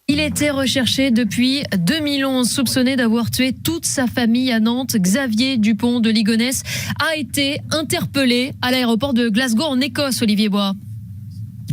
Il était recherché depuis 2011, soupçonné d'avoir tué toute sa famille à Nantes. Xavier Dupont de Ligonnès a été interpellé à l'aéroport de Glasgow en Écosse, Olivier Bois.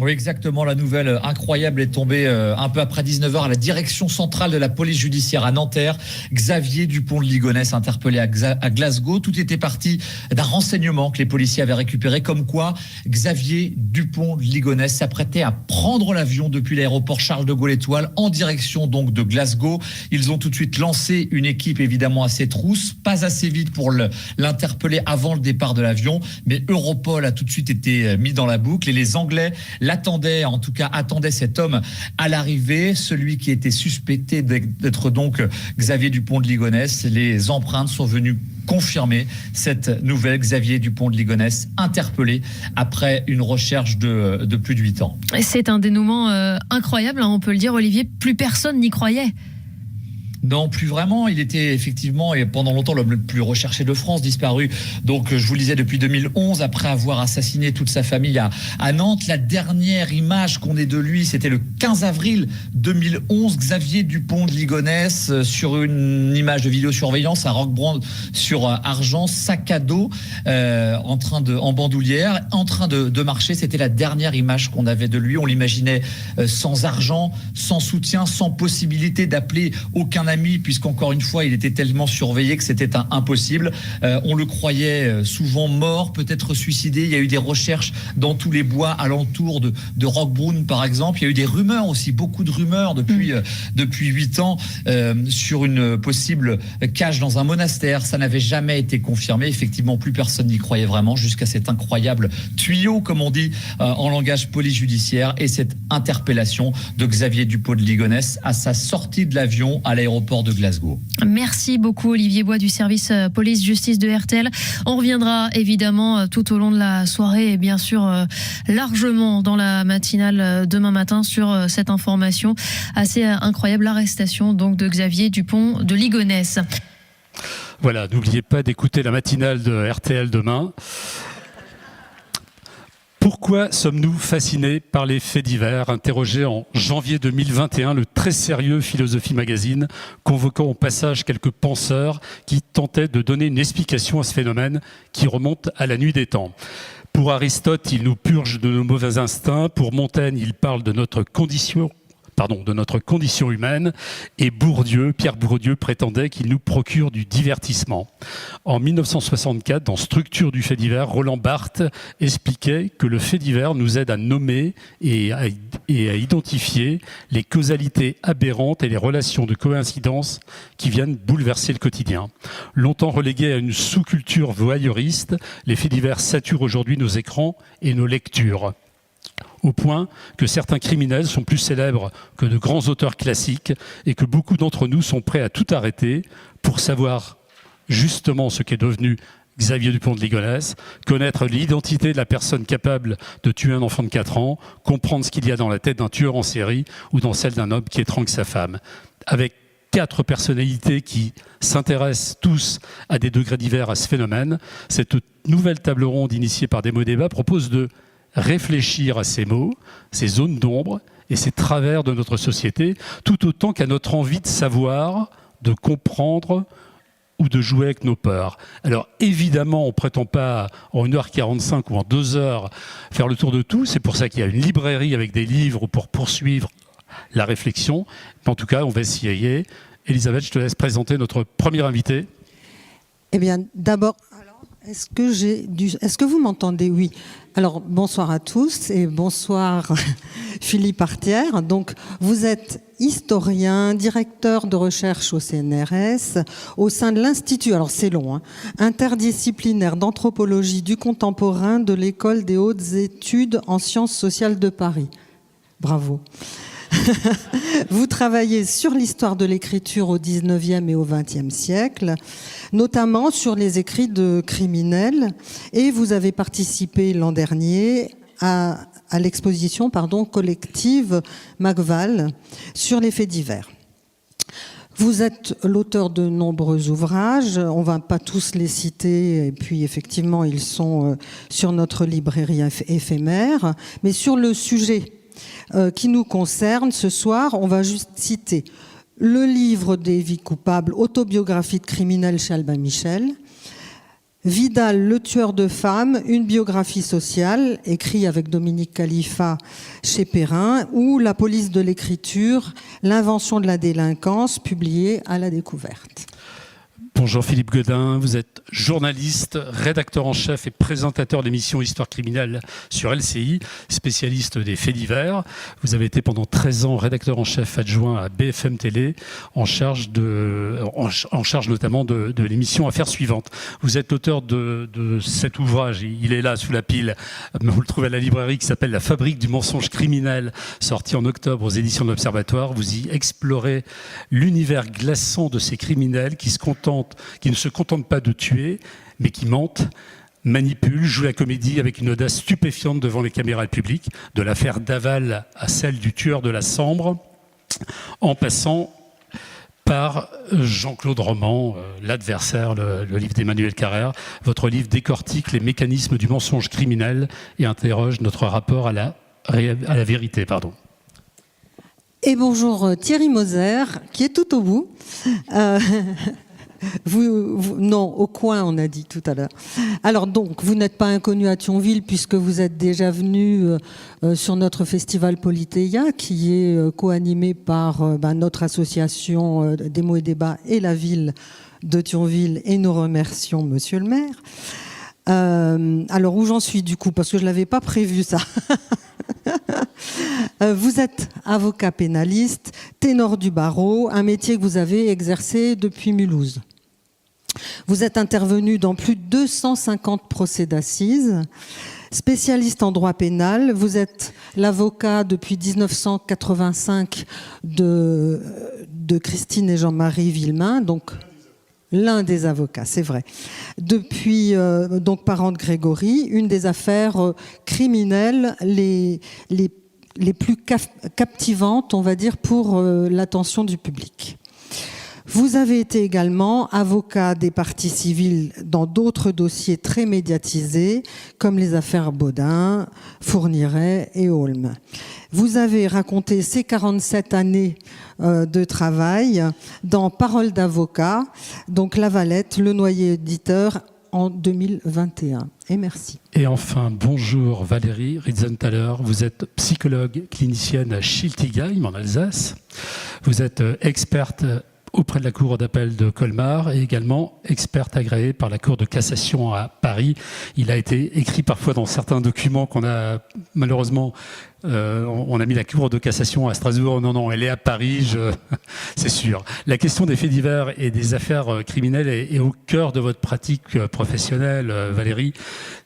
Oui, exactement. La nouvelle incroyable est tombée un peu après 19h à la direction centrale de la police judiciaire à Nanterre. Xavier Dupont de Ligonnès interpellé à Glasgow. Tout était parti d'un renseignement que les policiers avaient récupéré, comme quoi Xavier Dupont de Ligonnès s'apprêtait à prendre l'avion depuis l'aéroport Charles de Gaulle-Étoile en direction donc de Glasgow. Ils ont tout de suite lancé une équipe évidemment à ses trousses, pas assez vite pour l'interpeller avant le départ de l'avion, mais Europol a tout de suite été mis dans la boucle et les Anglais l'attendait, en tout cas attendait cet homme à l'arrivée, celui qui était suspecté d'être donc Xavier Dupont de Ligonnès. Les empreintes sont venues confirmer cette nouvelle. Xavier Dupont de Ligonnès interpellé après une recherche de plus de 8 ans. C'est un dénouement incroyable, hein, on peut le dire, Olivier, plus personne n'y croyait. Non, plus vraiment. Il était effectivement, et pendant longtemps, l'homme le plus recherché de France, disparu. Donc, je vous le disais, depuis 2011, après avoir assassiné toute sa famille à Nantes. La dernière image qu'on ait de lui, c'était le 15 avril 2011. Xavier Dupont de Ligonnès, sur une image de vidéosurveillance à Roquebrune sur Argent, sac à dos, en bandoulière, en train de marcher. C'était la dernière image qu'on avait de lui. On l'imaginait sans argent, sans soutien, sans possibilité d'appeler aucun ami, puisqu'encore une fois, il était tellement surveillé que c'était impossible. On le croyait souvent mort, peut-être suicidé. Il y a eu des recherches dans tous les bois alentours de Roquebrune, par exemple. Il y a eu des rumeurs aussi, beaucoup de rumeurs depuis 8 ans sur une possible cache dans un monastère. Ça n'avait jamais été confirmé. Effectivement, plus personne n'y croyait vraiment jusqu'à cet incroyable tuyau, comme on dit en langage police judiciaire, et cette interpellation de Xavier Dupont de Ligonnès à sa sortie de l'avion à l'aéroport de Glasgow. Merci beaucoup Olivier Bois du service police-justice de RTL. On reviendra évidemment tout au long de la soirée et bien sûr largement dans la matinale demain matin sur cette information assez incroyable, l'arrestation donc de Xavier Dupont de Ligonnès. Voilà, n'oubliez pas d'écouter la matinale de RTL demain. Pourquoi sommes-nous fascinés par les faits divers? Interrogé en janvier 2021, le très sérieux Philosophie Magazine, convoquant au passage quelques penseurs qui tentaient de donner une explication à ce phénomène qui remonte à la nuit des temps. Pour Aristote, il nous purge de nos mauvais instincts. Pour Montaigne, il parle de notre condition humaine, et Pierre Bourdieu prétendait qu'il nous procure du divertissement. En 1964, dans Structure du fait divers, Roland Barthes expliquait que le fait divers nous aide à nommer et à identifier les causalités aberrantes et les relations de coïncidence qui viennent bouleverser le quotidien. Longtemps relégués à une sous-culture voyeuriste, les faits divers saturent aujourd'hui nos écrans et nos lectures, au point que certains criminels sont plus célèbres que de grands auteurs classiques et que beaucoup d'entre nous sont prêts à tout arrêter pour savoir justement ce qu'est devenu Xavier Dupont de Ligonnès, connaître l'identité de la personne capable de tuer un enfant de 4 ans, comprendre ce qu'il y a dans la tête d'un tueur en série ou dans celle d'un homme qui étrangle sa femme. Avec 4 personnalités qui s'intéressent tous à des degrés divers à ce phénomène, cette nouvelle table ronde initiée par Démo Débat propose de réfléchir à ces mots, ces zones d'ombre et ces travers de notre société, tout autant qu'à notre envie de savoir, de comprendre ou de jouer avec nos peurs. Alors évidemment, on ne prétend pas en 1h45 ou en 2 heures faire le tour de tout. C'est pour ça qu'il y a une librairie avec des livres pour poursuivre la réflexion. Mais en tout cas, on va essayer. Elisabeth, je te laisse présenter notre premier invité. Eh bien, d'abord... Est-ce que vous m'entendez? Oui. Alors, bonsoir à tous et bonsoir Philippe Artière. Donc, vous êtes historien, directeur de recherche au CNRS, au sein de l'Institut, alors c'est long, interdisciplinaire d'anthropologie du contemporain de l'École des hautes études en sciences sociales de Paris. Bravo. Vous travaillez sur l'histoire de l'écriture au XIXe et au XXe siècle, notamment sur les écrits de criminels, et vous avez participé l'an dernier à l'exposition collective Macval sur les faits divers. Vous êtes l'auteur de nombreux ouvrages, on ne va pas tous les citer, et puis effectivement ils sont sur notre librairie éphémère, mais sur le sujet qui nous concerne ce soir. On va juste citer le livre des vies coupables, autobiographie de criminel chez Albin Michel, Vidal, le tueur de femmes, une biographie sociale, écrit avec Dominique Khalifa chez Perrin, ou La police de l'écriture, l'invention de la délinquance, publié à La Découverte. Bonjour Philippe Godin, vous êtes journaliste, rédacteur en chef et présentateur de l'émission Histoire criminelle sur LCI, spécialiste des faits divers. Vous avez été pendant 13 ans rédacteur en chef adjoint à BFM Télé, en charge notamment de l'émission Affaires suivantes. Vous êtes l'auteur de cet ouvrage, il est là sous la pile, mais vous le trouvez à la librairie, qui s'appelle La fabrique du mensonge criminel, sorti en octobre aux éditions de l'Observatoire. Vous y explorez l'univers glaçant de ces criminels qui ne se contentent pas de tuer, mais qui mentent, manipulent, jouent la comédie avec une audace stupéfiante devant les caméras publiques, de l'affaire Daval à celle du tueur de la Sambre, en passant par Jean-Claude Roman, L'adversaire, le livre d'Emmanuel Carrère. Votre livre décortique les mécanismes du mensonge criminel et interroge notre rapport à la vérité. Et bonjour Thierry Moser, qui est tout au bout. Non, au coin, on a dit tout à l'heure. Alors donc, vous n'êtes pas inconnu à Thionville puisque vous êtes déjà venu sur notre festival Polythéia, qui est co-animé par notre association des mots et débats et la ville de Thionville, et nous remercions Monsieur le maire. Alors où j'en suis du coup, parce que je ne l'avais pas prévu ça. Vous êtes avocat pénaliste, ténor du barreau, un métier que vous avez exercé depuis Mulhouse. Vous êtes intervenu dans plus de 250 procès d'assises, spécialiste en droit pénal. Vous êtes l'avocat depuis 1985 de Christine et Jean-Marie Villemain, donc l'un des avocats, c'est vrai. Depuis, donc parent de Grégory, une des affaires criminelles les plus captivantes, on va dire, pour l'attention du public. Vous avez été également avocat des parties civiles dans d'autres dossiers très médiatisés, comme les affaires Baudin, Fourniret et Holm. Vous avez raconté ces 47 années de travail dans Parole d'avocat, donc La Valette, Le Noyer éditeur, en 2021. Et merci. Et enfin, bonjour Valérie Ritzenthaler, vous êtes psychologue clinicienne à Schiltigheim en Alsace. Vous êtes experte auprès de la Cour d'appel de Colmar et également experte agréée par la Cour de cassation à Paris. Il a été écrit parfois dans certains documents qu'on a malheureusement... on a mis la Cour de cassation à Strasbourg. Non, elle est à Paris, c'est sûr. La question des faits divers et des affaires criminelles est au cœur de votre pratique professionnelle, Valérie.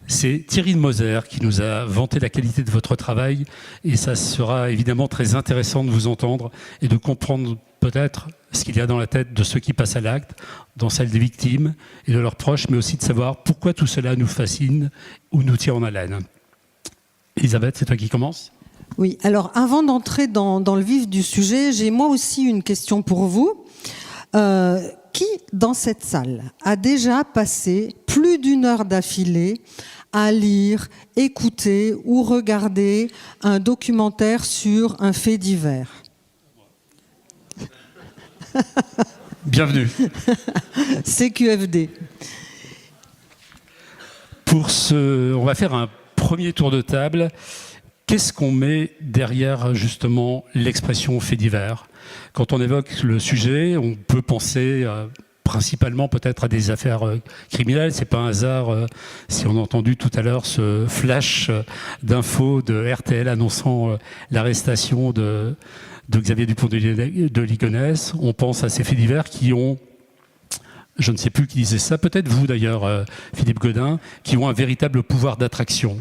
C'est Thierry Moser qui nous a vanté la qualité de votre travail et ça sera évidemment très intéressant de vous entendre et de comprendre peut-être ce qu'il y a dans la tête de ceux qui passent à l'acte, dans celle des victimes et de leurs proches, mais aussi de savoir pourquoi tout cela nous fascine ou nous tient en haleine. Elisabeth, c'est toi qui commences ? Oui, alors avant d'entrer dans le vif du sujet, j'ai moi aussi une question pour vous. Qui, dans cette salle, a déjà passé plus d'1 heure d'affilée à lire, écouter ou regarder un documentaire sur un fait divers ? Bienvenue. CQFD. On va faire un premier tour de table. Qu'est-ce qu'on met derrière justement l'expression fait divers ? Quand on évoque le sujet, on peut penser principalement peut-être à des affaires criminelles. C'est pas un hasard si on a entendu tout à l'heure ce flash d'infos de RTL annonçant l'arrestation de Xavier Dupont de Ligonnès. On pense à ces faits divers qui ont, je ne sais plus qui disait ça, peut-être vous d'ailleurs, Philippe Godin, qui ont un véritable pouvoir d'attraction.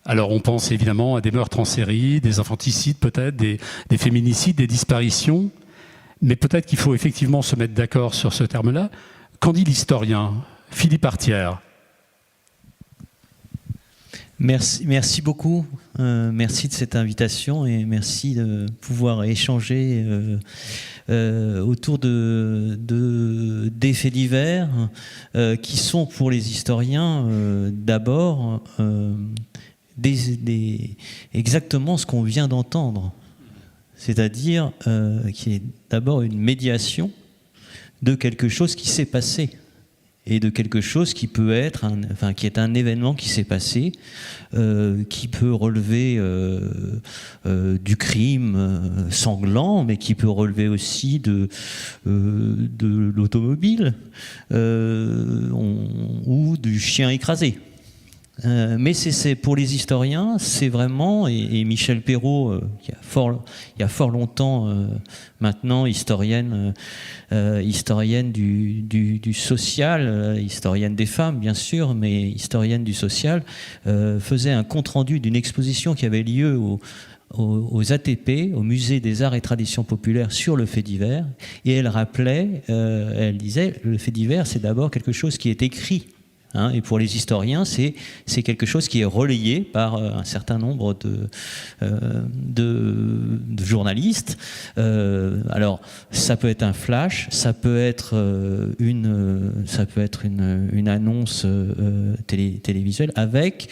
Alors on pense évidemment à des meurtres en série, des infanticides peut-être, des féminicides, des disparitions, mais peut-être qu'il faut effectivement se mettre d'accord sur ce terme-là. Qu'en dit l'historien Philippe Artière ? Merci beaucoup. Merci de cette invitation et merci de pouvoir échanger autour des faits divers qui sont pour les historiens d'abord exactement ce qu'on vient d'entendre. C'est-à-dire qu'il y ait d'abord une médiation de quelque chose qui s'est passé et de quelque chose qui peut être, qui est un événement qui s'est passé, qui peut relever du crime sanglant, mais qui peut relever aussi de l'automobile ou du chien écrasé. Mais c'est pour les historiens, c'est vraiment, et Michel Perrault, il y a fort longtemps maintenant, historienne du social, historienne des femmes bien sûr, mais historienne du social, faisait un compte-rendu d'une exposition qui avait lieu aux ATP, au Musée des Arts et Traditions Populaires, sur le fait divers, et elle rappelait, elle disait, le fait divers c'est d'abord quelque chose qui est écrit. Et pour les historiens, c'est quelque chose qui est relayé par un certain nombre de journalistes. Alors, ça peut être un flash, ça peut être une annonce télévisuelle avec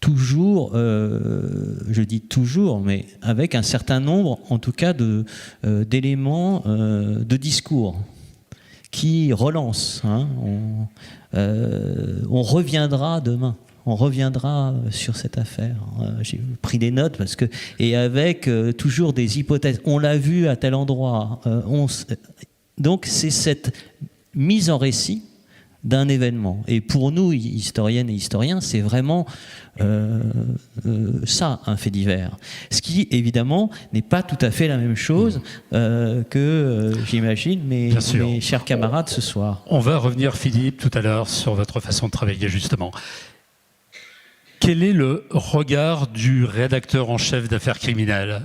toujours, je dis toujours, mais avec un certain nombre, en tout cas, d'éléments de discours qui relancent. On reviendra demain. On reviendra sur cette affaire. J'ai pris des notes et avec toujours des hypothèses. On l'a vu à tel endroit. Donc c'est cette mise en récit d'un événement. Et pour nous, historiennes et historiens, c'est vraiment ça, un fait divers. Ce qui, évidemment, n'est pas tout à fait la même chose que, j'imagine, mes chers camarades ce soir. On va revenir, Philippe, tout à l'heure, sur votre façon de travailler, justement. Quel est le regard du rédacteur en chef d'Affaires criminelles ?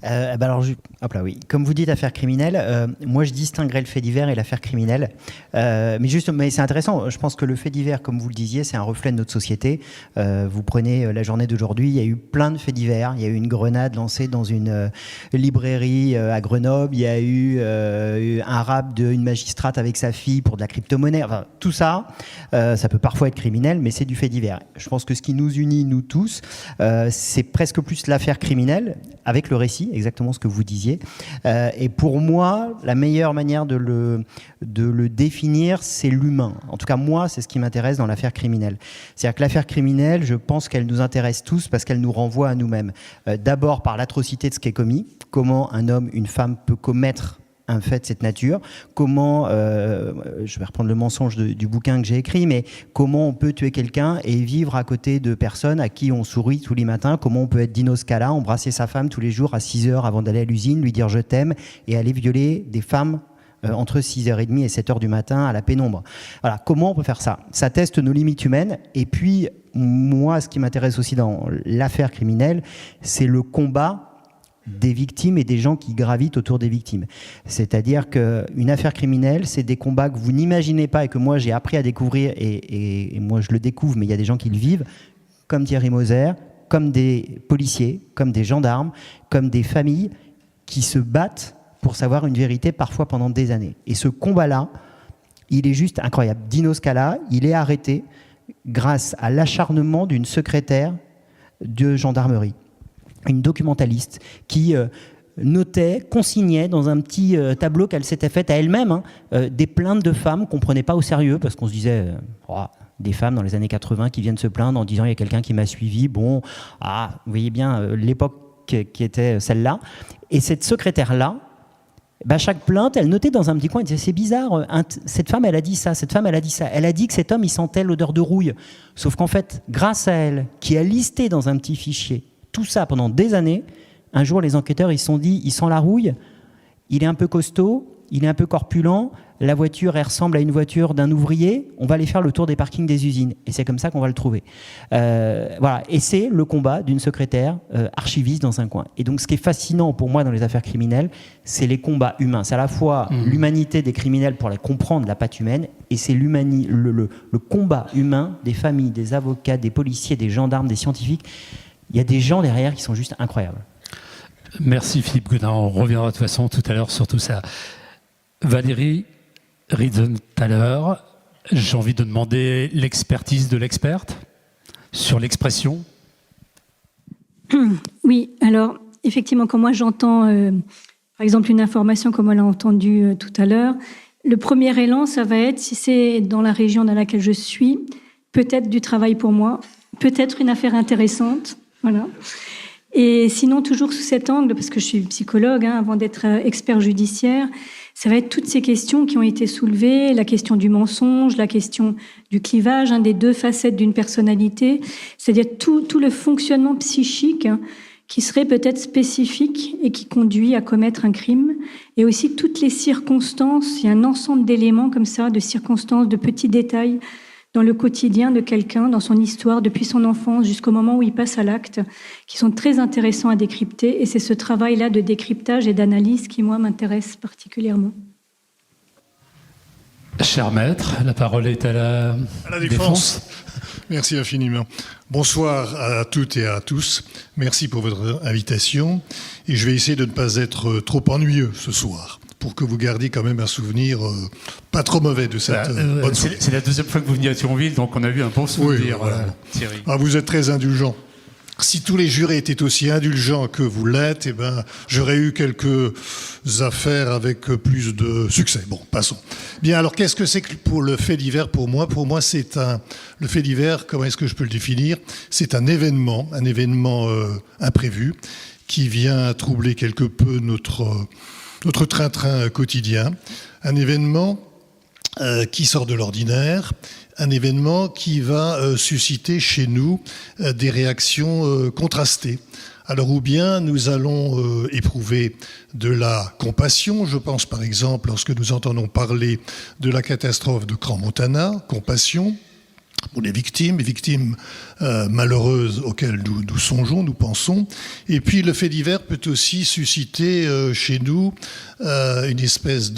Alors, hop là, oui. Comme vous dites, affaire criminelle, moi je distinguerais le fait divers et l'affaire criminelle. Mais c'est intéressant. Je pense que le fait divers, comme vous le disiez, c'est un reflet de notre société. Vous prenez la journée d'aujourd'hui, il y a eu plein de faits divers. Il y a eu une grenade lancée dans une librairie à Grenoble. Il y a eu un rap d'une magistrate avec sa fille pour de la crypto-monnaie. Enfin, tout ça, ça peut parfois être criminel, mais c'est du fait divers. Je pense que ce qui nous unit, nous tous, c'est presque plus l'affaire criminelle avec le récit. Exactement ce que vous disiez. Et pour moi, la meilleure manière de le définir, c'est l'humain. En tout cas, moi, c'est ce qui m'intéresse dans l'affaire criminelle. C'est-à-dire que l'affaire criminelle, je pense qu'elle nous intéresse tous parce qu'elle nous renvoie à nous-mêmes. D'abord par l'atrocité de ce qui est commis, comment un homme, une femme peut commettre un fait de cette nature, comment, je vais reprendre le mensonge du bouquin que j'ai écrit, mais comment on peut tuer quelqu'un et vivre à côté de personnes à qui on sourit tous les matins, comment on peut être Dino Scala, embrasser sa femme tous les jours à 6h avant d'aller à l'usine, lui dire je t'aime et aller violer des femmes entre 6h30 et 7h du matin à la pénombre. Voilà, comment on peut faire ça ? Ça teste nos limites humaines. Et puis, moi, ce qui m'intéresse aussi dans l'affaire criminelle, c'est le combat des victimes et des gens qui gravitent autour des victimes. C'est-à-dire qu'une affaire criminelle, c'est des combats que vous n'imaginez pas et que moi j'ai appris à découvrir et moi je le découvre, mais il y a des gens qui le vivent, comme Thierry Moser, comme des policiers, comme des gendarmes, comme des familles qui se battent pour savoir une vérité parfois pendant des années. Et ce combat-là, il est juste incroyable. Dino Scala, il est arrêté grâce à l'acharnement d'une secrétaire de gendarmerie. Une documentaliste qui notait, consignait dans un petit tableau qu'elle s'était faite à elle-même des plaintes de femmes qu'on ne prenait pas au sérieux parce qu'on se disait des femmes dans les années 80 qui viennent se plaindre en disant il y a quelqu'un qui m'a suivi, vous voyez bien l'époque qui était celle-là. Et cette secrétaire-là, chaque plainte, elle notait dans un petit coin, elle disait c'est bizarre, cette femme elle a dit ça, cette femme elle a dit ça, elle a dit que cet homme il sentait l'odeur de rouille. Sauf qu'en fait, grâce à elle, qui a listé dans un petit fichier tout ça pendant des années, un jour les enquêteurs ils se sont dit, il sent la rouille, il est un peu costaud, il est un peu corpulent, la voiture elle ressemble à une voiture d'un ouvrier, on va aller faire le tour des parkings des usines. Et c'est comme ça qu'on va le trouver. Voilà. Et c'est le combat d'une secrétaire archiviste dans un coin. Et donc ce qui est fascinant pour moi dans les affaires criminelles, c'est les combats humains. C'est à la fois l'humanité des criminels pour la comprendre, la patte humaine, et c'est le combat humain des familles, des avocats, des policiers, des gendarmes, des scientifiques. Il y a des gens derrière qui sont juste incroyables. Merci Philippe Gaudin. On reviendra de toute façon tout à l'heure sur tout ça. Valérie Riedzenthaler, j'ai envie de demander l'expertise de l'experte. sur l'expression. Oui, alors effectivement, quand moi j'entends par exemple une information comme on l'a entendu tout à l'heure, le premier élan, ça va être, si c'est dans la région dans laquelle je suis, peut-être du travail pour moi, peut-être une affaire intéressante, voilà. Et sinon, toujours sous cet angle, parce que je suis psychologue, avant d'être expert judiciaire, ça va être toutes ces questions qui ont été soulevées, la question du mensonge, la question du clivage, des deux facettes d'une personnalité, c'est-à-dire tout le fonctionnement psychique qui serait peut-être spécifique et qui conduit à commettre un crime, et aussi toutes les circonstances, il y a un ensemble d'éléments comme ça, de circonstances, de petits détails dans le quotidien de quelqu'un, dans son histoire, depuis son enfance jusqu'au moment où il passe à l'acte, qui sont très intéressants à décrypter. Et c'est ce travail-là de décryptage et d'analyse qui, moi, m'intéresse particulièrement. Cher maître, la parole est à la défense. Merci infiniment. Bonsoir à toutes et à tous. Merci pour votre invitation. Et je vais essayer de ne pas être trop ennuyeux ce soir, pour que vous gardiez quand même un souvenir pas trop mauvais de cette bonne soirée. C'est la deuxième fois que vous venez à Thionville, donc on a eu un bon souvenir, oui, voilà. Thierry. Ah, vous êtes très indulgent. Si tous les jurés étaient aussi indulgents que vous l'êtes, eh ben, j'aurais eu quelques affaires avec plus de succès. Bon, passons. Bien, alors qu'est-ce que c'est que pour le fait divers pour moi ? Pour moi, le fait divers, comment est-ce que je peux le définir ? C'est un événement imprévu qui vient troubler quelque peu notre train-train quotidien. Un événement qui sort de l'ordinaire, un événement qui va susciter chez nous des réactions contrastées. Alors ou bien nous allons éprouver de la compassion, je pense par exemple lorsque nous entendons parler de la catastrophe de Crans-Montana, compassion pour les victimes malheureuses auxquelles nous songeons, nous pensons. Et puis le fait divers peut aussi susciter chez nous une espèce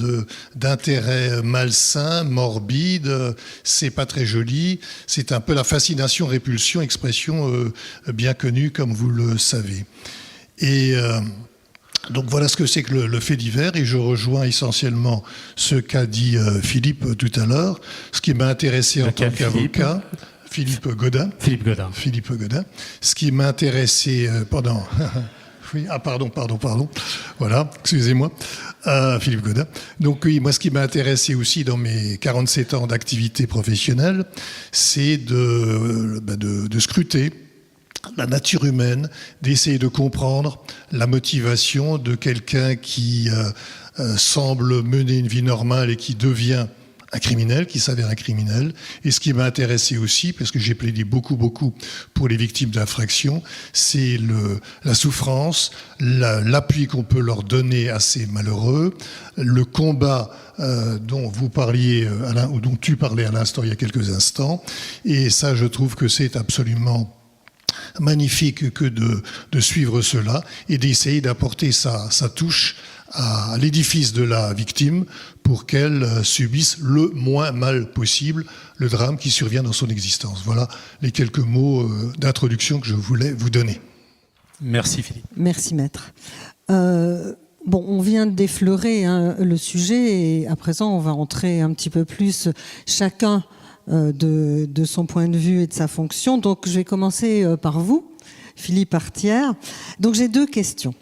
d'intérêt malsain, morbide. C'est pas très joli. C'est un peu la fascination-répulsion, expression bien connue comme vous le savez. Et donc voilà ce que c'est que le fait divers, et je rejoins essentiellement ce qu'a dit Philippe tout à l'heure. Ce qui m'a intéressé en tant qu'avocat, Philippe Godin. Ce qui m'a intéressé pendant... Oui, pardon. Voilà, excusez-moi. Philippe Godin. Donc oui, moi ce qui m'a intéressé aussi dans mes 47 ans d'activité professionnelle, c'est de scruter la nature humaine, d'essayer de comprendre la motivation de quelqu'un qui semble mener une vie normale et qui devient un criminel, qui s'avère un criminel. Et ce qui m'a intéressé aussi, parce que j'ai plaidé beaucoup pour les victimes d'infractions, c'est la souffrance, l'appui qu'on peut leur donner à ces malheureux, le combat dont vous parliez, ou dont tu parlais à l'instant, il y a quelques instants. Et ça, je trouve que c'est absolument magnifique que de suivre cela et d'essayer d'apporter sa touche à l'édifice de la victime pour qu'elle subisse le moins mal possible le drame qui survient dans son existence. Voilà les quelques mots d'introduction que je voulais vous donner. Merci Philippe. Merci maître. On vient d'effleurer le sujet et à présent on va entrer un petit peu plus chacun de son point de vue et de sa fonction. Donc je vais commencer par vous, Philippe Artière. Donc j'ai deux questions.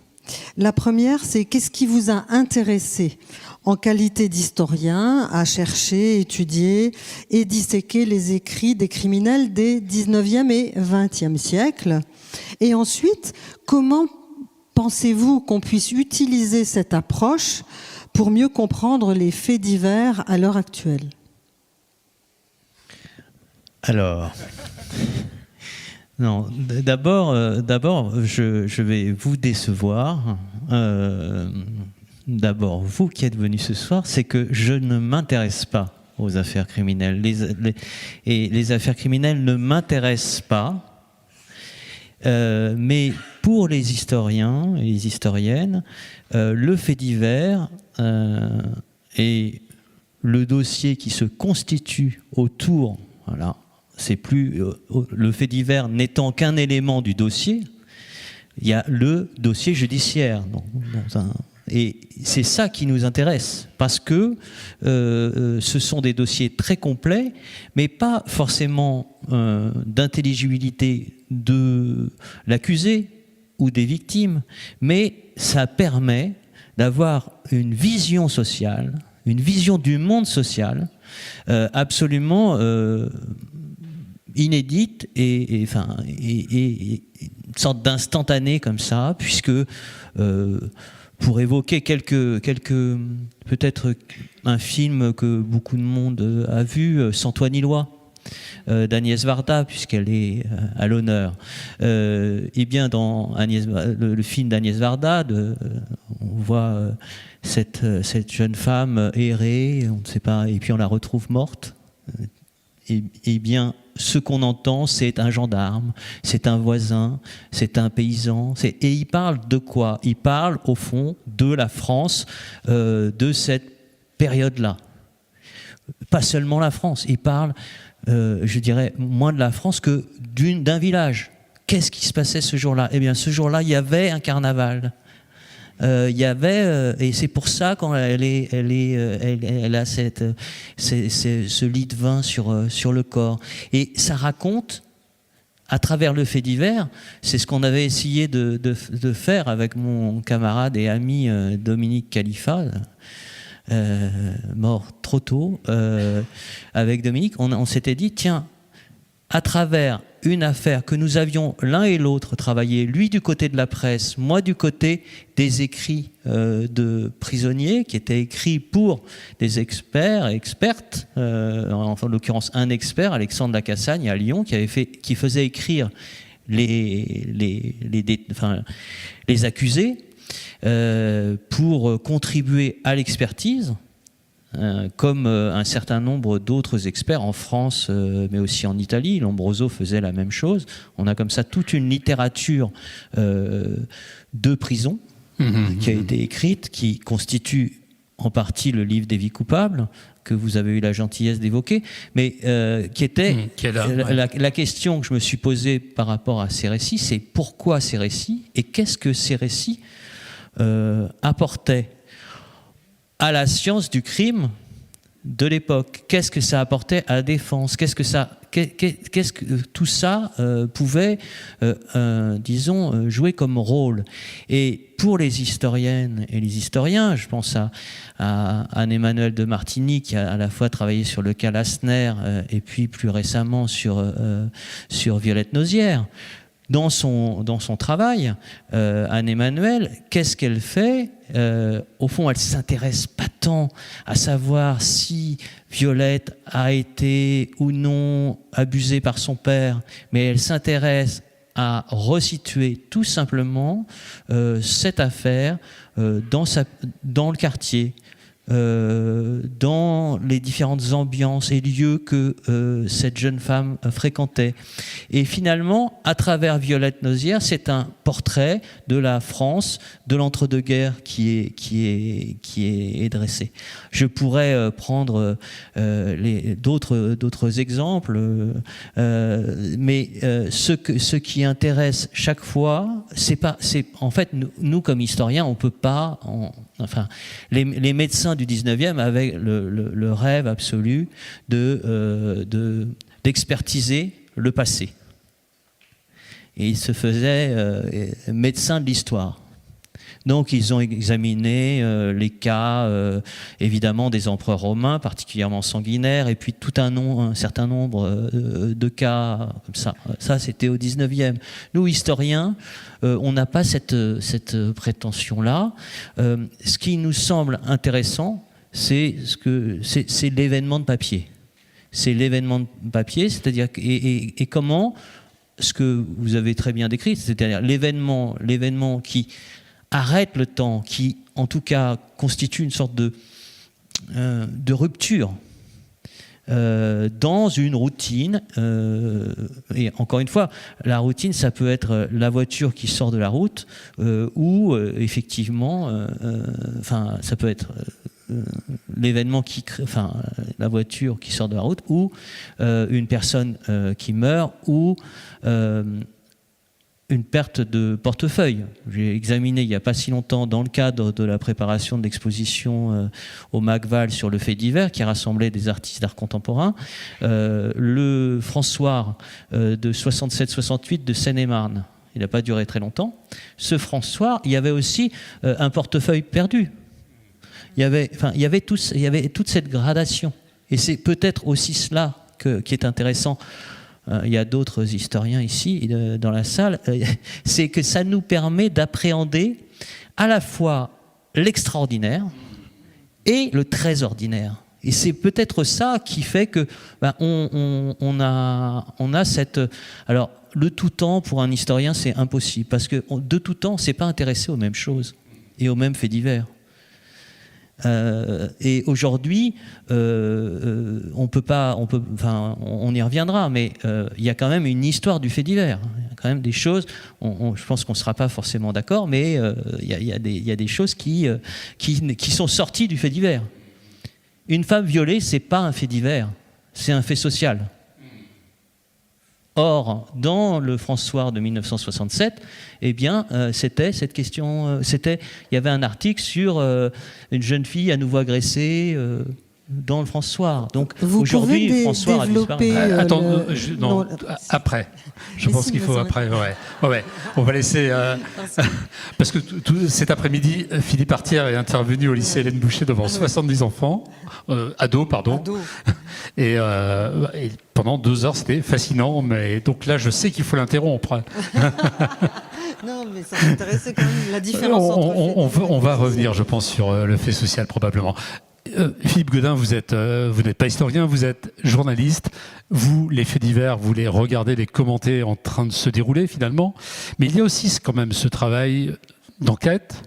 La première, c'est qu'est-ce qui vous a intéressé en qualité d'historien à chercher, étudier et disséquer les écrits des criminels des 19e et 20e siècles ? Et ensuite, comment pensez-vous qu'on puisse utiliser cette approche pour mieux comprendre les faits divers à l'heure actuelle ? Alors, non, d'abord, je vais vous décevoir. D'abord, vous qui êtes venus ce soir, c'est que je ne m'intéresse pas aux affaires criminelles. Les affaires criminelles ne m'intéressent pas. Mais pour les historiens et les historiennes, le fait divers et le dossier qui se constitue autour, voilà, c'est plus le fait divers n'étant qu'un élément du dossier, il y a le dossier judiciaire. Et c'est ça qui nous intéresse, parce que ce sont des dossiers très complets, mais pas forcément d'intelligibilité de l'accusé ou des victimes, mais ça permet d'avoir une vision sociale, une vision du monde social absolument inédite et une sorte d'instantané comme ça, puisque pour évoquer peut-être un film que beaucoup de monde a vu, Santoine-Illois, d'Agnès Varda, puisqu'elle est à l'honneur. Et bien dans le film d'Agnès Varda, on voit cette jeune femme errer, on ne sait pas, et puis on la retrouve morte. Et bien, ce qu'on entend, c'est un gendarme, c'est un voisin, c'est un paysan. Et il parle de quoi? Il parle, au fond, de la France de cette période-là. Pas seulement la France, il parle, je dirais, moins de la France que d'un village. Qu'est-ce qui se passait ce jour-là? Eh bien, ce jour-là, il y avait un carnaval. Il y avait, et c'est pour ça quand elle a ce lit de vin sur le corps. Et ça raconte, à travers le fait divers, c'est ce qu'on avait essayé de faire avec mon camarade et ami Dominique Khalifa, mort trop tôt. Avec Dominique, on s'était dit, tiens, à travers une affaire que nous avions l'un et l'autre travaillé, lui du côté de la presse, moi du côté des écrits de prisonniers, qui étaient écrits pour des experts et expertes, en l'occurrence un expert, Alexandre Lacassagne à Lyon, qui faisait écrire les accusés pour contribuer à l'expertise. Comme un certain nombre d'autres experts en France, mais aussi en Italie. Lombroso faisait la même chose. On a comme ça toute une littérature de prison qui a été écrite, qui constitue en partie le livre des vies coupables, que vous avez eu la gentillesse d'évoquer, mais qui était la question que je me suis posée par rapport à ces récits, c'est pourquoi ces récits et qu'est-ce que ces récits apportaient à la science du crime de l'époque. Qu'est-ce que ça apportait à la défense? Qu'est-ce que tout ça pouvait, disons, jouer comme rôle? Et pour les historiennes et les historiens, je pense à Anne-Emmanuelle de Martigny, qui a à la fois travaillé sur le cas Lassner et puis plus récemment sur Violette Nozière. Dans son travail, Anne-Emmanuelle, qu'est-ce qu'elle fait? Au fond, elle ne s'intéresse pas tant à savoir si Violette a été ou non abusée par son père, mais elle s'intéresse à resituer tout simplement cette affaire dans le quartier, dans les différentes ambiances et lieux que cette jeune femme fréquentait. Et finalement, à travers Violette Nozière, c'est un portrait de la France de l'entre-deux-guerres qui est dressé. Je pourrais prendre d'autres exemples, mais ce qui intéresse chaque fois, c'est en fait nous comme historiens, on peut pas, les médecins du 19e avaient le rêve absolu d'expertiser le passé. Et ils se faisaient médecins de l'histoire. Donc ils ont examiné les cas, évidemment, des empereurs romains, particulièrement sanguinaires, et puis un certain nombre de cas comme ça. Ça, c'était au 19e. Nous, historiens, on n'a pas cette prétention-là. Ce qui nous semble intéressant, c'est l'événement de papier. C'est l'événement de papier, c'est-à-dire et comment, ce que vous avez très bien décrit, c'est-à-dire l'événement qui arrête le temps, qui en tout cas constitue une sorte de rupture dans une routine. Et encore une fois, la routine, ça peut être la voiture qui sort de la route ou effectivement, ça peut être l'événement la voiture qui sort de la route ou une personne qui meurt ou une perte de portefeuille. J'ai examiné il n'y a pas si longtemps, dans le cadre de la préparation de l'exposition au Macval sur le fait divers, qui a rassemblé des artistes d'art contemporain, le François de 67-68 de Seine-et-Marne. Il n'a pas duré très longtemps. Ce François, il y avait aussi un portefeuille perdu. Il y avait toute cette gradation. Et c'est peut-être aussi cela qui est intéressant. Il y a d'autres historiens ici dans la salle, c'est que ça nous permet d'appréhender à la fois l'extraordinaire et le très ordinaire. Et c'est peut-être ça qui fait que on a cette... Alors, le tout temps, pour un historien, c'est impossible, parce que de tout temps, on ne s'est pas intéressé aux mêmes choses et aux mêmes faits divers. Et aujourd'hui, on y reviendra, mais il y a quand même une histoire du fait divers. Il y a quand même des choses, je pense qu'on ne sera pas forcément d'accord, mais il y a des choses qui sont sorties du fait divers. Une femme violée, ce n'est pas un fait divers, c'est un fait social. Or, dans le François de 1967, eh bien, c'était cette question. Il y avait un article sur une jeune fille à nouveau agressée dans le François. Donc aujourd'hui, François a disparu. Attends, après. Je pense qu'il faut après. Ouais. On va laisser. Parce que cet après-midi, Philippe Artière est intervenu au lycée Hélène Boucher devant 70 enfants, ados, pardon. Et pendant 2 heures, c'était fascinant. Mais donc là, je sais qu'il faut l'interrompre. Non, mais ça m'intéressait quand même la différence entre... On va revenir, je pense, sur le fait social, probablement. Philippe Gaudin, vous n'êtes pas historien, vous êtes journaliste. Vous, les faits divers, vous les regardez, les commentez en train de se dérouler, finalement. Mais il y a aussi quand même ce travail d'enquête,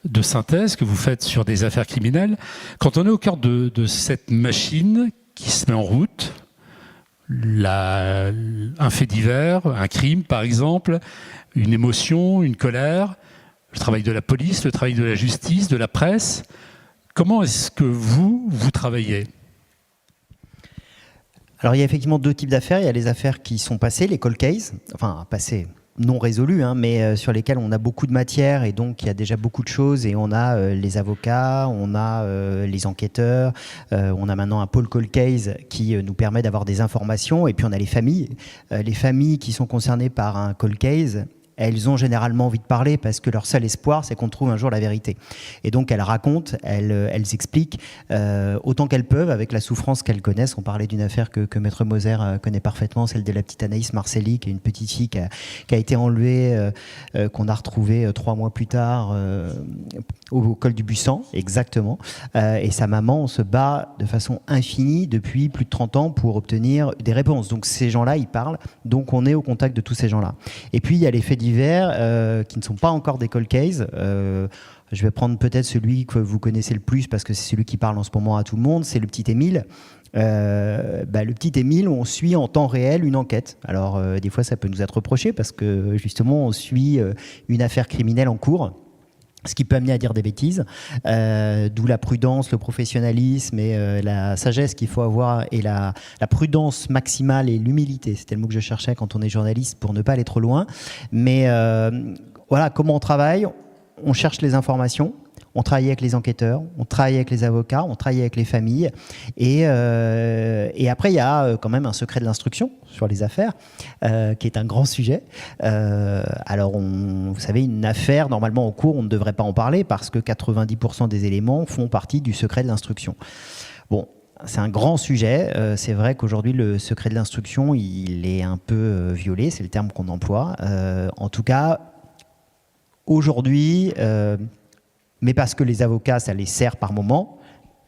de synthèse que vous faites sur des affaires criminelles. Quand on est au cœur de cette machine qui se met en route, un fait divers, un crime par exemple, une émotion, une colère, le travail de la police, le travail de la justice, de la presse, comment est-ce que vous travaillez ? Alors il y a effectivement 2 types d'affaires. Il y a les affaires qui sont passées, les cold cases, enfin passées, non résolues, mais sur lesquelles on a beaucoup de matière et donc il y a déjà beaucoup de choses et on a les avocats, on a les enquêteurs, on a maintenant un pôle cold case qui nous permet d'avoir des informations et puis on a les familles. Les familles qui sont concernées par un cold case, elles ont généralement envie de parler parce que leur seul espoir, c'est qu'on trouve un jour la vérité. Et donc, elles racontent, elles expliquent autant qu'elles peuvent avec la souffrance qu'elles connaissent. On parlait d'une affaire que Maître Moser connaît parfaitement, celle de la petite Anaïs Marcelli, qui est une petite fille qui a été enlevée, qu'on a retrouvée 3 mois plus tard au col du Buisson, exactement. Et sa maman se bat de façon infinie depuis plus de 30 ans pour obtenir des réponses. Donc, ces gens-là, ils parlent. Donc, on est au contact de tous ces gens-là. Et puis, il y a les faits divers qui ne sont pas encore des cold cases. Je vais prendre peut-être celui que vous connaissez le plus parce que c'est celui qui parle en ce moment à tout le monde, c'est le petit Émile. Le petit Émile, on suit en temps réel une enquête. Alors des fois ça peut nous être reproché parce que justement on suit une affaire criminelle en cours, ce qui peut amener à dire des bêtises, d'où la prudence, le professionnalisme et la sagesse qu'il faut avoir et la prudence maximale et l'humilité, c'était le mot que je cherchais quand on est journaliste pour ne pas aller trop loin. Mais voilà, comment on travaille, on cherche les informations, on travaille avec les enquêteurs, on travaille avec les avocats, on travaille avec les familles et après il y a quand même un secret de l'instruction sur les affaires qui est un grand sujet. Alors vous savez, une affaire normalement en cours on ne devrait pas en parler parce que 90% des éléments font partie du secret de l'instruction. Bon, c'est un grand sujet. C'est vrai qu'aujourd'hui, le secret de l'instruction, il est un peu violé, c'est le terme qu'on emploie. En tout cas, aujourd'hui, mais parce que les avocats, ça les sert par moment,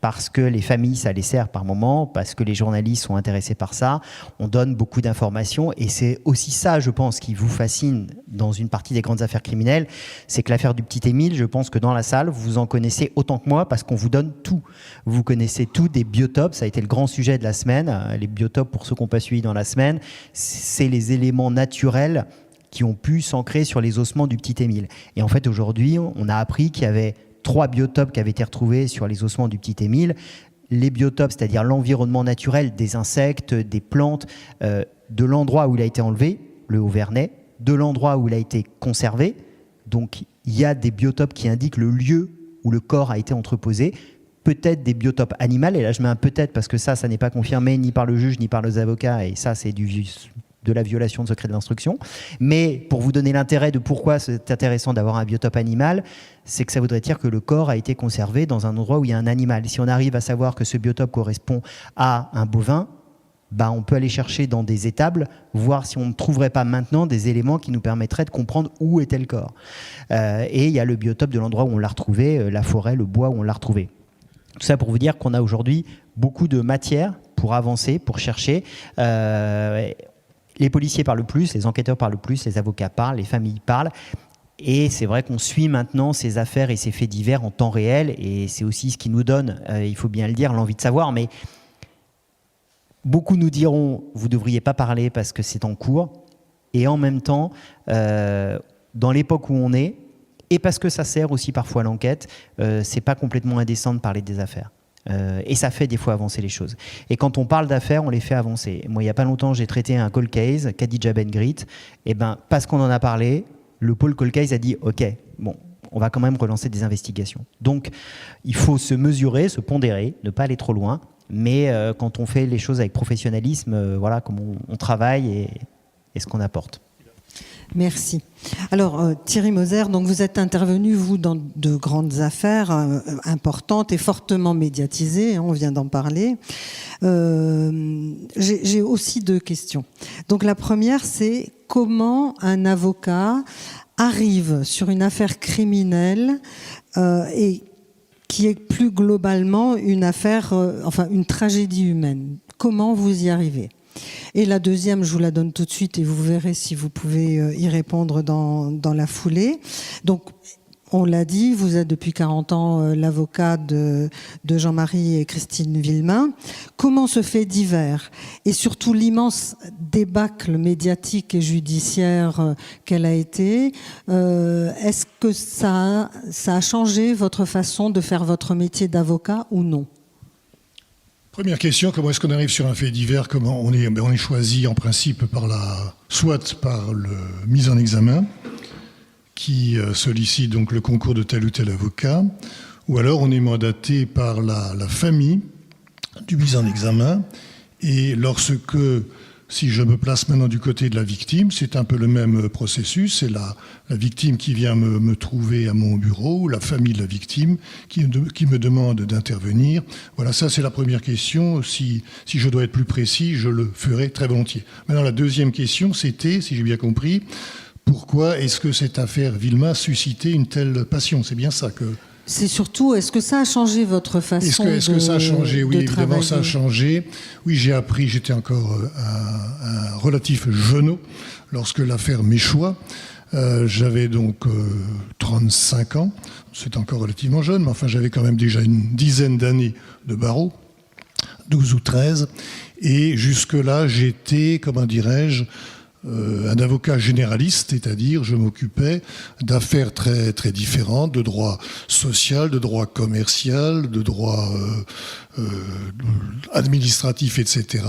parce que les familles, ça les sert par moment, parce que les journalistes sont intéressés par ça, on donne beaucoup d'informations. Et c'est aussi ça, je pense, qui vous fascine dans une partie des grandes affaires criminelles. C'est que l'affaire du petit Émile, je pense que dans la salle, vous en connaissez autant que moi, parce qu'on vous donne tout. Vous connaissez tout des biotopes, ça a été le grand sujet de la semaine. Les biotopes, pour ceux qui n'ont pas suivi dans la semaine, c'est les éléments naturels qui ont pu s'ancrer sur les ossements du petit Émile. Et en fait, aujourd'hui, on a appris qu'il y avait 3 biotopes qui avaient été retrouvés sur les ossements du petit Émile. Les biotopes, c'est-à-dire l'environnement naturel des insectes, des plantes, de l'endroit où il a été enlevé, le Haut-Vernay, de l'endroit où il a été conservé. Donc, il y a des biotopes qui indiquent le lieu où le corps a été entreposé. Peut-être des biotopes animaux, et là je mets un peut-être parce que ça n'est pas confirmé ni par le juge ni par les avocats, et ça c'est de la violation de secret de l'instruction. Mais pour vous donner l'intérêt de pourquoi c'est intéressant d'avoir un biotope animal, c'est que ça voudrait dire que le corps a été conservé dans un endroit où il y a un animal. Si on arrive à savoir que ce biotope correspond à un bovin, on peut aller chercher dans des étables, voir si on ne trouverait pas maintenant des éléments qui nous permettraient de comprendre où était le corps. Et il y a le biotope de l'endroit où on l'a retrouvé, la forêt, le bois où on l'a retrouvé. Tout ça pour vous dire qu'on a aujourd'hui beaucoup de matière pour avancer, pour chercher. Les policiers parlent plus, les enquêteurs parlent plus, les avocats parlent, les familles parlent. Et c'est vrai qu'on suit maintenant ces affaires et ces faits divers en temps réel. Et c'est aussi ce qui nous donne, il faut bien le dire, l'envie de savoir. Mais beaucoup nous diront, vous ne devriez pas parler parce que c'est en cours. Et en même temps, dans l'époque où on est, et parce que ça sert aussi parfois à l'enquête, c'est pas complètement indécent de parler des affaires. Et ça fait des fois avancer les choses. Et quand on parle d'affaires, on les fait avancer. Moi, il n'y a pas longtemps, j'ai traité un cold case, Khadija Ben Grit. Et parce qu'on en a parlé, le pôle cold case a dit « Ok, bon, on va quand même relancer des investigations ». Donc, il faut se mesurer, se pondérer, ne pas aller trop loin. Mais quand on fait les choses avec professionnalisme, voilà comment on travaille et ce qu'on apporte. Merci. Alors, Thierry Moser, donc vous êtes intervenu, vous, dans de grandes affaires importantes et fortement médiatisées, on vient d'en parler. J'ai aussi 2 questions. Donc, la première, c'est comment un avocat arrive sur une affaire criminelle et qui est plus globalement une affaire, une tragédie humaine. Comment vous y arrivez ? Et la deuxième, je vous la donne tout de suite et vous verrez si vous pouvez y répondre dans la foulée. Donc, on l'a dit, vous êtes depuis 40 ans l'avocat de Jean-Marie et Christine Villemain. Comment ce fait divers et surtout l'immense débâcle médiatique et judiciaire qu'elle a été, est-ce que ça a changé votre façon de faire votre métier d'avocat ou non ? Première question, comment est-ce qu'on arrive sur un fait divers? Comment on est choisi en principe soit par le mise en examen, qui sollicite donc le concours de tel ou tel avocat, ou alors on est mandaté par la famille du mis en examen, et lorsque, si je me place maintenant du côté de la victime, c'est un peu le même processus, c'est la victime qui vient me trouver à mon bureau, ou la famille de la victime qui me demande d'intervenir. Voilà, ça c'est la première question. Si je dois être plus précis, je le ferai très volontiers. Maintenant, la deuxième question, c'était, si j'ai bien compris, pourquoi est-ce que cette affaire Villemain suscitait une telle passion? C'est bien ça que... C'est surtout, est-ce que ça a changé votre façon de travailler? Est-ce que ça a changé? Oui, évidemment, ça a changé. Oui, j'ai appris, j'étais encore un relatif jeunot lorsque l'affaire m'échoua. J'avais donc 35 ans. C'est encore relativement jeune, mais enfin, j'avais quand même déjà une dizaine d'années de barreau, 12 ou 13. Et jusque-là, j'étais, comment dirais-je, un avocat généraliste, c'est-à-dire je m'occupais d'affaires très, très différentes, de droit social, de droit commercial, de droit administratif, etc.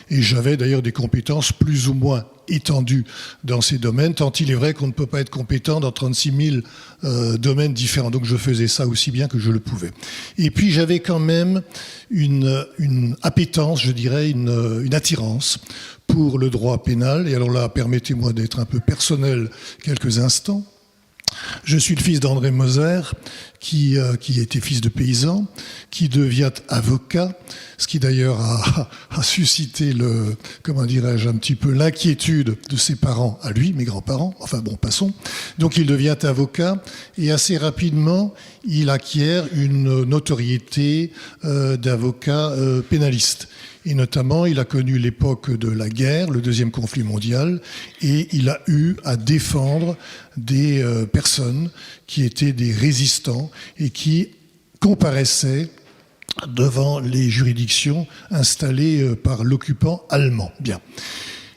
Et j'avais d'ailleurs des compétences plus ou moins étendues dans ces domaines, tant il est vrai qu'on ne peut pas être compétent dans 36 000 domaines différents. Donc je faisais ça aussi bien que je le pouvais. Et puis j'avais quand même une appétence, je dirais, une attirance pour le droit pénal. Et alors là, permettez-moi d'être un peu personnel quelques instants. Je suis le fils d'André Moser, qui était fils de paysan, qui devient avocat, ce qui d'ailleurs a suscité comment dirais-je, un petit peu l'inquiétude de ses parents à lui, mes grands-parents. Enfin bon, passons. Donc il devient avocat et assez rapidement, il acquiert une notoriété d'avocat pénaliste. Et notamment, il a connu l'époque de la guerre, le deuxième conflit mondial, et il a eu à défendre des personnes qui étaient des résistants et qui comparaissaient devant les juridictions installées par l'occupant allemand. Bien.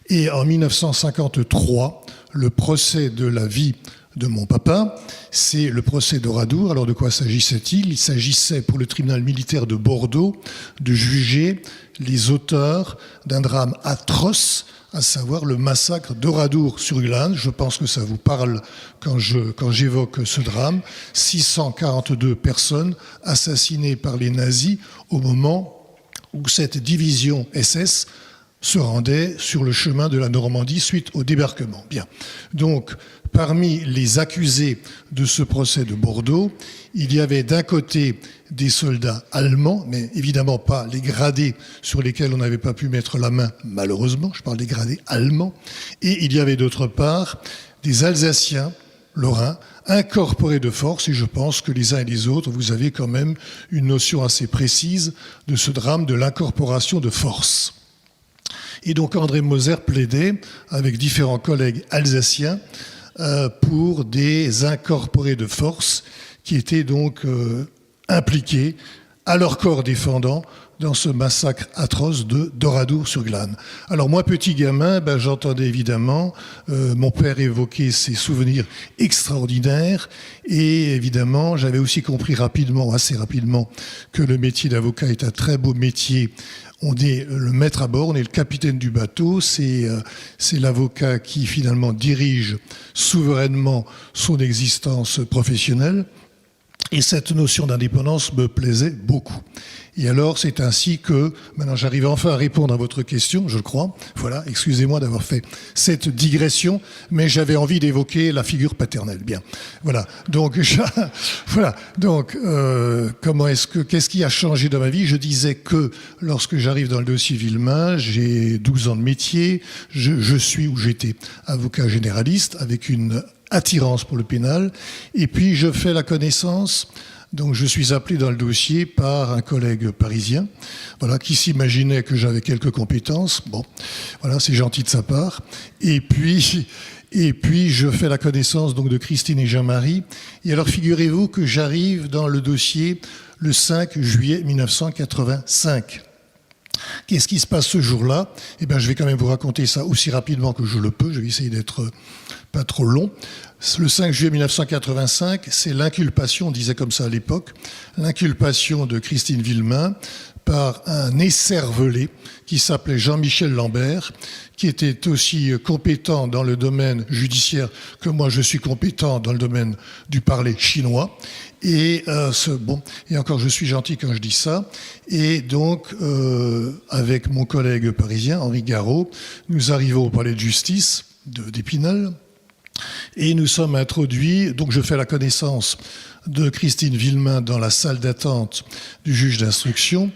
Et en 1953, le procès de la vie de mon papa, c'est le procès d'Oradour. Alors de quoi s'agissait-il? Il s'agissait pour le tribunal militaire de Bordeaux de juger les auteurs d'un drame atroce, à savoir le massacre d'Oradour-sur-Glane. Je pense que ça vous parle quand j'évoque ce drame. 642 personnes assassinées par les nazis au moment où cette division SS se rendait sur le chemin de la Normandie suite au débarquement. Bien. Donc, parmi les accusés de ce procès de Bordeaux, il y avait d'un côté des soldats allemands, mais évidemment pas les gradés sur lesquels on n'avait pas pu mettre la main, malheureusement, je parle des gradés allemands, et il y avait d'autre part des Alsaciens, lorrains, incorporés de force, et je pense que les uns et les autres, vous avez quand même une notion assez précise de ce drame de l'incorporation de force. Et donc André Moser plaidait avec différents collègues alsaciens pour des incorporés de force qui étaient donc impliqués à leur corps défendant dans ce massacre atroce de d'Oradour-sur-Glane. Alors moi, petit gamin, j'entendais évidemment mon père évoquer ses souvenirs extraordinaires et évidemment, j'avais aussi compris rapidement, assez rapidement, que le métier d'avocat est un très beau métier. On est le maître à bord, on est le capitaine du bateau, c'est l'avocat qui finalement dirige souverainement son existence professionnelle. Et cette notion d'indépendance me plaisait beaucoup. Et alors, c'est ainsi que, maintenant j'arrive enfin à répondre à votre question, je crois. Voilà, excusez-moi d'avoir fait cette digression, mais j'avais envie d'évoquer la figure paternelle. Bien, voilà. Donc, qu'est-ce qui a changé dans ma vie? Je disais que lorsque j'arrive dans le dossier Villemain, j'ai 12 ans de métier, je suis ou j'étais avocat généraliste avec une attirance pour le pénal, et puis je fais la connaissance, donc je suis appelé dans le dossier par un collègue parisien, voilà, qui s'imaginait que j'avais quelques compétences, bon, voilà, c'est gentil de sa part, et puis je fais la connaissance donc de Christine et Jean-Marie, et alors figurez-vous que j'arrive dans le dossier le 5 juillet 1985. Qu'est-ce qui se passe ce jour-là? Eh bien, je vais quand même vous raconter ça aussi rapidement que je le peux. Je vais essayer d'être pas trop long. Le 5 juillet 1985, c'est l'inculpation, on disait comme ça à l'époque, l'inculpation de Christine Villemain par un écervelé qui s'appelait Jean-Michel Lambert, qui était aussi compétent dans le domaine judiciaire que moi je suis compétent dans le domaine du parler chinois. Et encore je suis gentil quand je dis ça. Et donc, avec mon collègue parisien, Henri Garot, nous arrivons au palais de justice d'Épinal. Et nous sommes introduits, donc je fais la connaissance de Christine Villemain dans la salle d'attente du juge d'instruction.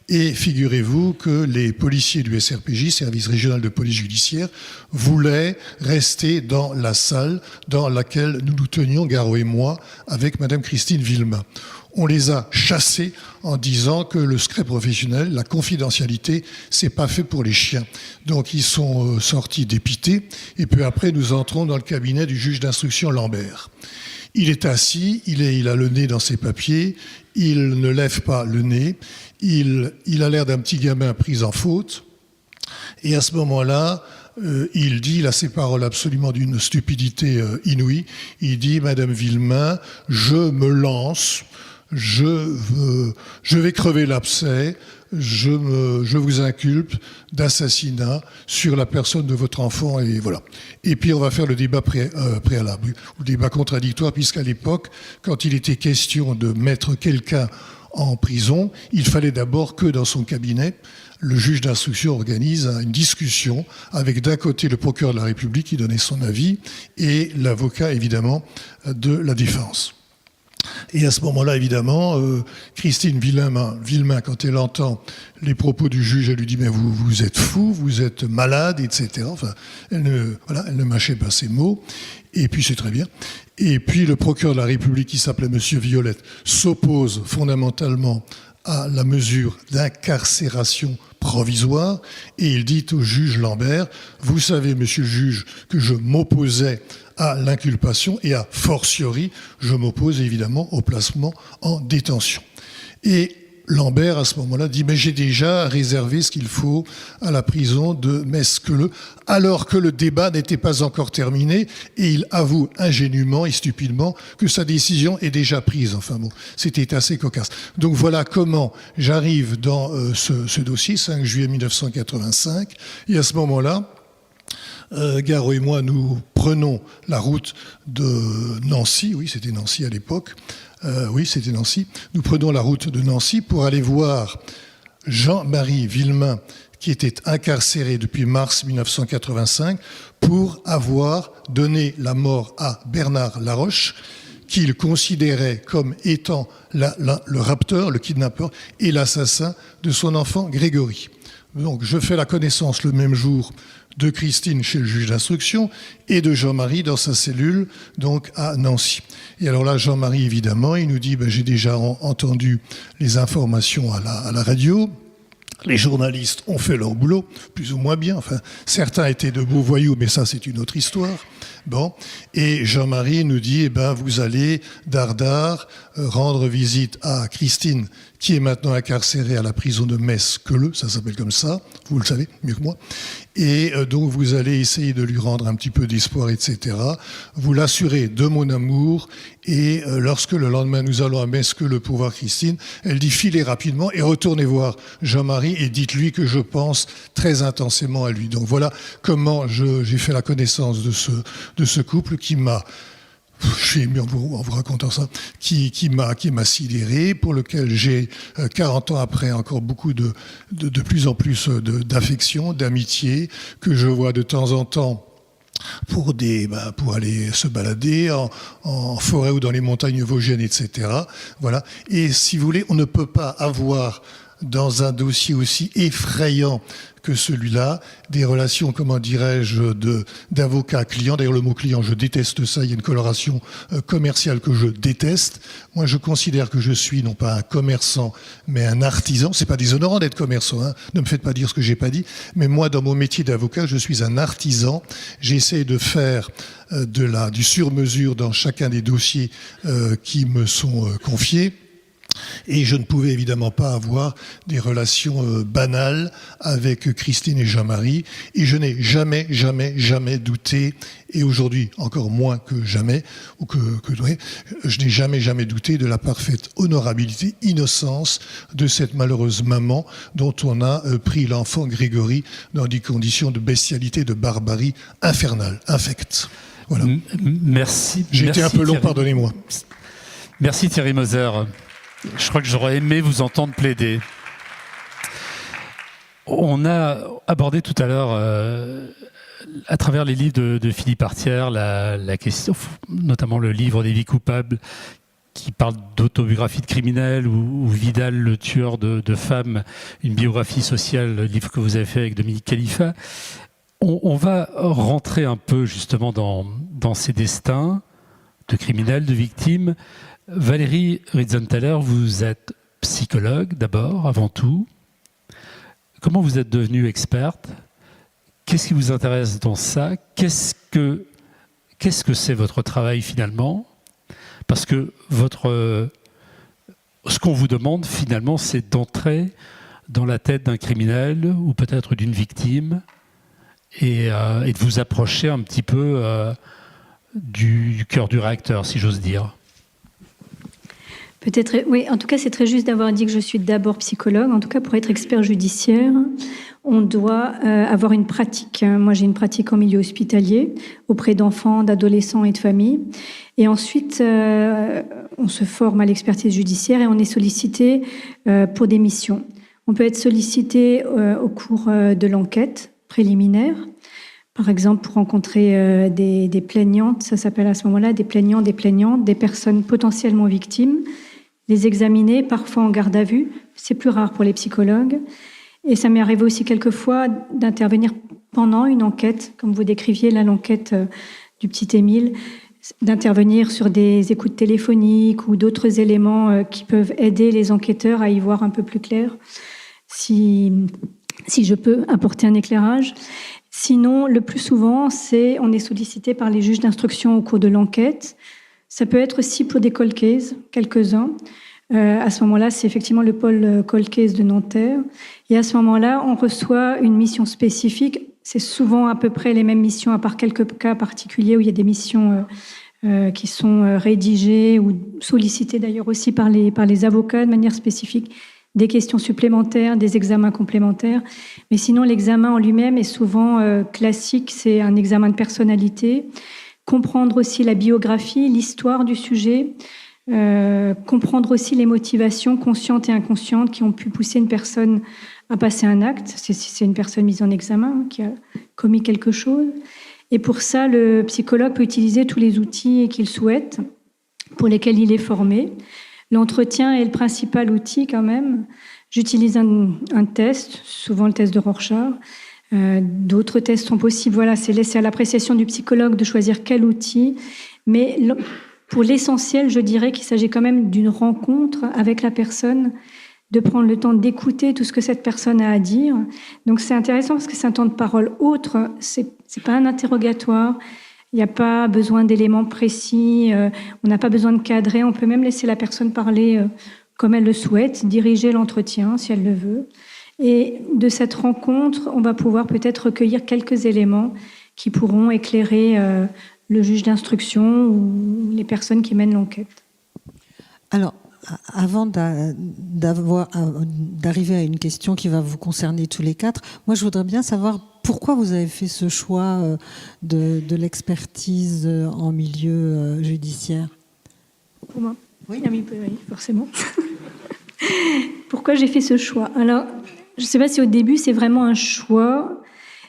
Et figurez-vous que les policiers du SRPJ, Service régional de police judiciaire, voulaient rester dans la salle dans laquelle nous nous tenions, Garot et moi, avec Madame Christine Villemain. On les a chassés en disant que le secret professionnel, la confidentialité, c'est pas fait pour les chiens. Donc ils sont sortis dépités et peu après nous entrons dans le cabinet du juge d'instruction Lambert. Il est assis, il a le nez dans ses papiers, il ne lève pas le nez, il a l'air d'un petit gamin pris en faute. Et à ce moment-là, il dit, il a ces paroles absolument d'une stupidité inouïe, il dit, Madame Villemain, je me lance, je vais crever l'abcès, je vous inculpe d'assassinat sur la personne de votre enfant, et voilà. Et puis on va faire le débat préalable, ou débat contradictoire, puisqu'à l'époque, quand il était question de mettre quelqu'un en prison, il fallait d'abord que dans son cabinet, le juge d'instruction organise une discussion avec d'un côté le procureur de la République qui donnait son avis et l'avocat évidemment de la défense. Et à ce moment-là, évidemment, Christine Villemain, quand elle entend les propos du juge, elle lui dit « Mais vous êtes fou, vous êtes malade, etc. » Enfin, elle ne mâchait pas ses mots. Et puis, c'est très bien. Et puis, le procureur de la République, qui s'appelait Monsieur Violette, s'oppose fondamentalement à la mesure d'incarcération provisoire. Et il dit au juge Lambert « Vous savez, monsieur le juge, que je m'opposais à l'inculpation et a fortiori, je m'oppose évidemment au placement en détention. » Et Lambert, à ce moment-là, dit « Mais j'ai déjà réservé ce qu'il faut à la prison de Metz-Queuleux », alors que le débat n'était pas encore terminé, et il avoue ingénument et stupidement que sa décision est déjà prise. Enfin bon, c'était assez cocasse. Donc voilà comment j'arrive dans ce dossier, 5 juillet 1985, et à ce moment-là, Garot et moi, nous prenons la route de Nancy, oui, c'était Nancy à l'époque, oui, c'était Nancy, nous prenons la route de Nancy pour aller voir Jean-Marie Villemain, qui était incarcéré depuis mars 1985, pour avoir donné la mort à Bernard Laroche, qu'il considérait comme étant le rapteur, le kidnappeur et l'assassin de son enfant Grégory. Donc je fais la connaissance le même jour de Christine chez le juge d'instruction et de Jean-Marie dans sa cellule, donc à Nancy. Et alors là, Jean-Marie, évidemment, il nous dit j'ai déjà entendu les informations à la radio. Les journalistes ont fait leur boulot, plus ou moins bien. Enfin, certains étaient de beaux voyous, mais ça, c'est une autre histoire. Bon. Et Jean-Marie nous dit, vous allez, dardard, rendre visite à Christine, qui est maintenant incarcérée à la prison de Metz-Queuleux, ça s'appelle comme ça, vous le savez mieux que moi. Et donc, vous allez essayer de lui rendre un petit peu d'espoir, etc. Vous l'assurez de mon amour. Et lorsque le lendemain, nous allons à Metz-Queuleux pour voir Christine, elle dit, filez rapidement et retournez voir Jean-Marie et dites-lui que je pense très intensément à lui. Donc voilà comment j'ai fait la connaissance de ce couple qui m'a, je suis ému en vous racontant ça, qui m'a sidéré, pour lequel j'ai, 40 ans après, encore beaucoup de plus en plus d'affection, d'amitié, que je vois de temps en temps pour aller se balader en forêt ou dans les montagnes vosgiennes, etc. Voilà. Et si vous voulez, on ne peut pas avoir dans un dossier aussi effrayant que celui-là, des relations, comment dirais-je, d'avocat-client. D'ailleurs, le mot client, je déteste ça. Il y a une coloration commerciale que je déteste. Moi, je considère que je suis non pas un commerçant, mais un artisan. C'est pas déshonorant d'être commerçant, hein. Ne me faites pas dire ce que j'ai pas dit. Mais moi, dans mon métier d'avocat, je suis un artisan. J'essaie de faire du sur-mesure dans chacun des dossiers qui me sont confiés. Et je ne pouvais évidemment pas avoir des relations banales avec Christine et Jean-Marie. Et je n'ai jamais, jamais, jamais douté, et aujourd'hui encore moins que jamais, je n'ai jamais, jamais douté de la parfaite honorabilité, innocence de cette malheureuse maman dont on a pris l'enfant Grégory dans des conditions de bestialité, de barbarie infernale, infecte. Voilà. Merci. J'ai été un peu long, Thierry. pardonnez-moi. Merci Thierry Moser. Je crois que j'aurais aimé vous entendre plaider. On a abordé tout à l'heure, à travers les livres de Philippe Artière, la question, notamment le livre des vies coupables, qui parle d'autobiographie de criminels, ou Vidal, le tueur de femmes, une biographie sociale, le livre que vous avez fait avec Dominique Khalifa. On va rentrer un peu justement dans ces destins de criminels, de victimes. Valérie Ritzenthaler, vous êtes psychologue d'abord, avant tout. Comment vous êtes devenue experte? Qu'est-ce qui vous intéresse dans ça? Qu'est-ce que c'est votre travail finalement? Parce que ce qu'on vous demande finalement, c'est d'entrer dans la tête d'un criminel ou peut-être d'une victime et de vous approcher un petit peu du cœur du réacteur, si j'ose dire. Peut-être, oui, en tout cas, c'est très juste d'avoir dit que je suis d'abord psychologue. En tout cas, pour être expert judiciaire, on doit avoir une pratique. Moi, j'ai une pratique en milieu hospitalier, auprès d'enfants, d'adolescents et de familles. Et ensuite, on se forme à l'expertise judiciaire et on est sollicité pour des missions. On peut être sollicité au cours de l'enquête préliminaire, par exemple pour rencontrer des plaignantes, ça s'appelle à ce moment-là des plaignants, des plaignantes, des personnes potentiellement victimes, les examiner, parfois en garde à vue, c'est plus rare pour les psychologues. Et ça m'est arrivé aussi quelquefois d'intervenir pendant une enquête, comme vous décriviez là l'enquête du petit Émile, d'intervenir sur des écoutes téléphoniques ou d'autres éléments qui peuvent aider les enquêteurs à y voir un peu plus clair, si je peux apporter un éclairage. Sinon, le plus souvent, on est sollicité par les juges d'instruction au cours de l'enquête. Ça peut être aussi pour des cold cases, quelques-uns. À ce moment-là, c'est effectivement le pôle Cold Case de Nanterre. Et à ce moment-là, on reçoit une mission spécifique. C'est souvent à peu près les mêmes missions, à part quelques cas particuliers où il y a des missions qui sont rédigées ou sollicitées d'ailleurs aussi par les avocats de manière spécifique, des questions supplémentaires, des examens complémentaires. Mais sinon, l'examen en lui-même est souvent classique, c'est un examen de personnalité, comprendre aussi la biographie, l'histoire du sujet, comprendre aussi les motivations conscientes et inconscientes qui ont pu pousser une personne à passer un acte, si c'est une personne mise en examen, qui a commis quelque chose. Et pour ça, le psychologue peut utiliser tous les outils qu'il souhaite, pour lesquels il est formé. L'entretien est le principal outil quand même. J'utilise un test, souvent le test de Rorschach. D'autres tests sont possibles. Voilà, c'est laissé à l'appréciation du psychologue de choisir quel outil. Mais pour l'essentiel, je dirais qu'il s'agit quand même d'une rencontre avec la personne, de prendre le temps d'écouter tout ce que cette personne a à dire. Donc c'est intéressant parce que c'est un temps de parole autre, c'est pas un interrogatoire, il n'y a pas besoin d'éléments précis, on n'a pas besoin de cadrer, on peut même laisser la personne parler comme elle le souhaite, diriger l'entretien si elle le veut. Et de cette rencontre, on va pouvoir peut-être recueillir quelques éléments qui pourront éclairer le juge d'instruction ou les personnes qui mènent l'enquête. Alors, avant d'arriver à une question qui va vous concerner tous les quatre, moi je voudrais bien savoir pourquoi vous avez fait ce choix de l'expertise en milieu judiciaire. Pour moi ? Oui, forcément. Pourquoi j'ai fait ce choix ? Alors, je ne sais pas si au début c'est vraiment un choix.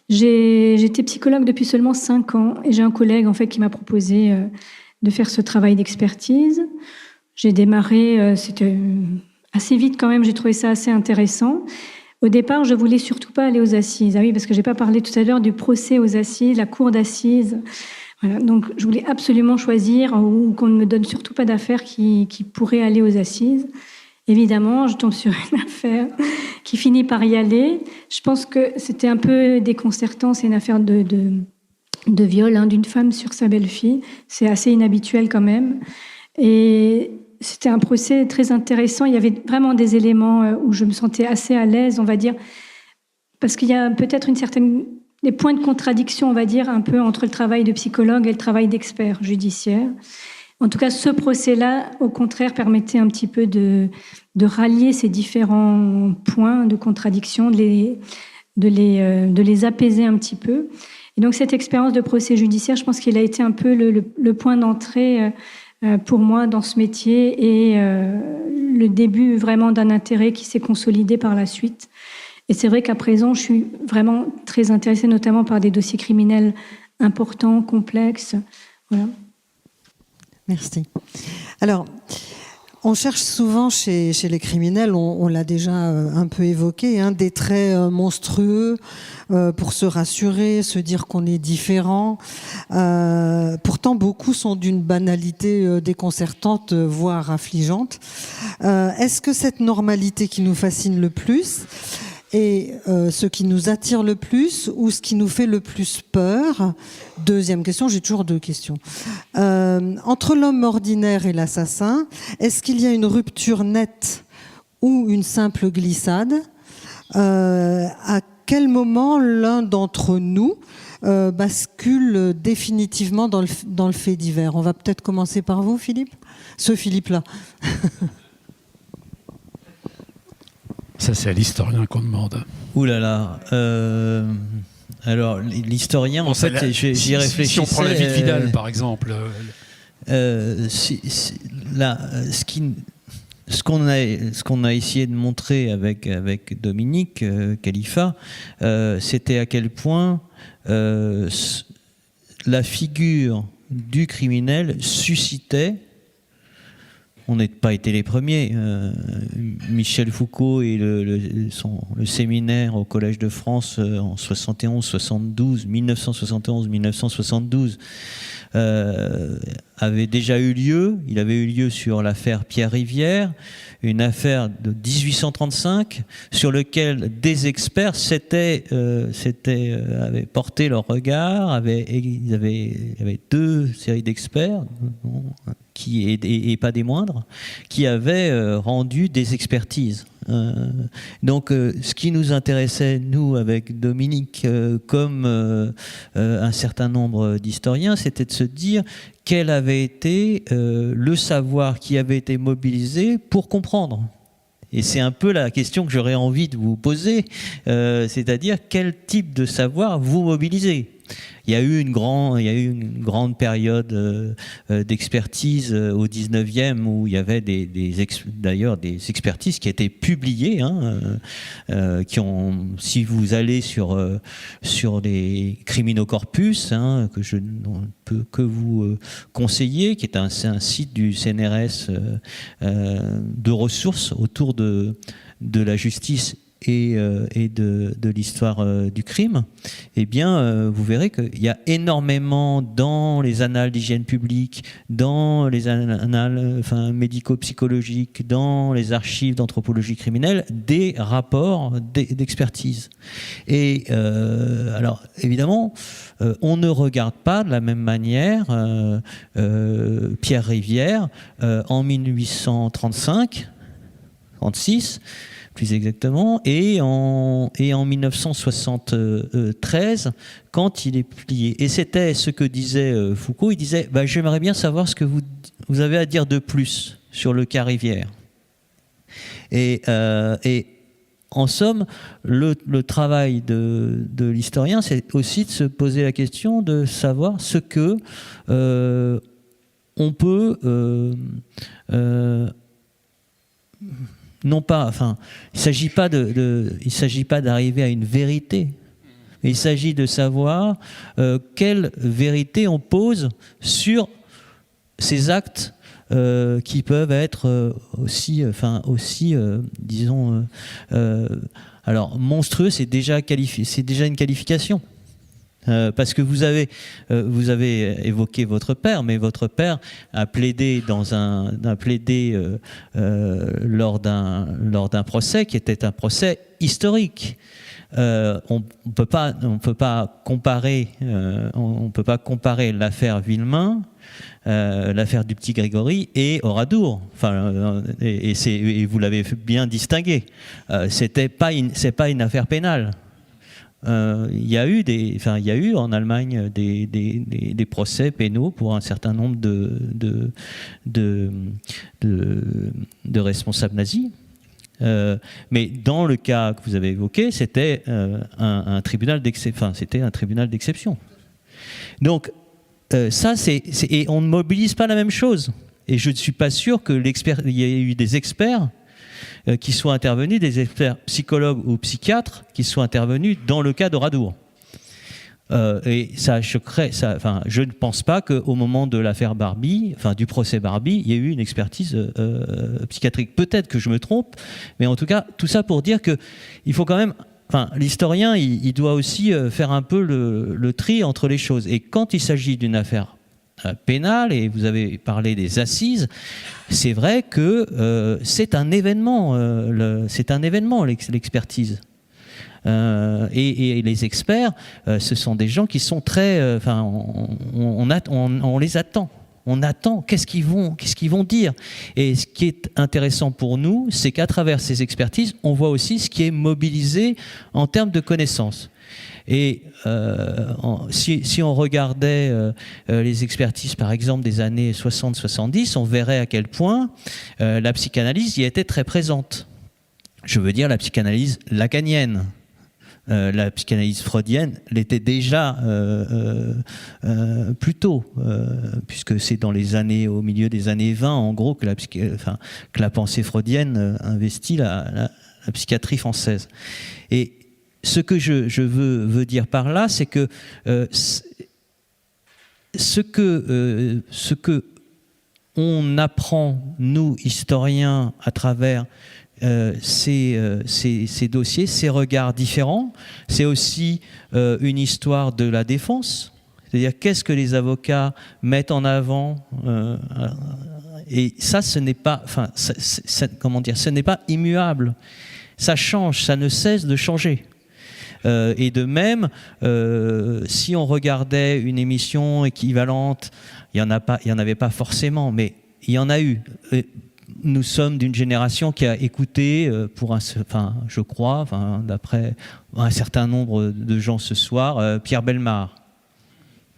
J'étais psychologue depuis seulement 5 ans et j'ai un collègue en fait qui m'a proposé de faire ce travail d'expertise. J'ai démarré, c'était assez vite quand même, j'ai trouvé ça assez intéressant. Au départ, je voulais surtout pas aller aux assises. Ah oui, parce que j'ai pas parlé tout à l'heure du procès aux assises, la cour d'assises. Voilà, donc je voulais absolument choisir ou qu'on ne me donne surtout pas d'affaires qui pourraient aller aux assises. Évidemment, je tombe sur une affaire qui finit par y aller. Je pense que c'était un peu déconcertant, c'est une affaire de viol d'une femme sur sa belle-fille. C'est assez inhabituel quand même. Et c'était un procès très intéressant. Il y avait vraiment des éléments où je me sentais assez à l'aise, on va dire, parce qu'il y a peut-être des points de contradiction, on va dire, un peu entre le travail de psychologue et le travail d'expert judiciaire. En tout cas, ce procès-là, au contraire, permettait un petit peu de rallier ces différents points de contradiction, de les apaiser un petit peu. Et donc, cette expérience de procès judiciaire, je pense qu'il a été un peu le point d'entrée pour moi dans ce métier et le début vraiment d'un intérêt qui s'est consolidé par la suite. Et c'est vrai qu'à présent, je suis vraiment très intéressée notamment par des dossiers criminels importants, complexes. Voilà. Merci. Alors, on cherche souvent chez les criminels, on l'a déjà un peu évoqué, des traits monstrueux pour se rassurer, se dire qu'on est différent. Pourtant, beaucoup sont d'une banalité déconcertante, voire affligeante. Est-ce que cette normalité qui nous fascine le plus est ce qui nous attire le plus ou ce qui nous fait le plus peur ? Deuxième question, j'ai toujours 2 questions. Entre l'homme ordinaire et l'assassin, est-ce qu'il y a une rupture nette ou une simple glissade ? À quel moment l'un d'entre nous bascule définitivement dans le fait divers ? On va peut-être commencer par vous, Philippe ? Ce Philippe-là. Ça, c'est à l'historien qu'on demande. Ouh là là. Alors, l'historien, en fait, j'y réfléchissais. Si on prend la vie de Vidal, par exemple. Ce qu'on a essayé de montrer avec Dominique Khalifa, c'était à quel point la figure du criminel suscitait. On n'a pas été les premiers. Michel Foucault et le séminaire au Collège de France en 1971-1972 avait déjà eu lieu. Il avait eu lieu sur l'affaire Pierre Rivière, une affaire de 1835 sur lequel des experts avaient porté leur regard. Il y avait 2 séries d'experts, et pas des moindres, qui avaient rendu des expertises. Donc, ce qui nous intéressait, nous, avec Dominique, comme un certain nombre d'historiens, c'était de se dire quel avait été le savoir qui avait été mobilisé pour comprendre. Et c'est un peu la question que j'aurais envie de vous poser, c'est-à-dire quel type de savoir vous mobilisez. Il y a eu une grande période d'expertise au 19e où il y avait d'ailleurs des expertises qui étaient publiées, qui ont, si vous allez sur les Criminocorpus, que je ne peux que vous conseiller, qui est un site du CNRS de ressources autour de la justice et de l'histoire du crime, eh bien, vous verrez qu'il y a énormément dans les annales d'hygiène publique, dans les annales médico-psychologiques, dans les archives d'anthropologie criminelle, des rapports d'expertise. Et alors, évidemment, on ne regarde pas de la même manière Pierre Rivière en 1835, 36, plus exactement, et en 1973, quand il est publié. Et c'était ce que disait Foucault, il disait « j'aimerais bien savoir ce que vous avez à dire de plus sur le cas Rivière ». Et en somme, le travail de l'historien, c'est aussi de se poser la question de savoir ce que on peut... non pas, il ne s'agit pas d'arriver à une vérité, mais il s'agit de savoir quelle vérité on pose sur ces actes qui peuvent être aussi disons, alors monstrueux, c'est déjà une qualification. Parce que vous avez évoqué votre père, mais votre père a plaidé lors d'un procès qui était un procès historique. On peut pas comparer l'affaire Villemain, l'affaire du petit Grégory et Oradour. Et vous l'avez bien distingué. C'est pas une affaire pénale. Il y a eu en Allemagne des procès pénaux pour un certain nombre de responsables nazis. Mais dans le cas que vous avez évoqué, c'était un tribunal d'exception. Donc ça, et on ne mobilise pas la même chose. Et je ne suis pas sûr qu'il y ait eu des experts qui soient intervenus, des experts psychologues ou psychiatres qui soient intervenus dans le cas d'Oradour. Et ça choquerait. Je ne pense pas qu'au moment de l'affaire Barbie, du procès Barbie, il y ait eu une expertise psychiatrique. Peut-être que je me trompe, mais en tout cas, tout ça pour dire que il faut quand même. L'historien, il doit aussi faire un peu le tri entre les choses. Et quand il s'agit d'une affaire pénale, et vous avez parlé des assises, c'est vrai que c'est un événement, l'expertise. Et les experts, ce sont des gens qui sont très... on les attend. On attend qu'est-ce qu'ils vont dire. Et ce qui est intéressant pour nous, c'est qu'à travers ces expertises, on voit aussi ce qui est mobilisé en termes de connaissances. Et si on regardait les expertises, par exemple, des années 60-70, on verrait à quel point la psychanalyse y était très présente. Je veux dire la psychanalyse lacanienne. La psychanalyse freudienne l'était déjà plus tôt, puisque c'est au milieu des années 20, en gros, que la pensée freudienne investit la psychiatrie française. Et ce que je veux dire par là, c'est que ce que on apprend, nous, historiens, à travers ces dossiers, ces regards différents, c'est aussi une histoire de la défense. C'est-à-dire, qu'est-ce que les avocats mettent en avant et ça, ce n'est pas, ce n'est pas immuable. Ça change, ça ne cesse de changer. Et de même, si on regardait une émission équivalente, il y en avait pas forcément, mais il y en a eu. Nous sommes d'une génération qui a écouté, je crois, d'après un certain nombre de gens ce soir, Pierre Bellemare.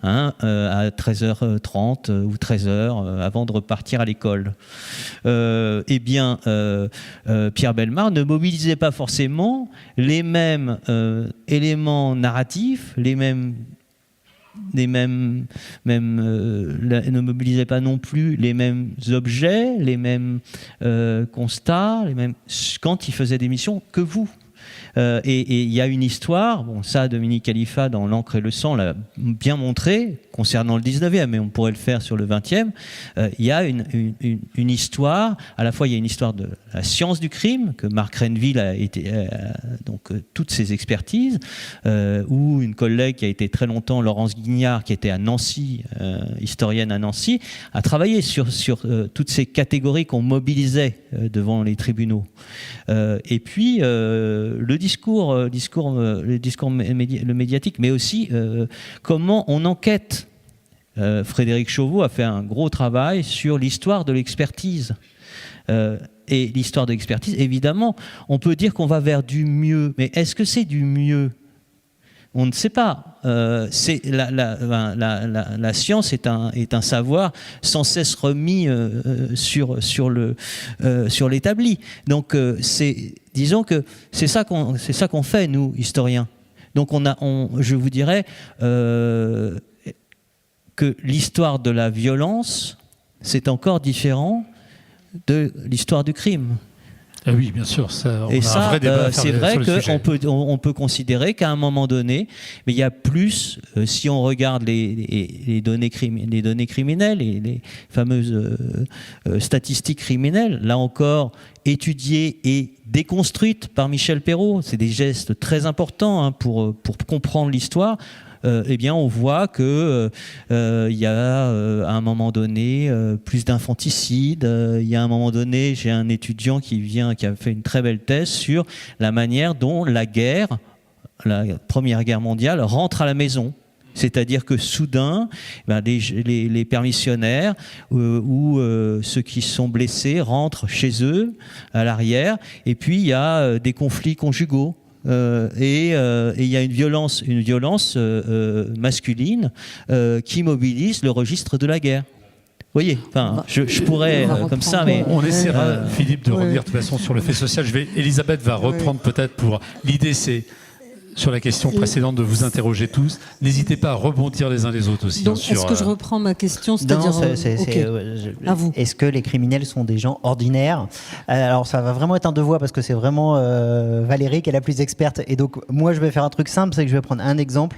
À 13h30 ou 13h avant de repartir à l'école. Pierre Bellemare ne mobilisait pas forcément les mêmes éléments narratifs, ne mobilisait pas non plus les mêmes objets, les mêmes constats, quand il faisait des missions que vous. Et il y a une histoire, ça Dominique Khalifa dans L'encre et le sang l'a bien montré concernant le 19e, mais on pourrait le faire sur le 20e. Il y a une histoire, à la fois il y a une histoire de la science du crime, que Marc Renville a été, toutes ses expertises, ou une collègue qui a été très longtemps, Laurence Guignard, qui était à Nancy, historienne à Nancy, a travaillé sur toutes ces catégories qu'on mobilisait devant les tribunaux. Et puis le médiatique, mais aussi comment on enquête. Frédéric Chauveau a fait un gros travail sur l'histoire de l'expertise. Et l'histoire de l'expertise, évidemment, on peut dire qu'on va vers du mieux, mais est-ce que c'est du mieux ? On ne sait pas. La science est un savoir sans cesse remis sur l'établi. Donc, disons que c'est ça qu'on fait, nous, historiens. Donc, je vous dirais que l'histoire de la violence, c'est encore différent de l'histoire du crime. Ah oui, bien sûr. Ça, et ça, c'est vrai qu'on peut considérer qu'à un moment donné, mais il y a plus, si on regarde les données criminelles et les fameuses statistiques criminelles, là encore étudiées et déconstruites par Michel Perrault, c'est des gestes très importants pour comprendre l'histoire. On voit que il y a à un moment donné plus d'infanticide. Il y a à un moment donné, j'ai un étudiant qui a fait une très belle thèse sur la manière dont la Première Guerre mondiale rentre à la maison. C'est-à-dire que soudain, les permissionnaires ou ceux qui sont blessés rentrent chez eux à l'arrière, et puis il y a des conflits conjugaux. Et il y a une violence masculine qui mobilise le registre de la guerre. Vous voyez, je pourrais comme ça, mais on essaiera, Philippe, de revenir de toute façon sur le fait social. Elisabeth va reprendre peut-être pour l'idée, c'est sur la question précédente de vous interroger tous. N'hésitez pas à rebondir les uns les autres aussi. Donc, est-ce que je reprends ma question, c'est-à-dire à vous. Est-ce que les criminels sont des gens ordinaires ? Alors, ça va vraiment être un devoir parce que c'est vraiment Valérie qui est la plus experte. Et donc, moi, je vais faire un truc simple, c'est que je vais prendre un exemple,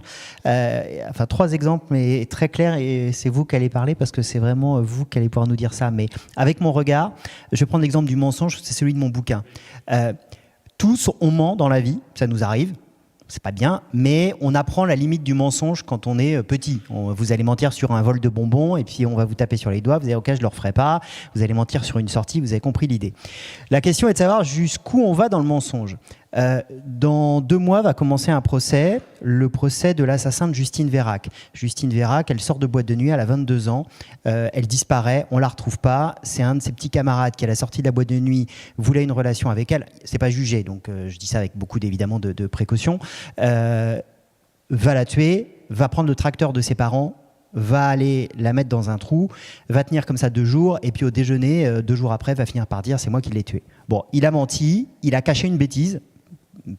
trois exemples, mais très clairs. Et c'est vous qui allez parler parce que c'est vraiment vous qui allez pouvoir nous dire ça. Mais avec mon regard, je vais prendre l'exemple du mensonge, c'est celui de mon bouquin. Tous, on ment dans la vie, ça nous arrive. C'est pas bien, mais on apprend la limite du mensonge quand on est petit. Vous allez mentir sur un vol de bonbons et puis on va vous taper sur les doigts, vous allez ok, je le referai pas. Vous allez mentir sur une sortie, vous avez compris l'idée. La question est de savoir jusqu'où on va dans le mensonge. Dans 2 mois va commencer un procès, le procès de l'assassin de Justine Vérac. Justine Vérac, elle sort de boîte de nuit, elle a 22 ans, elle disparaît, on la retrouve pas. C'est un de ses petits camarades qui, à la sortie de la boîte de nuit, voulait une relation avec elle. C'est pas jugé, donc je dis ça avec beaucoup évidemment de précautions. Va la tuer, va prendre le tracteur de ses parents, va aller la mettre dans un trou, va tenir comme ça 2 jours, et puis au déjeuner, 2 jours après, va finir par dire « c'est moi qui l'ai tué ». Bon, il a menti, il a caché une bêtise,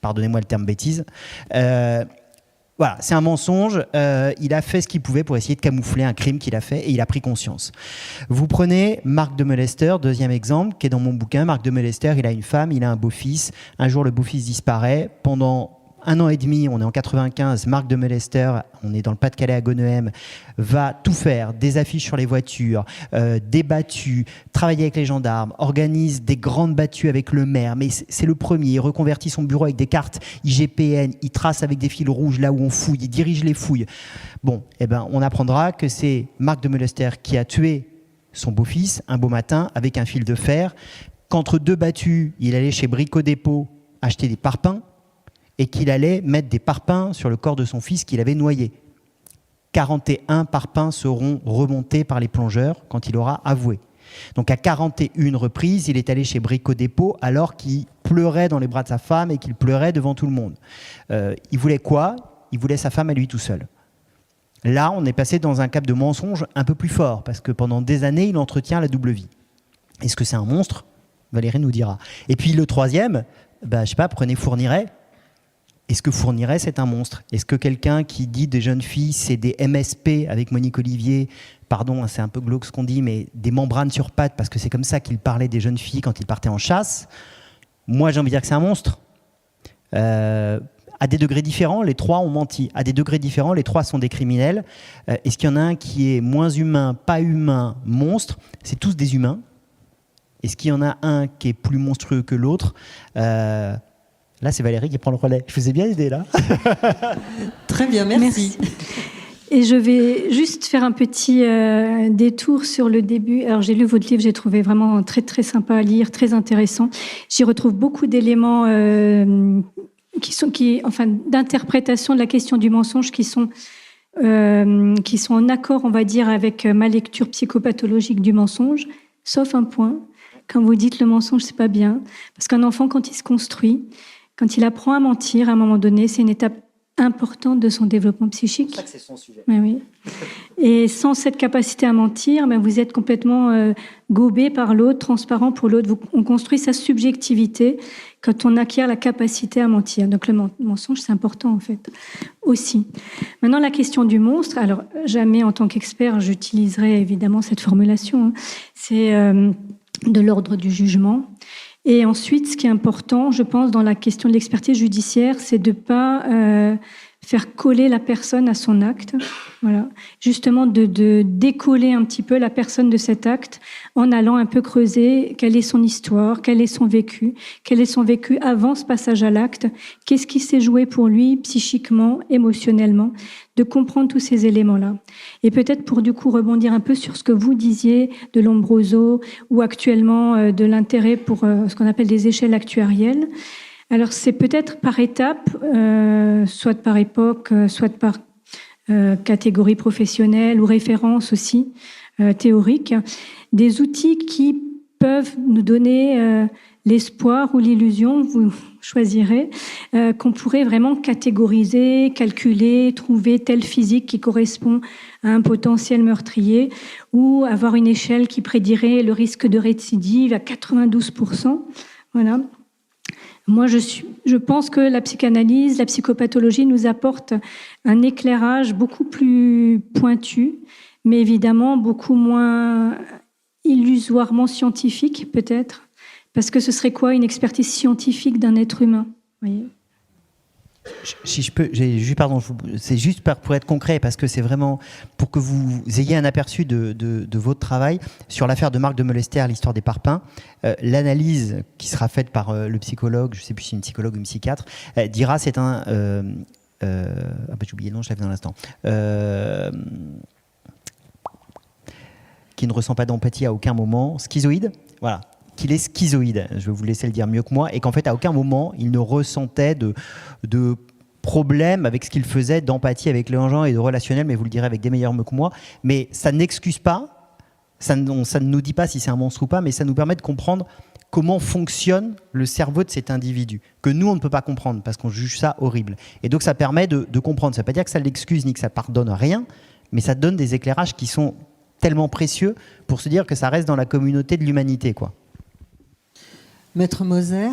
pardonnez-moi le terme bêtise, voilà, c'est un mensonge, il a fait ce qu'il pouvait pour essayer de camoufler un crime qu'il a fait, et il a pris conscience. Vous prenez Marc de Mollester, deuxième exemple, qui est dans mon bouquin. Marc de Mollester, il a une femme, il a un beau-fils, un jour le beau-fils disparaît, pendant 1 an et demi, on est en 95, Marc de Mollester, on est dans le Pas-de-Calais à Gonehem, va tout faire, des affiches sur les voitures, des battues, travailler avec les gendarmes, organise des grandes battues avec le maire, mais c'est le premier, il reconvertit son bureau avec des cartes IGPN, il trace avec des fils rouges là où on fouille, il dirige les fouilles. Bon, on apprendra que c'est Marc de Mollester qui a tué son beau-fils un beau matin avec un fil de fer, qu'entre 2 battues, il allait chez Brico Dépôt acheter des parpaings, et qu'il allait mettre des parpaings sur le corps de son fils qu'il avait noyé. 41 parpaings seront remontés par les plongeurs quand il aura avoué. Donc à 41 reprises, il est allé chez Brico Dépôt alors qu'il pleurait dans les bras de sa femme et qu'il pleurait devant tout le monde. Il voulait quoi ? Il voulait sa femme à lui tout seul. Là, on est passé dans un cap de mensonge un peu plus fort, parce que pendant des années, il entretient la double vie. Est-ce que c'est un monstre ? Valérie nous dira. Et puis le troisième, je sais pas, prenez Fourniret. Est-ce que Fourniret, c'est un monstre ? Est-ce que quelqu'un qui dit des jeunes filles, c'est des MSP avec Monique Olivier, pardon, c'est un peu glauque ce qu'on dit, mais des membranes sur pattes, parce que c'est comme ça qu'il parlait des jeunes filles quand ils partaient en chasse. Moi, j'ai envie de dire que c'est un monstre. À des degrés différents, les trois ont menti. À des degrés différents, les trois sont des criminels. Est-ce qu'il y en a un qui est moins humain, pas humain, monstre ? C'est tous des humains. Est-ce qu'il y en a un qui est plus monstrueux que l'autre ? Là, c'est Valérie qui prend le relais. Je vous ai bien aidé, là. Très bien, merci. Et je vais juste faire un petit détour sur le début. Alors, j'ai lu votre livre, j'ai trouvé vraiment très, très sympa à lire, très intéressant. J'y retrouve beaucoup d'éléments d'interprétation de la question du mensonge qui sont en accord, on va dire, avec ma lecture psychopathologique du mensonge, sauf un point. Quand vous dites le mensonge, c'est pas bien. Parce qu'un enfant, quand il se construit, quand il apprend à mentir, à un moment donné, c'est une étape importante de son développement psychique. C'est ça que c'est son sujet. Oui. Et sans cette capacité à mentir, vous êtes complètement gobé par l'autre, transparent pour l'autre. On construit sa subjectivité quand on acquiert la capacité à mentir. Donc le mensonge, c'est important en fait, aussi. Maintenant, la question du monstre. Alors, jamais en tant qu'expert, j'utiliserai évidemment cette formulation. C'est de l'ordre du jugement. Et ensuite, ce qui est important, je pense, dans la question de l'expertise judiciaire, c'est de ne pas faire coller la personne à son acte. Voilà. Justement, de décoller un petit peu la personne de cet acte en allant un peu creuser quelle est son histoire, quel est son vécu avant ce passage à l'acte, qu'est-ce qui s'est joué pour lui psychiquement, émotionnellement, de comprendre tous ces éléments-là. Et peut-être pour du coup rebondir un peu sur ce que vous disiez de Lombroso ou actuellement de l'intérêt pour ce qu'on appelle des échelles actuarielles. Alors c'est peut-être par étapes, soit par époque, soit par catégorie professionnelle ou référence aussi théorique, des outils qui peuvent nous donner l'espoir ou l'illusion, vous choisirez, qu'on pourrait vraiment catégoriser, calculer, trouver tel physique qui correspond à un potentiel meurtrier ou avoir une échelle qui prédirait le risque de récidive à 92%. Voilà. Moi, je pense que la psychanalyse, la psychopathologie nous apporte un éclairage beaucoup plus pointu, mais évidemment beaucoup moins illusoirement scientifique, peut-être. Parce que ce serait quoi une expertise scientifique d'un être humain ? Voyez ? Si je peux, c'est juste pour être concret, parce que c'est vraiment pour que vous ayez un aperçu de votre travail sur l'affaire de Marc de Mollester, l'histoire des parpaings. L'analyse qui sera faite par le psychologue, je ne sais plus si c'est une psychologue ou une psychiatre, dira c'est un... j'ai oublié le nom, je l'avais dans l'instant. Qui ne ressent pas d'empathie à aucun moment, schizoïde, voilà. Qu'il est schizoïde, je vais vous laisser le dire mieux que moi, et qu'en fait, à aucun moment, il ne ressentait de problème avec ce qu'il faisait, d'empathie avec les gens et de relationnel, mais vous le direz avec des meilleurs mots que moi. Mais ça n'excuse pas, ça ne nous dit pas si c'est un monstre ou pas, mais ça nous permet de comprendre comment fonctionne le cerveau de cet individu, que nous, on ne peut pas comprendre, parce qu'on juge ça horrible. Et donc, ça permet de comprendre. Ça ne veut pas dire que ça l'excuse ni que ça pardonne rien, mais ça donne des éclairages qui sont tellement précieux pour se dire que ça reste dans la communauté de l'humanité, quoi. Maître Moser.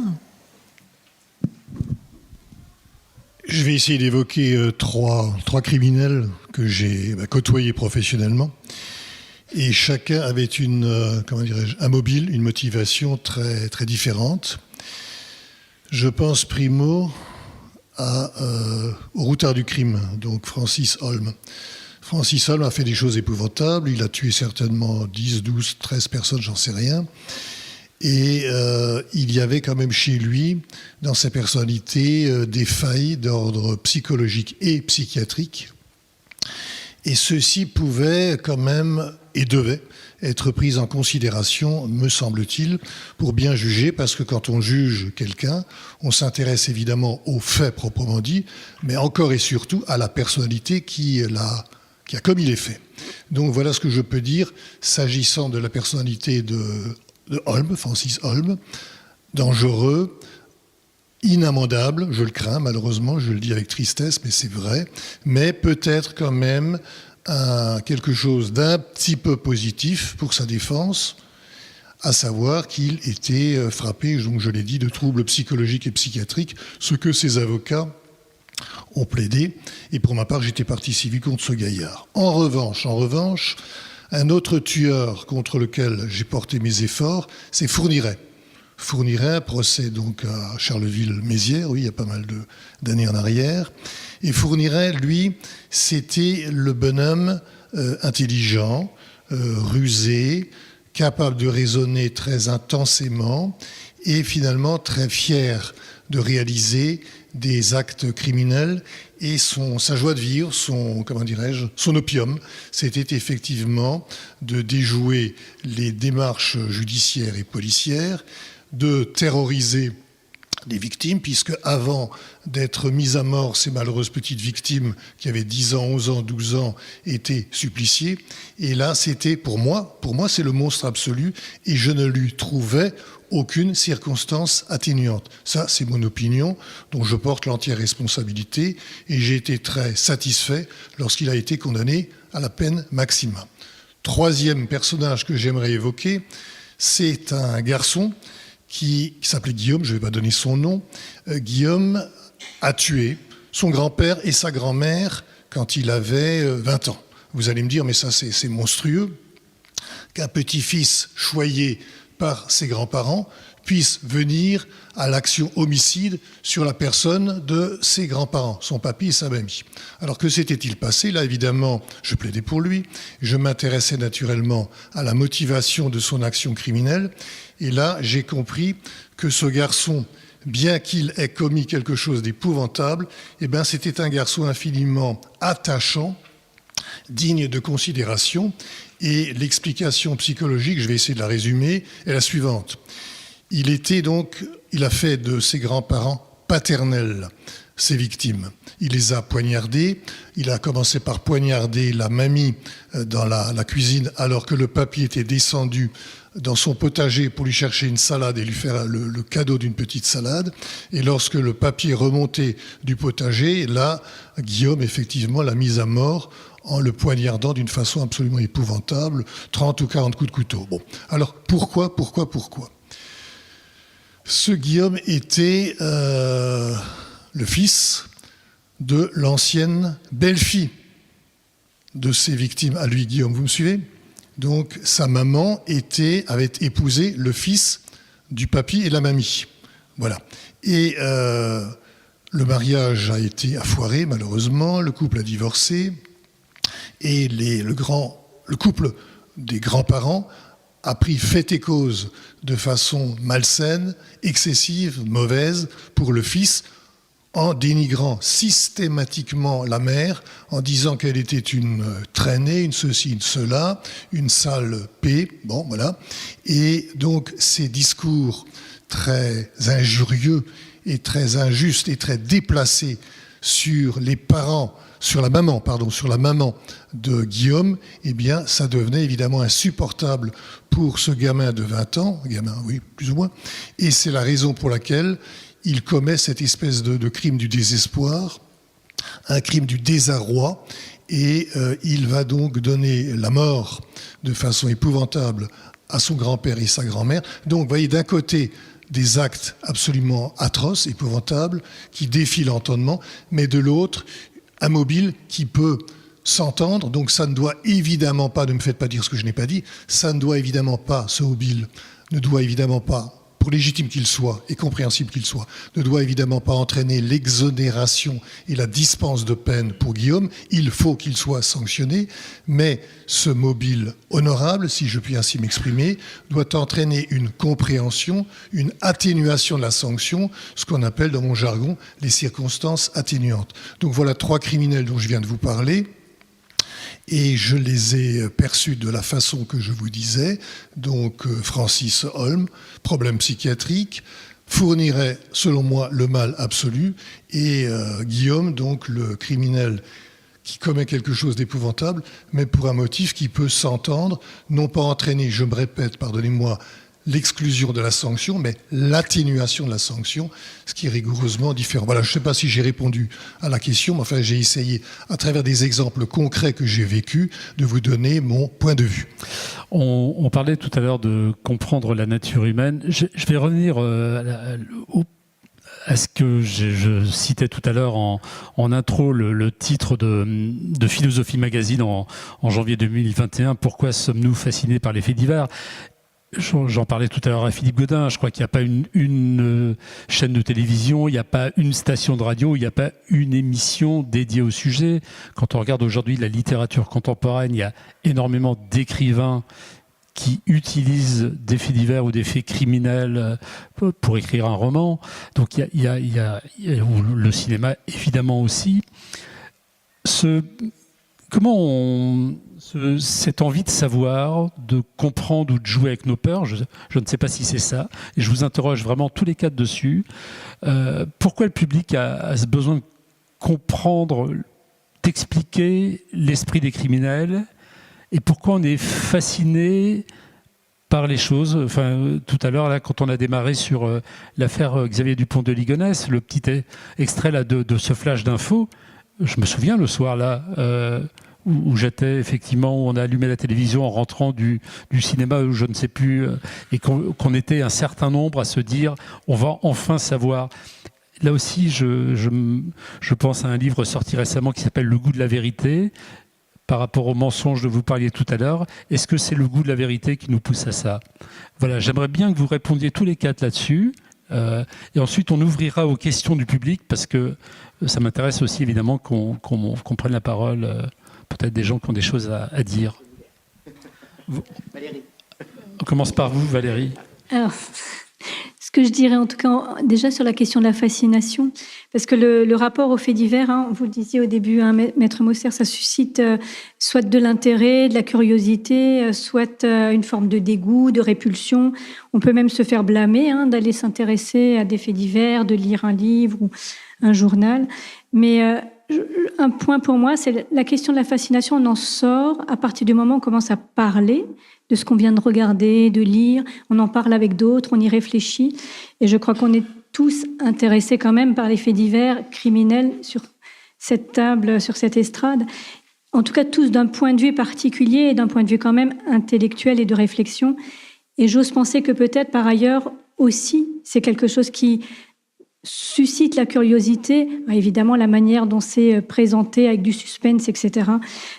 Je vais essayer d'évoquer trois criminels que j'ai côtoyés professionnellement. Et chacun avait un mobile, une motivation très, très différente. Je pense primo au routard du crime, donc Francis Holm. Francis Holm a fait des choses épouvantables. Il a tué certainement 10, 12, 13 personnes, j'en sais rien. Et il y avait quand même chez lui, dans sa personnalité, des failles d'ordre psychologique et psychiatrique. Et ceci pouvait quand même, et devait, être pris en considération, me semble-t-il, pour bien juger, parce que quand on juge quelqu'un, on s'intéresse évidemment aux faits proprement dit, mais encore et surtout à la personnalité qui l'a qui a commis les faits. Donc voilà ce que je peux dire s'agissant de la personnalité de Holm, Francis Holm, dangereux, inamendable, je le crains malheureusement, je le dis avec tristesse, mais c'est vrai, mais peut-être quand même quelque chose d'un petit peu positif pour sa défense, à savoir qu'il était frappé, donc je l'ai dit, de troubles psychologiques et psychiatriques, ce que ses avocats ont plaidé, et pour ma part j'étais partie civile contre ce gaillard. En revanche, un autre tueur contre lequel j'ai porté mes efforts, c'est Fourniret. Fourniret, procès donc à Charleville-Mézières, oui, il y a pas mal d'années en arrière. Et Fourniret, lui, c'était le bonhomme intelligent, rusé, capable de raisonner très intensément et finalement très fier de réaliser des actes criminels. Et sa joie de vivre, son opium, c'était effectivement de déjouer les démarches judiciaires et policières, de terroriser les victimes, puisque avant d'être mises à mort, ces malheureuses petites victimes qui avaient 10 ans, 11 ans, 12 ans, étaient suppliciées. Et là, c'était pour moi, c'est le monstre absolu, et je ne lui trouvais aucune circonstance atténuante. Ça, c'est mon opinion, dont je porte l'entière responsabilité, et j'ai été très satisfait lorsqu'il a été condamné à la peine maximum. Troisième personnage que j'aimerais évoquer, c'est un garçon qui s'appelait Guillaume, je ne vais pas donner son nom. Guillaume a tué son grand-père et sa grand-mère quand il avait 20 ans. Vous allez me dire, mais ça c'est monstrueux, qu'un petit-fils choyé par ses grands-parents puisse venir à l'action homicide sur la personne de ses grands-parents, son papy et sa mamie. Alors que s'était-il passé? Là, évidemment, je plaidais pour lui. Je m'intéressais naturellement à la motivation de son action criminelle. Et là, j'ai compris que ce garçon, bien qu'il ait commis quelque chose d'épouvantable, c'était un garçon infiniment attachant, digne de considération. Et l'explication psychologique, je vais essayer de la résumer, est la suivante. Il a fait de ses grands-parents paternels ses victimes. Il les a poignardés. Il a commencé par poignarder la mamie dans la cuisine alors que le papy était descendu dans son potager pour lui chercher une salade et lui faire le cadeau d'une petite salade. Et lorsque le papy est remonté du potager, là, Guillaume, effectivement, l'a mis à mort en le poignardant d'une façon absolument épouvantable, 30 ou 40 coups de couteau. Bon, alors pourquoi ? Ce Guillaume était le fils de l'ancienne belle-fille de ses victimes. À lui, Guillaume, vous me suivez ? Donc, sa maman avait épousé le fils du papy et la mamie. Voilà. Et le mariage a foiré, malheureusement. Le couple a divorcé. Et le couple des grands-parents a pris fait et cause de façon malsaine, excessive, mauvaise pour le fils, en dénigrant systématiquement la mère, en disant qu'elle était une traînée, une ceci, une cela, une sale paix, bon voilà. Et donc ces discours très injurieux et très injustes et très déplacés sur la maman de Guillaume, ça devenait évidemment insupportable pour ce gamin de 20 ans, oui, plus ou moins, et c'est la raison pour laquelle il commet cette espèce de crime du désespoir, un crime du désarroi, et il va donc donner la mort de façon épouvantable à son grand-père et sa grand-mère. Donc, vous voyez, d'un côté, des actes absolument atroces, épouvantables, qui défient l'entendement, mais de l'autre, un mobile qui peut s'entendre. Donc ça ne doit évidemment pas, ne me faites pas dire ce que je n'ai pas dit, ce mobile ne doit évidemment pas, pour légitime qu'il soit et compréhensible qu'il soit, ne doit évidemment pas entraîner l'exonération et la dispense de peine pour Guillaume. Il faut qu'il soit sanctionné, mais ce mobile honorable, si je puis ainsi m'exprimer, doit entraîner une compréhension, une atténuation de la sanction, ce qu'on appelle dans mon jargon les circonstances atténuantes. Donc voilà 3 criminels dont je viens de vous parler. Et je les ai perçus de la façon que je vous disais. Donc Francis Holm, problème psychiatrique, Fourniret, selon moi, le mal absolu, et Guillaume, donc le criminel qui commet quelque chose d'épouvantable, mais pour un motif qui peut s'entendre, non pas entraîner, je me répète, pardonnez-moi, l'exclusion de la sanction, mais l'atténuation de la sanction, ce qui est rigoureusement différent. Voilà, je ne sais pas si j'ai répondu à la question, mais enfin, j'ai essayé, à travers des exemples concrets que j'ai vécus, de vous donner mon point de vue. On parlait tout à l'heure de comprendre la nature humaine. Je vais revenir à ce que je citais tout à l'heure en intro, le titre de Philosophie Magazine en janvier 2021, « Pourquoi sommes-nous fascinés par les faits divers ?» J'en parlais tout à l'heure à Philippe Godin. Je crois qu'il n'y a pas une chaîne de télévision, il n'y a pas une station de radio, il n'y a pas une émission dédiée au sujet. Quand on regarde aujourd'hui la littérature contemporaine, il y a énormément d'écrivains qui utilisent des faits divers ou des faits criminels pour écrire un roman. Donc il y a le cinéma évidemment aussi. Cette envie de savoir, de comprendre ou de jouer avec nos peurs, je ne sais pas si c'est ça, et je vous interroge vraiment tous les quatre dessus. Pourquoi le public a ce besoin de comprendre, d'expliquer l'esprit des criminels, et pourquoi on est fasciné par les choses. Enfin, tout à l'heure, là, quand on a démarré sur l'affaire Xavier Dupont de Ligonnès, le petit extrait là, de ce flash d'infos, je me souviens le soir là, où j'étais effectivement, où on a allumé la télévision en rentrant du cinéma, où je ne sais plus, et qu'on était un certain nombre à se dire, on va enfin savoir. Là aussi, je pense à un livre sorti récemment qui s'appelle « Le goût de la vérité », par rapport au mensonge dont vous parliez tout à l'heure. Est-ce que c'est le goût de la vérité qui nous pousse à ça? Voilà, j'aimerais bien que vous répondiez tous les quatre là-dessus. Et ensuite, on ouvrira aux questions du public, parce que ça m'intéresse aussi évidemment qu'on prenne la parole, peut-être des gens qui ont des choses à dire. Valérie. On commence par vous, Valérie. Alors, ce que je dirais en tout cas, déjà sur la question de la fascination, parce que le rapport aux faits divers, hein, vous le disiez au début, hein, Maître Moser, ça suscite soit de l'intérêt, de la curiosité, soit une forme de dégoût, de répulsion. On peut même se faire blâmer d'aller s'intéresser à des faits divers, de lire un livre ou un journal. Mais un point pour moi, c'est la question de la fascination. On en sort à partir du moment où on commence à parler de ce qu'on vient de regarder, de lire. On en parle avec d'autres, on y réfléchit. Et je crois qu'on est tous intéressés quand même par les faits divers criminels sur cette table, sur cette estrade. En tout cas, tous d'un point de vue particulier et d'un point de vue quand même intellectuel et de réflexion. Et j'ose penser que peut-être par ailleurs aussi, c'est quelque chose qui suscite la curiosité. Évidemment, la manière dont c'est présenté avec du suspense, etc.,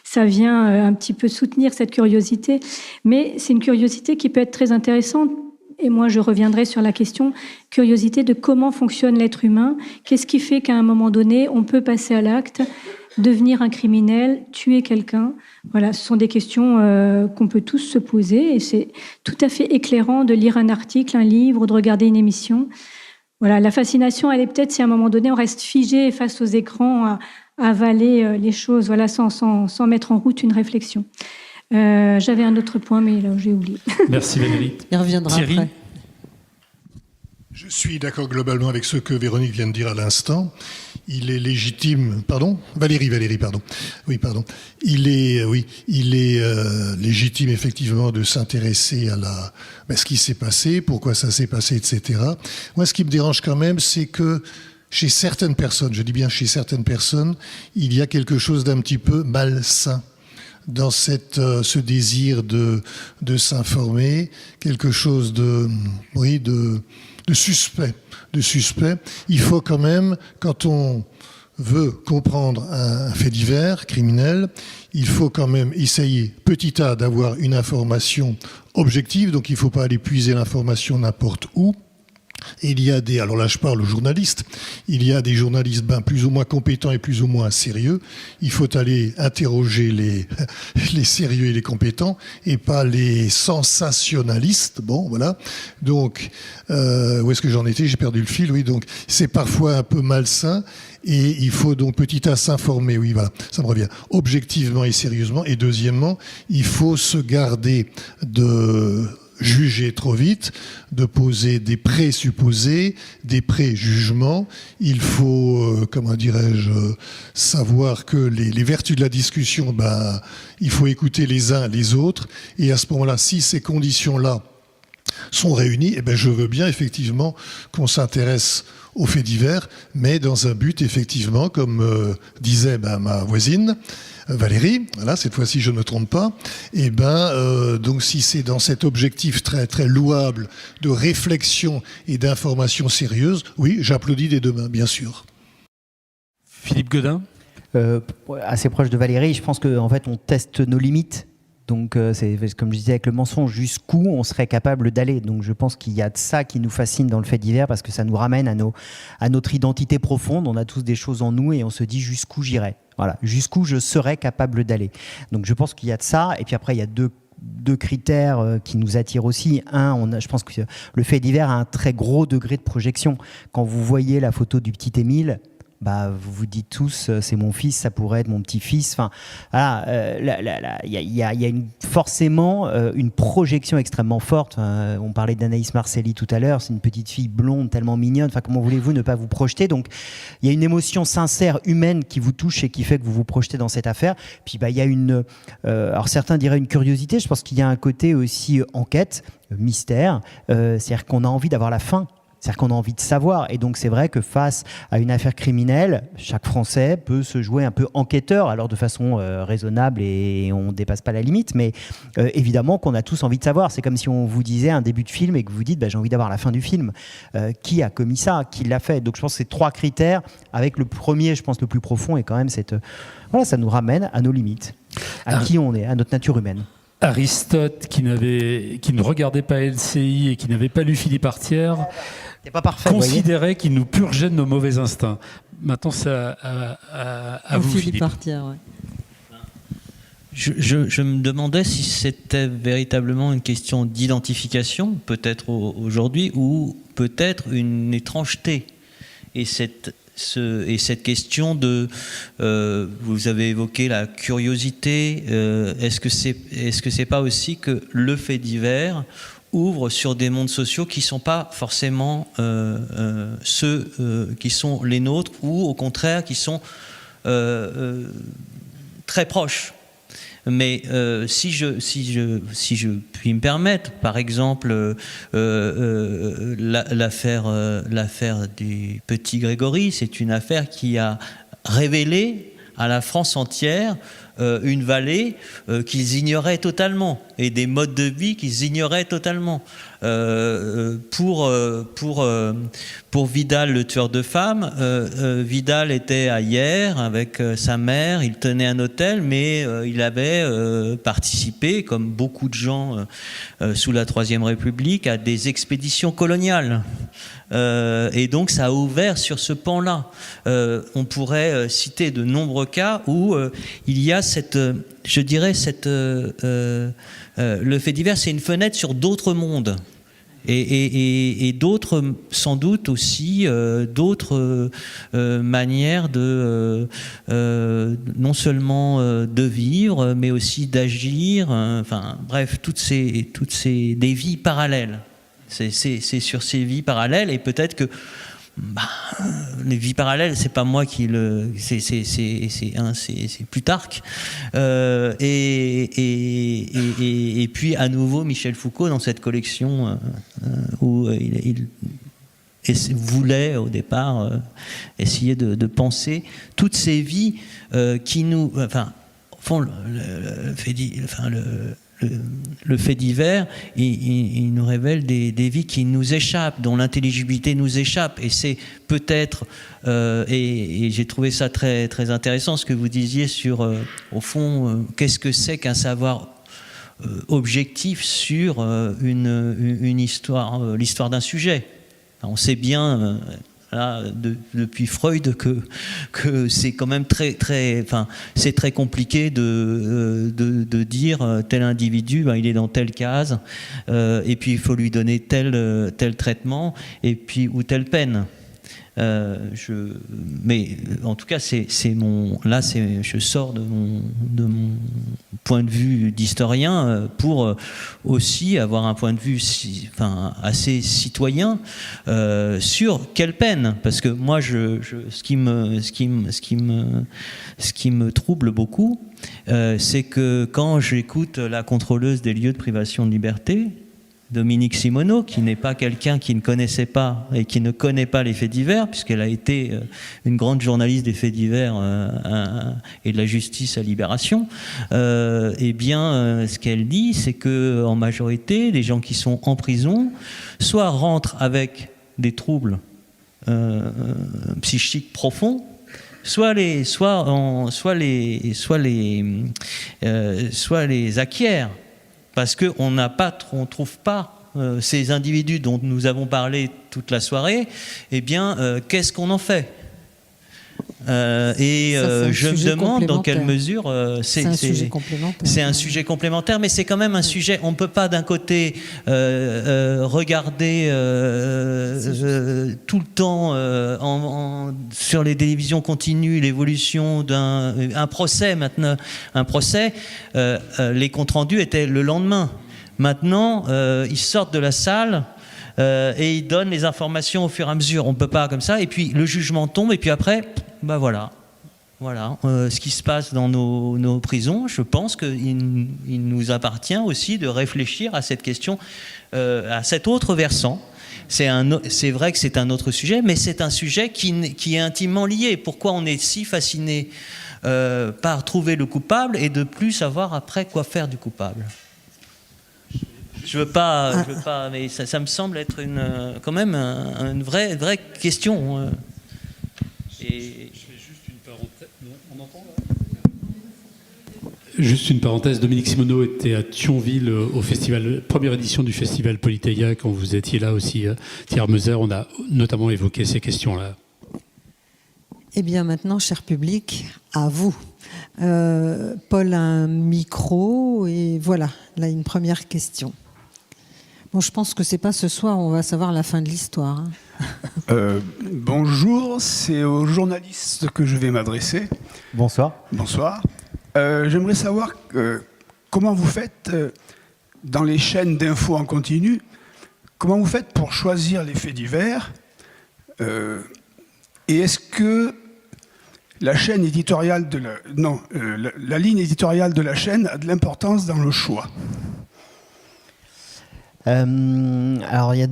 ça vient un petit peu soutenir cette curiosité. Mais c'est une curiosité qui peut être très intéressante. Et moi, je reviendrai sur la question curiosité de comment fonctionne l'être humain. Qu'est-ce qui fait qu'à un moment donné, on peut passer à l'acte, devenir un criminel, tuer quelqu'un? Voilà, ce sont des questions qu'on peut tous se poser. Et c'est tout à fait éclairant de lire un article, un livre, de regarder une émission. Voilà, la fascination, elle est peut-être si à un moment donné, on reste figé face aux écrans à avaler les choses, voilà, sans mettre en route une réflexion. J'avais un autre point, mais là, j'ai oublié. Merci Valérie. Il reviendra Thierry. après. Je suis d'accord globalement avec ce que Véronique vient de dire à l'instant. Il est légitime, pardon, Valérie, pardon. Oui, pardon. Il est légitime effectivement de s'intéresser à ce qui s'est passé, pourquoi ça s'est passé, etc. Moi, ce qui me dérange quand même, c'est que chez certaines personnes, je dis bien chez certaines personnes, il y a quelque chose d'un petit peu malsain dans ce désir de s'informer, quelque chose de suspect. Il faut quand même, quand on veut comprendre un fait divers criminel, il faut quand même essayer, petit a, d'avoir une information objective, donc il ne faut pas aller puiser l'information n'importe où. Et il y a alors là je parle aux journalistes, il y a des journalistes plus ou moins compétents et plus ou moins sérieux. Il faut aller interroger les sérieux et les compétents et pas les sensationnalistes. Bon, voilà. Donc, où est-ce que j'en étais? J'ai perdu le fil, oui. Donc, c'est parfois un peu malsain et il faut donc petit à s'informer, oui, voilà, ça me revient, objectivement et sérieusement. Et deuxièmement, il faut se garder juger trop vite, de poser des présupposés, des préjugements. Il faut, comment dirais-je, savoir que les vertus de la discussion, il faut écouter les uns les autres. Et à ce moment-là, si ces conditions-là sont réunies, je veux bien effectivement qu'on s'intéresse aux faits divers, mais dans un but effectivement, comme disait ma voisine, Valérie, voilà, cette fois-ci je ne me trompe pas, donc si c'est dans cet objectif très, très louable de réflexion et d'information sérieuse, oui, j'applaudis des deux mains, bien sûr. Philippe Godin. Assez proche de Valérie, je pense qu'en fait on teste nos limites. Donc c'est comme je disais avec le mensonge, jusqu'où on serait capable d'aller. Donc je pense qu'il y a de ça qui nous fascine dans le fait divers, parce que ça nous ramène à notre identité profonde. On a tous des choses en nous et on se dit jusqu'où j'irai. Voilà, jusqu'où je serais capable d'aller. Donc je pense qu'il y a de ça. Et puis après il y a deux critères qui nous attirent aussi. Je pense que le fait divers a un très gros degré de projection. Quand vous voyez la photo du petit Émile, vous vous dites tous, c'est mon fils, ça pourrait être mon petit-fils. Enfin, voilà, il y a forcément une projection extrêmement forte. On parlait d'Anaïs Marcelli tout à l'heure, c'est une petite fille blonde, tellement mignonne. Enfin, comment voulez-vous ne pas vous projeter? Donc, il y a une émotion sincère, humaine, qui vous touche et qui fait que vous vous projetez dans cette affaire. Puis, il y a alors certains diraient une curiosité. Je pense qu'il y a un côté aussi enquête, mystère. C'est-à-dire qu'on a envie d'avoir la fin. C'est-à-dire qu'on a envie de savoir. Et donc, c'est vrai que face à une affaire criminelle, chaque Français peut se jouer un peu enquêteur, alors de façon raisonnable et on ne dépasse pas la limite. Mais évidemment qu'on a tous envie de savoir. C'est comme si on vous disait un début de film et que vous dites j'ai envie d'avoir la fin du film. Qui a commis ça? Qui l'a fait? Donc, je pense que ces trois critères, avec le premier, je pense, le plus profond, est quand même ça nous ramène à nos limites, à qui on est, à notre nature humaine. Aristote, qui ne regardait pas LCI et qui n'avait pas lu Philippe Artière, pas parfait, considérait qu'il nous purgeait de nos mauvais instincts. Maintenant, c'est à vous, Philippe. Artière, ouais. Je me demandais si c'était véritablement une question d'identification, peut-être aujourd'hui, ou peut-être une étrangeté. Et cette question de, vous avez évoqué la curiosité, est-ce que c'est pas aussi que le fait divers ouvre sur des mondes sociaux qui sont pas forcément ceux qui sont les nôtres, ou au contraire qui sont très proches? Mais si je puis me permettre, par exemple, l'affaire du petit Grégory, c'est une affaire qui a révélé à la France entière une vallée qu'ils ignoraient totalement, et des modes de vie qu'ils ignoraient totalement. Pour Vidal, le tueur de femmes, Vidal était à Hyères avec sa mère, il tenait un hôtel, mais il avait participé, comme beaucoup de gens sous la Troisième République, à des expéditions coloniales. Et donc ça a ouvert sur ce pan-là. On pourrait citer de nombreux cas où il y a le fait divers, c'est une fenêtre sur d'autres mondes. Et d'autres, sans doute aussi, d'autres manières de non seulement de vivre, mais aussi d'agir. Enfin, bref, des vies parallèles. C'est sur ces vies parallèles, et peut-être que les vies parallèles, c'est pas moi qui c'est Plutarque, et puis à nouveau Michel Foucault dans cette collection où il voulait au départ essayer de penser toutes ces vies qui nous, font le fait divers, il nous révèle des vies qui nous échappent, dont l'intelligibilité nous échappe. Et c'est peut-être, et j'ai trouvé ça très, très intéressant, ce que vous disiez sur, au fond, qu'est-ce que c'est qu'un savoir objectif sur une histoire, l'histoire d'un sujet. On sait bien... Là, depuis Freud, que c'est quand même c'est très compliqué de dire tel individu, il est dans telle case, et puis il faut lui donner tel traitement, et puis ou telle peine. Mais en tout cas, je sors de mon point de vue d'historien pour aussi avoir un point de vue assez citoyen sur quelle peine. Parce que moi, ce qui me trouble beaucoup, c'est que quand j'écoute la contrôleuse des lieux de privation de liberté, Dominique Simoneau, qui n'est pas quelqu'un qui ne connaissait pas et qui ne connaît pas les faits divers, puisqu'elle a été une grande journaliste des faits divers et de la justice à Libération, ce qu'elle dit, c'est que en majorité, les gens qui sont en prison, soit rentrent avec des troubles psychiques profonds, soit les acquièrent. Parce qu'on ne trouve pas ces individus dont nous avons parlé toute la soirée, qu'est-ce qu'on en fait ? Je me demande dans quelle mesure c'est un sujet complémentaire, mais c'est quand même un sujet. On ne peut pas d'un côté regarder tout le temps sur les télévisions continues l'évolution d'un procès. Maintenant, les comptes rendus étaient le lendemain. Maintenant, ils sortent de la salle. Et ils donnent les informations au fur et à mesure. On ne peut pas comme ça. Et puis le jugement tombe. Et puis après, voilà. Ce qui se passe dans nos prisons. Je pense qu'il nous appartient aussi de réfléchir à cette question, à cet autre versant. C'est vrai que c'est un autre sujet, mais c'est un sujet qui est intimement lié. Pourquoi on est si fasciné par trouver le coupable et de plus savoir après quoi faire du coupable ? Je veux pas, mais ça me semble être quand même une vraie question. Je fais juste une parenthèse. On entend là ? Juste une parenthèse. Dominique Simoneau était à Thionville au festival, première édition du festival Polyteia, quand vous étiez là aussi, Thierry Meuser. On a notamment évoqué ces questions-là. Eh bien, maintenant, cher public, à vous. Paul a un micro et voilà, là, une première question. Bon, je pense que c'est pas ce soir, on va savoir la fin de l'histoire. Bonjour, c'est aux journalistes que je vais m'adresser. Bonsoir. Bonsoir. J'aimerais savoir comment vous faites dans les chaînes d'infos en continu, comment vous faites pour choisir les faits divers et est-ce que la chaîne éditoriale la ligne éditoriale de la chaîne a de l'importance dans le choix? Alors, il y a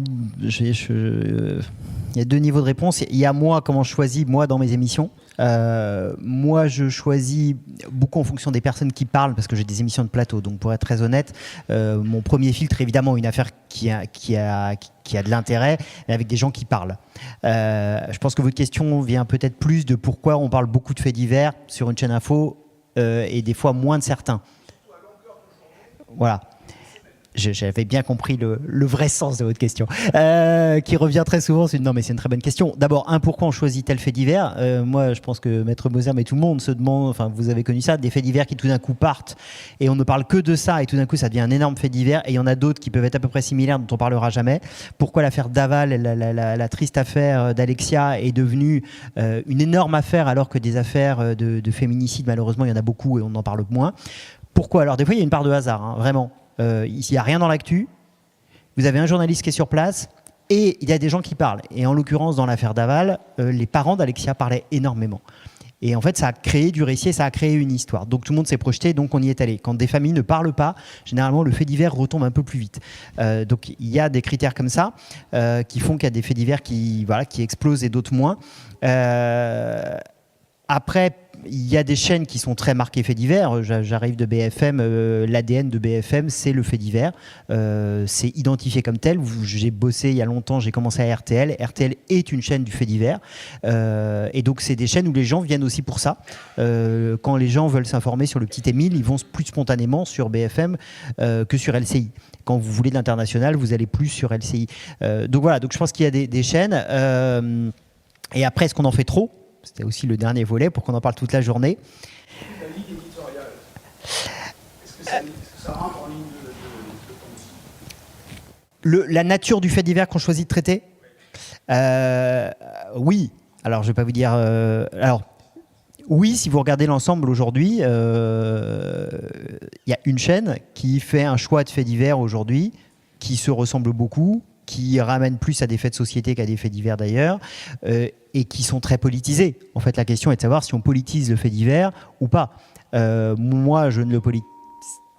deux niveaux de réponse. Il y a moi, comment je choisis, moi, dans mes émissions. Moi, je choisis beaucoup en fonction des personnes qui parlent, parce que j'ai des émissions de plateau. Donc, pour être très honnête, mon premier filtre, évidemment, une affaire qui a de l'intérêt, mais avec des gens qui parlent. Je pense que votre question vient peut-être plus de pourquoi on parle beaucoup de faits divers sur une chaîne info et des fois moins de certains. Voilà. J'avais bien compris le vrai sens de votre question, qui revient très souvent. Non, mais c'est une très bonne question. D'abord, pourquoi on choisit tel fait divers ? Moi, je pense que Maître Moser, mais tout le monde se demande, enfin, vous avez connu ça, des faits divers qui tout d'un coup partent, et on ne parle que de ça, et tout d'un coup, ça devient un énorme fait divers, et il y en a d'autres qui peuvent être à peu près similaires, dont on parlera jamais. Pourquoi l'affaire Daval, la triste affaire d'Alexia, est devenue une énorme affaire, alors que des affaires de féminicide, malheureusement, il y en a beaucoup, et on en parle moins. Pourquoi ? Alors, des fois, il y a une part de hasard, vraiment. Il n'y a rien dans l'actu, vous avez un journaliste qui est sur place et il y a des gens qui parlent. Et en l'occurrence, dans l'affaire Daval, les parents d'Alexia parlaient énormément. Et en fait, ça a créé du récit, ça a créé une histoire. Donc tout le monde s'est projeté, donc on y est allé. Quand des familles ne parlent pas, généralement, le fait divers retombe un peu plus vite. Donc il y a des critères comme ça qui font qu'il y a des faits divers qui explosent et d'autres moins. Après, il y a des chaînes qui sont très marquées faits divers. J'arrive de BFM, l'ADN de BFM, c'est le fait divers. C'est identifié comme tel. J'ai bossé il y a longtemps, j'ai commencé à RTL. RTL est une chaîne du fait divers. Et donc, c'est des chaînes où les gens viennent aussi pour ça. Quand les gens veulent s'informer sur le petit Émile, ils vont plus spontanément sur BFM que sur LCI. Quand vous voulez de l'international, vous allez plus sur LCI. Donc voilà, donc je pense qu'il y a des chaînes. Et après, est-ce qu'on en fait trop ? C'était aussi le dernier volet pour qu'on en parle toute la journée. La ligne éditoriale, est-ce que ça rentre en ligne de la nature du fait divers qu'on choisit de traiter ? Oui. Alors, je ne vais pas vous dire... oui, si vous regardez l'ensemble aujourd'hui, il y a une chaîne qui fait un choix de faits divers aujourd'hui, qui se ressemble beaucoup, qui ramène plus à des faits de société qu'à des faits divers d'ailleurs, et qui sont très politisés. En fait, la question est de savoir si on politise le fait divers ou pas. Moi, je ne le politise.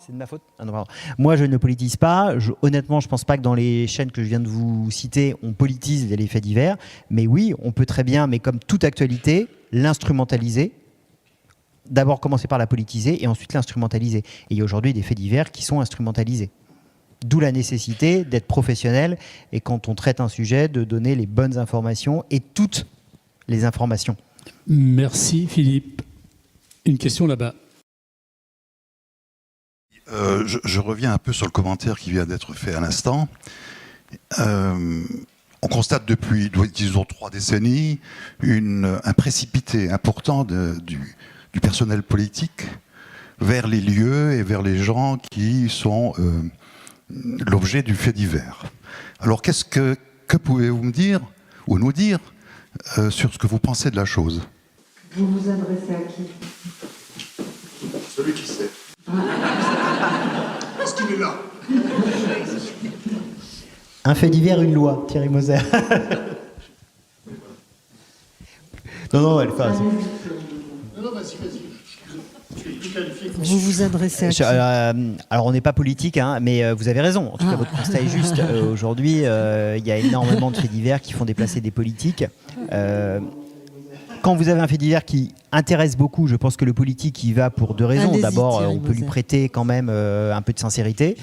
C'est de ma faute ? Ah non, pardon. Moi, je ne le politise pas. Honnêtement, je ne pense pas que dans les chaînes que je viens de vous citer, on politise les faits divers. Mais oui, on peut très bien, mais comme toute actualité, l'instrumentaliser. D'abord commencer par la politiser et ensuite l'instrumentaliser. Et il y a aujourd'hui des faits divers qui sont instrumentalisés. D'où la nécessité d'être professionnel et quand on traite un sujet, de donner les bonnes informations et toutes les informations. Merci Philippe. Une question là-bas. Je reviens un peu sur le commentaire qui vient d'être fait à l'instant. On constate depuis, disons, 3 décennies un précipité important du personnel politique vers les lieux et vers les gens qui sont l'objet du fait divers. Alors, que pouvez-vous me dire, ou nous dire, sur ce que vous pensez de la chose ? Vous vous adressez à qui ? Celui qui sait. Est-ce qu'il est là ? Un fait divers, une loi, Thierry Moser. non, elle fait. Non, vas-y. Vous vous adressez à qui ? Alors, on n'est pas politique, hein, mais vous avez raison. En tout cas, votre constat est juste. Aujourd'hui, il y a énormément de faits divers qui font déplacer des politiques. Quand vous avez un fait divers qui intéresse beaucoup, je pense que le politique y va pour 2 raisons. D'abord, on peut lui prêter quand même un peu de sincérité.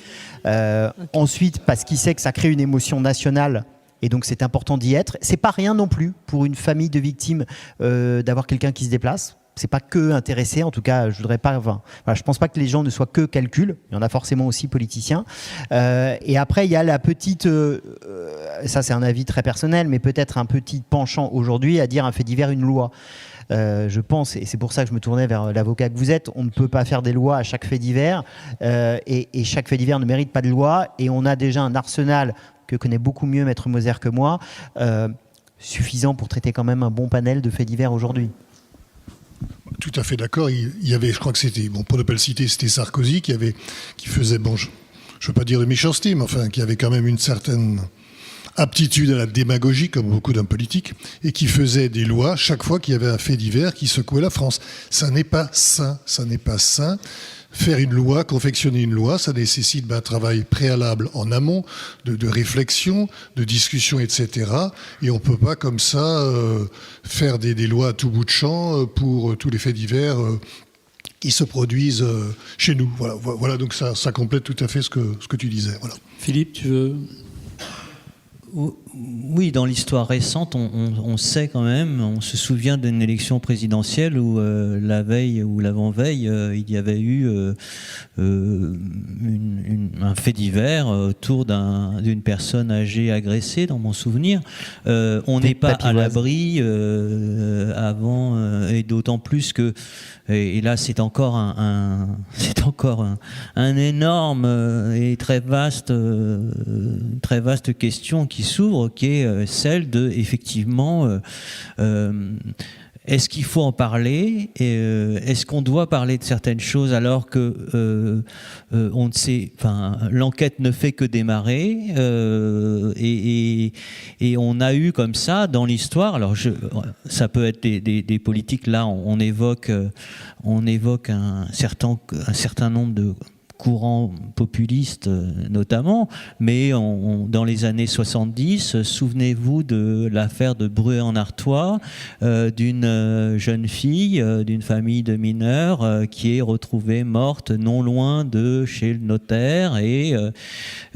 Ensuite, parce qu'il sait que ça crée une émotion nationale. Et donc, c'est important d'y être. C'est pas rien non plus pour une famille de victimes d'avoir quelqu'un qui se déplace. C'est pas que intéressé, en tout cas, je pense pas que les gens ne soient que calcul. Il y en a forcément aussi politiciens. Et après, il y a la petite, ça c'est un avis très personnel, mais peut-être un petit penchant aujourd'hui à dire un fait divers, une loi. Je pense, et c'est pour ça que je me tournais vers l'avocat que vous êtes, on ne peut pas faire des lois à chaque fait divers, et chaque fait divers ne mérite pas de loi, et on a déjà un arsenal que connaît beaucoup mieux Maître Moser que moi, suffisant pour traiter quand même un bon panel de faits divers aujourd'hui. Tout à fait d'accord. Il y avait, je crois que c'était, pour ne pas le citer, c'était Sarkozy qui faisait, je ne veux pas dire de méchanceté, mais enfin, qui avait quand même une certaine aptitude à la démagogie, comme beaucoup d'hommes politiques, et qui faisait des lois chaque fois qu'il y avait un fait divers qui secouait la France. Ça n'est pas sain. Faire une loi, confectionner une loi, ça nécessite un travail préalable en amont, de réflexion, de discussion, etc. Et on ne peut pas comme ça faire des lois à tout bout de champ pour tous les faits divers qui se produisent chez nous. Voilà, donc ça complète tout à fait ce que tu disais. Voilà. Philippe, tu veux... Oui, dans l'histoire récente, on sait quand même, on se souvient d'une élection présidentielle où la veille ou l'avant-veille, il y avait eu un fait divers autour d'une personne âgée agressée, dans mon souvenir. On n'est pas à l'abri avant, et d'autant plus que, et là c'est encore un énorme et très vaste question qui s'ouvre, qui est celle de, effectivement, est-ce qu'il faut en parler et est-ce qu'on doit parler de certaines choses alors que on ne sait, l'enquête ne fait que démarrer et on a eu comme ça dans l'histoire. Alors ça peut être des politiques. Là, on évoque un certain nombre de courants populistes notamment, mais dans les années 70, souvenez-vous de l'affaire de Bruay-en-Artois, d'une jeune fille d'une famille de mineurs qui est retrouvée morte non loin de chez le notaire, et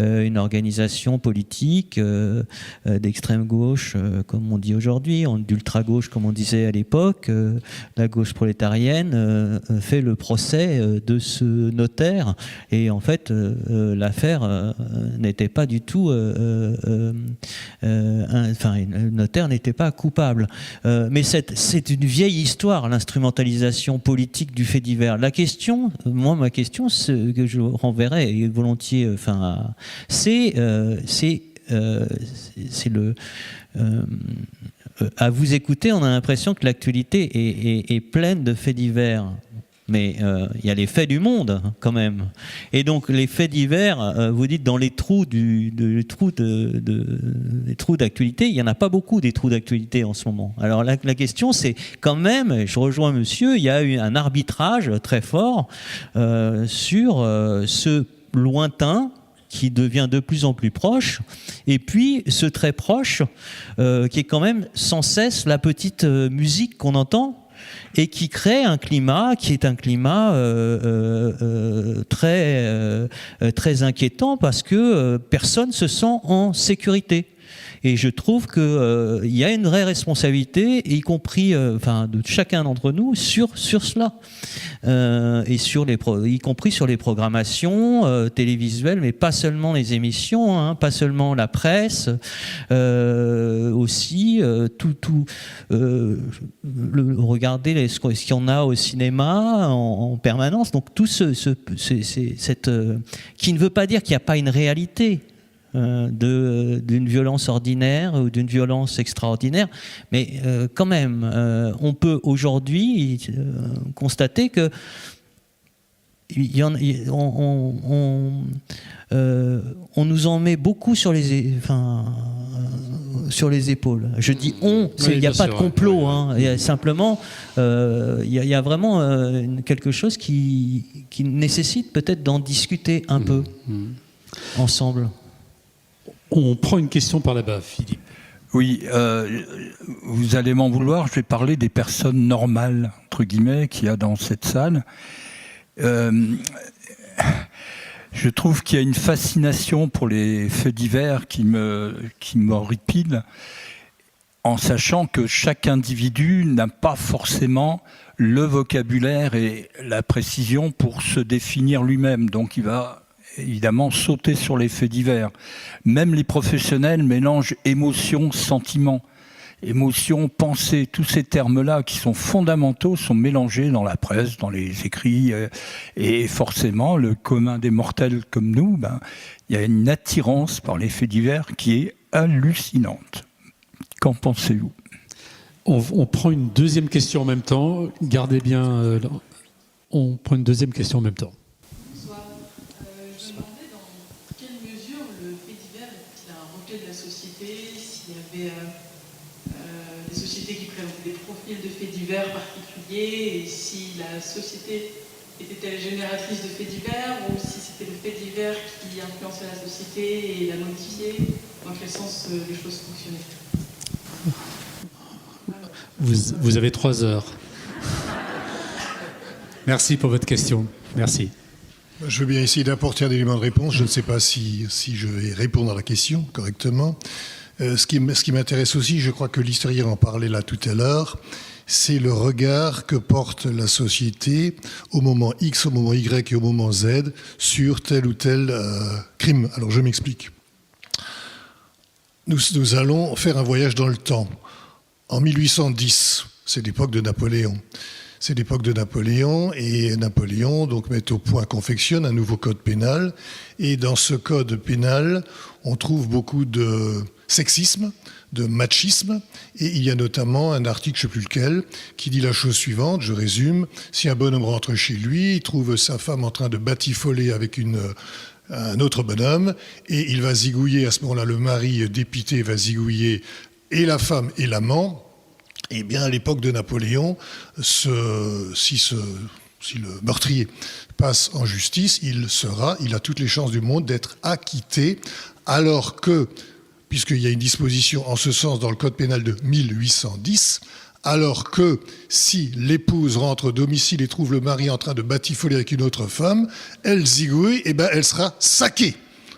une organisation politique d'extrême gauche, comme on dit aujourd'hui, d'ultra-gauche comme on disait à l'époque, la gauche prolétarienne, fait le procès de ce notaire. Et en fait, l'affaire n'était pas du tout... le notaire n'était pas coupable. Mais c'est une vieille histoire, l'instrumentalisation politique du fait divers. Ma question, que je renverrai volontiers, c'est à vous écouter, on a l'impression que l'actualité est pleine de faits divers. Mais il y a les faits du monde, quand même. Et donc, les faits divers, vous dites, dans les trous d'actualité, il n'y en a pas beaucoup, des trous d'actualité en ce moment. Alors, la question, c'est quand même, je rejoins monsieur, il y a eu un arbitrage très fort sur ce lointain qui devient de plus en plus proche, et puis ce très proche, qui est quand même sans cesse la petite musique qu'on entend, et qui crée un climat qui est un climat très inquiétant, parce que personne ne se sent en sécurité. Et je trouve qu'il y a une vraie responsabilité, y compris de chacun d'entre nous, sur cela. Et y compris sur les programmations télévisuelles, mais pas seulement les émissions, hein, pas seulement la presse, aussi regardez ce qu'il y en a au cinéma en permanence. Donc tout qui ne veut pas dire qu'il n'y a pas une réalité d'une violence ordinaire ou d'une violence extraordinaire, mais quand même, on peut aujourd'hui constater que on nous en met beaucoup sur les épaules. Je dis on, il n'y a pas de complot, hein. Il y a simplement, il y a vraiment quelque chose qui nécessite peut-être d'en discuter un peu ensemble. On prend une question par là-bas, Philippe. Oui, vous allez m'en vouloir, je vais parler des personnes normales, entre guillemets, qu'il y a dans cette salle. Je trouve qu'il y a une fascination pour les faits divers qui m'horripile, en sachant que chaque individu n'a pas forcément le vocabulaire et la précision pour se définir lui-même. Donc il va évidemment sauter sur les faits divers. Même les professionnels mélangent émotion, sentiment, émotion, pensée, tous ces termes-là qui sont fondamentaux sont mélangés dans la presse, dans les écrits, et forcément le commun des mortels comme nous, il y a une attirance par les faits divers qui est hallucinante. Qu'en pensez-vous ? On prend une deuxième question en même temps. Gardez bien. On prend une deuxième question en même temps. Je me demandais dans quelle mesure le fait divers est-il un reflet de la société, s'il y avait des sociétés qui présentaient des profils de faits divers particuliers, et si la société était-elle génératrice de faits divers, ou si c'était le fait divers qui influençait la société et la modifiait, dans quel sens les choses fonctionnaient. Vous avez 3 heures. Merci pour votre question. Merci. Je veux bien essayer d'apporter un élément de réponse. Je ne sais pas si je vais répondre à la question correctement. Ce qui m'intéresse aussi, je crois que l'historien en parlait là tout à l'heure, c'est le regard que porte la société au moment X, au moment Y et au moment Z sur tel ou tel crime. Alors je m'explique. Nous allons faire un voyage dans le temps. En 1810, c'est l'époque de Napoléon. C'est l'époque de Napoléon, et Napoléon donc met au point, confectionne un nouveau code pénal, et dans ce code pénal, on trouve beaucoup de sexisme, de machisme, et il y a notamment un article, je ne sais plus lequel, qui dit la chose suivante, je résume: si un bonhomme rentre chez lui, il trouve sa femme en train de batifoler avec un autre bonhomme, et il va zigouiller, à ce moment-là, le mari dépité va zigouiller et la femme et l'amant. Eh bien, à l'époque de Napoléon, si le meurtrier passe en justice, il a toutes les chances du monde d'être acquitté, alors que, puisqu'il y a une disposition en ce sens dans le code pénal de 1810, alors que si l'épouse rentre au domicile et trouve le mari en train de batifoler avec une autre femme, elle zigouille, elle sera saquée.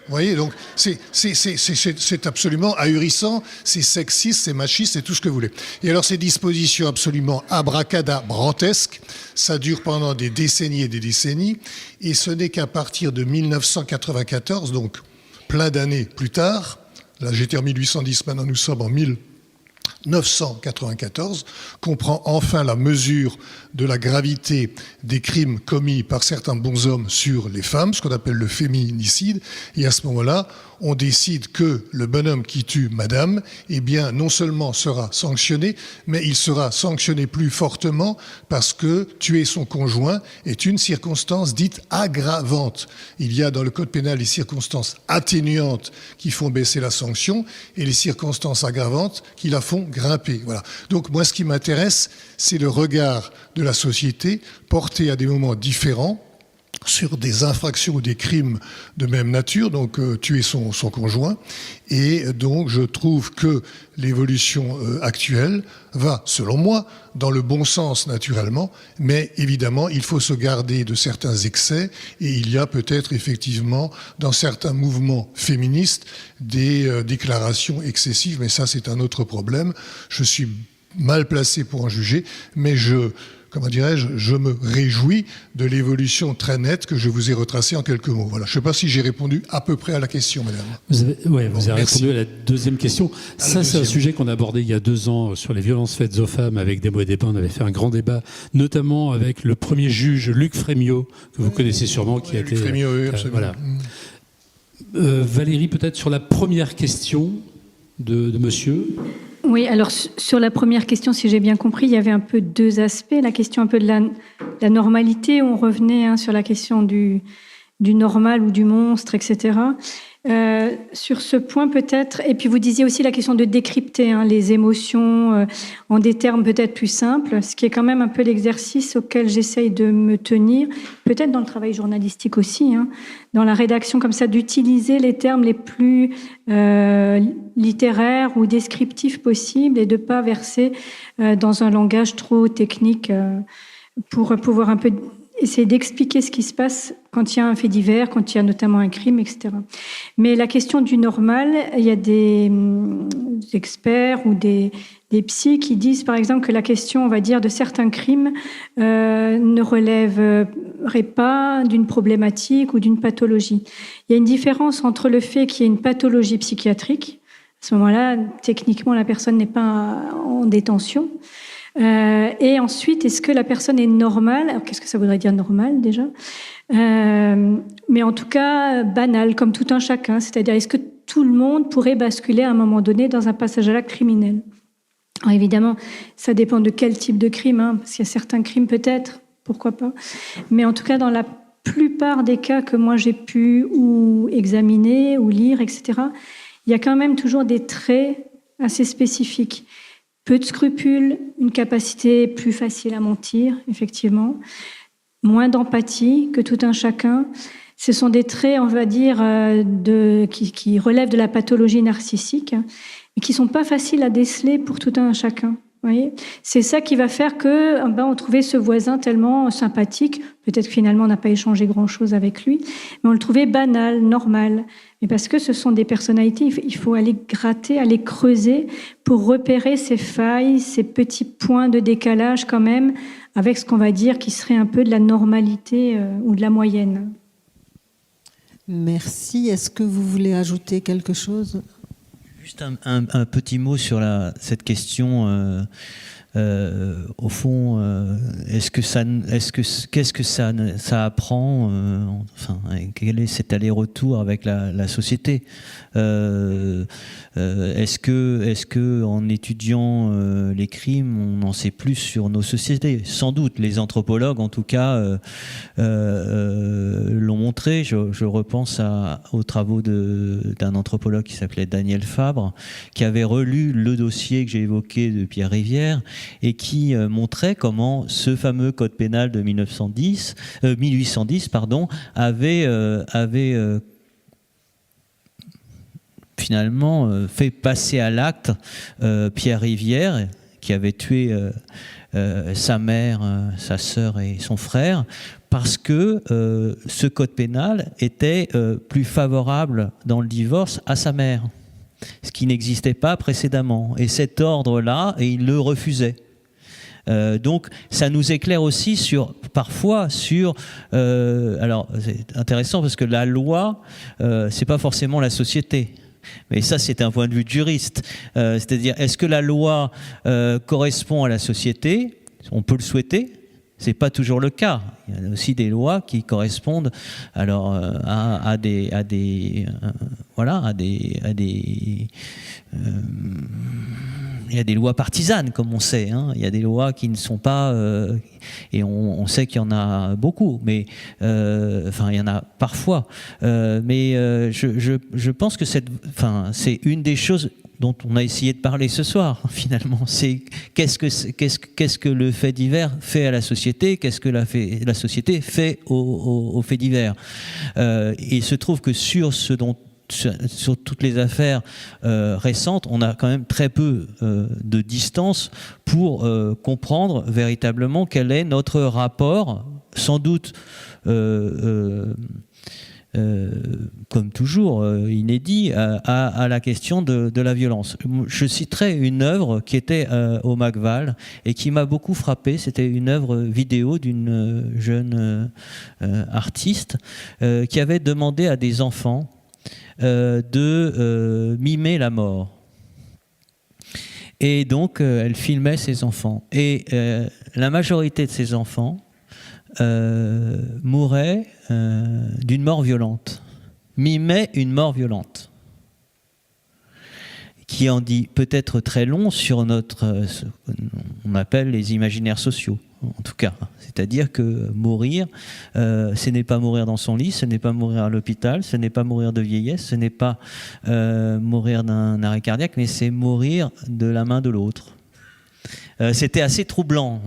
Vous voyez, donc c'est absolument ahurissant, c'est sexiste, c'est machiste, c'est tout ce que vous voulez. Et alors ces dispositions absolument abracadabrantesques, ça dure pendant des décennies et des décennies, et ce n'est qu'à partir de 1994, donc plein d'années plus tard, là j'étais en 1810, maintenant nous sommes en 994 comprend enfin la mesure de la gravité des crimes commis par certains bonshommes sur les femmes, ce qu'on appelle le féminicide. Et à ce moment-là, on décide que le bonhomme qui tue madame, eh bien, non seulement sera sanctionné, mais il sera sanctionné plus fortement parce que tuer son conjoint est une circonstance dite aggravante. Il y a dans le code pénal les circonstances atténuantes qui font baisser la sanction et les circonstances aggravantes qui la font grimper. Voilà. Donc moi, ce qui m'intéresse, c'est le regard de la société porté à des moments différents sur des infractions ou des crimes de même nature, donc tuer son conjoint. Et donc je trouve que l'évolution actuelle va, selon moi, dans le bon sens naturellement, mais évidemment il faut se garder de certains excès, et il y a peut-être effectivement dans certains mouvements féministes des déclarations excessives, mais ça c'est un autre problème. Je suis mal placé pour en juger, mais je me réjouis de l'évolution très nette que je vous ai retracée en quelques mots. Voilà. Je ne sais pas si j'ai répondu à peu près à la question, madame. Vous avez répondu à la deuxième question. Ça, c'est un sujet qu'on a abordé il y a 2 ans sur les violences faites aux femmes avec des mots et des bains. On avait fait un grand débat, notamment avec le premier juge, Luc Frémiot, que vous connaissez sûrement, qui a été... Luc Frémiot, oui, absolument. Voilà. Valérie, peut-être sur la première question de monsieur. Oui, alors sur la première question, si j'ai bien compris, il y avait un peu 2 aspects. La question un peu de la normalité, on revenait sur la question du normal ou du monstre, etc. Sur ce point peut-être, et puis vous disiez aussi la question de décrypter les émotions en des termes peut-être plus simples, ce qui est quand même un peu l'exercice auquel j'essaye de me tenir, peut-être dans le travail journalistique aussi, dans la rédaction comme ça, d'utiliser les termes les plus littéraires ou descriptifs possibles et de ne pas verser dans un langage trop technique pour pouvoir un peu essayer d'expliquer ce qui se passe quand il y a un fait divers, quand il y a notamment un crime, etc. Mais la question du normal, il y a des experts ou des psys qui disent, par exemple, que la question, on va dire, de certains crimes ne relèverait pas d'une problématique ou d'une pathologie. Il y a une différence entre le fait qu'il y ait une pathologie psychiatrique. À ce moment-là, techniquement, la personne n'est pas en détention. Et ensuite, est-ce que la personne est normale? Alors, qu'est-ce que ça voudrait dire normal déjà? Mais en tout cas, banal, comme tout un chacun. C'est-à-dire, est-ce que tout le monde pourrait basculer à un moment donné dans un passage à l'acte criminel? Alors évidemment, ça dépend de quel type de crime, parce qu'il y a certains crimes peut-être, pourquoi pas. Mais en tout cas, dans la plupart des cas que moi j'ai pu ou examiner ou lire, etc., il y a quand même toujours des traits assez spécifiques. Peu de scrupules, une capacité plus facile à mentir, effectivement, moins d'empathie que tout un chacun. Ce sont des traits, on va dire, qui relèvent de la pathologie narcissique, mais qui ne sont pas faciles à déceler pour tout un chacun. Vous voyez, c'est ça qui va faire que on trouvait ce voisin tellement sympathique, peut-être que finalement on n'a pas échangé grand-chose avec lui, mais on le trouvait banal, normal. Mais parce que ce sont des personnalités, il faut aller gratter, aller creuser pour repérer ces failles, ces petits points de décalage quand même, avec ce qu'on va dire qui serait un peu de la normalité ou de la moyenne. Merci. Est-ce que vous voulez ajouter quelque chose ? Juste un petit mot sur cette question. Au fond, qu'est-ce que ça apprend enfin, quel est cet aller-retour avec la société? Est-ce que en étudiant les crimes, on en sait plus sur nos sociétés? Sans doute, les anthropologues, en tout cas, l'ont montré. Je repense aux travaux d'un anthropologue qui s'appelait Daniel Fabre, qui avait relu le dossier que j'ai évoqué de Pierre Rivière et qui montrait comment ce fameux code pénal de 1810 avait finalement fait passer à l'acte Pierre Rivière, qui avait tué sa mère, sa sœur et son frère, parce que ce code pénal était plus favorable dans le divorce à sa mère, ce qui n'existait pas précédemment. Et cet ordre-là, il le refusait. Donc ça nous éclaire aussi parfois sur alors c'est intéressant parce que la loi c'est pas forcément la société. Mais ça, c'est un point de vue de juriste. C'est-à-dire, est-ce que la loi correspond à la société? On peut le souhaiter. C'est pas toujours le cas. Il y a aussi des lois qui correspondent alors à des il y a des lois partisanes, comme on sait. Hein. Il y a des lois qui ne sont pas et on sait qu'il y en a beaucoup, mais il y en a parfois. Je pense que c'est une des choses dont on a essayé de parler ce soir, finalement. C'est qu'est-ce que le fait divers fait à la société, qu'est-ce que la société fait aux faits divers. Il se trouve que sur toutes les affaires récentes, on a quand même très peu de distance pour comprendre véritablement quel est notre rapport, sans doute comme toujours inédit, à la question de la violence. Je citerai une œuvre qui était au Macval et qui m'a beaucoup frappé. C'était une œuvre vidéo d'une jeune artiste qui avait demandé à des enfants de mimer la mort. Et donc, elle filmait ses enfants. Et la majorité de ces enfants mouraient d'une mort violente, mimaient une mort violente, qui en dit peut-être très long sur ce qu'on appelle les imaginaires sociaux, en tout cas. C'est-à-dire que mourir, ce n'est pas mourir dans son lit, ce n'est pas mourir à l'hôpital, ce n'est pas mourir de vieillesse, ce n'est pas mourir d'un arrêt cardiaque, mais c'est mourir de la main de l'autre. C'était assez troublant,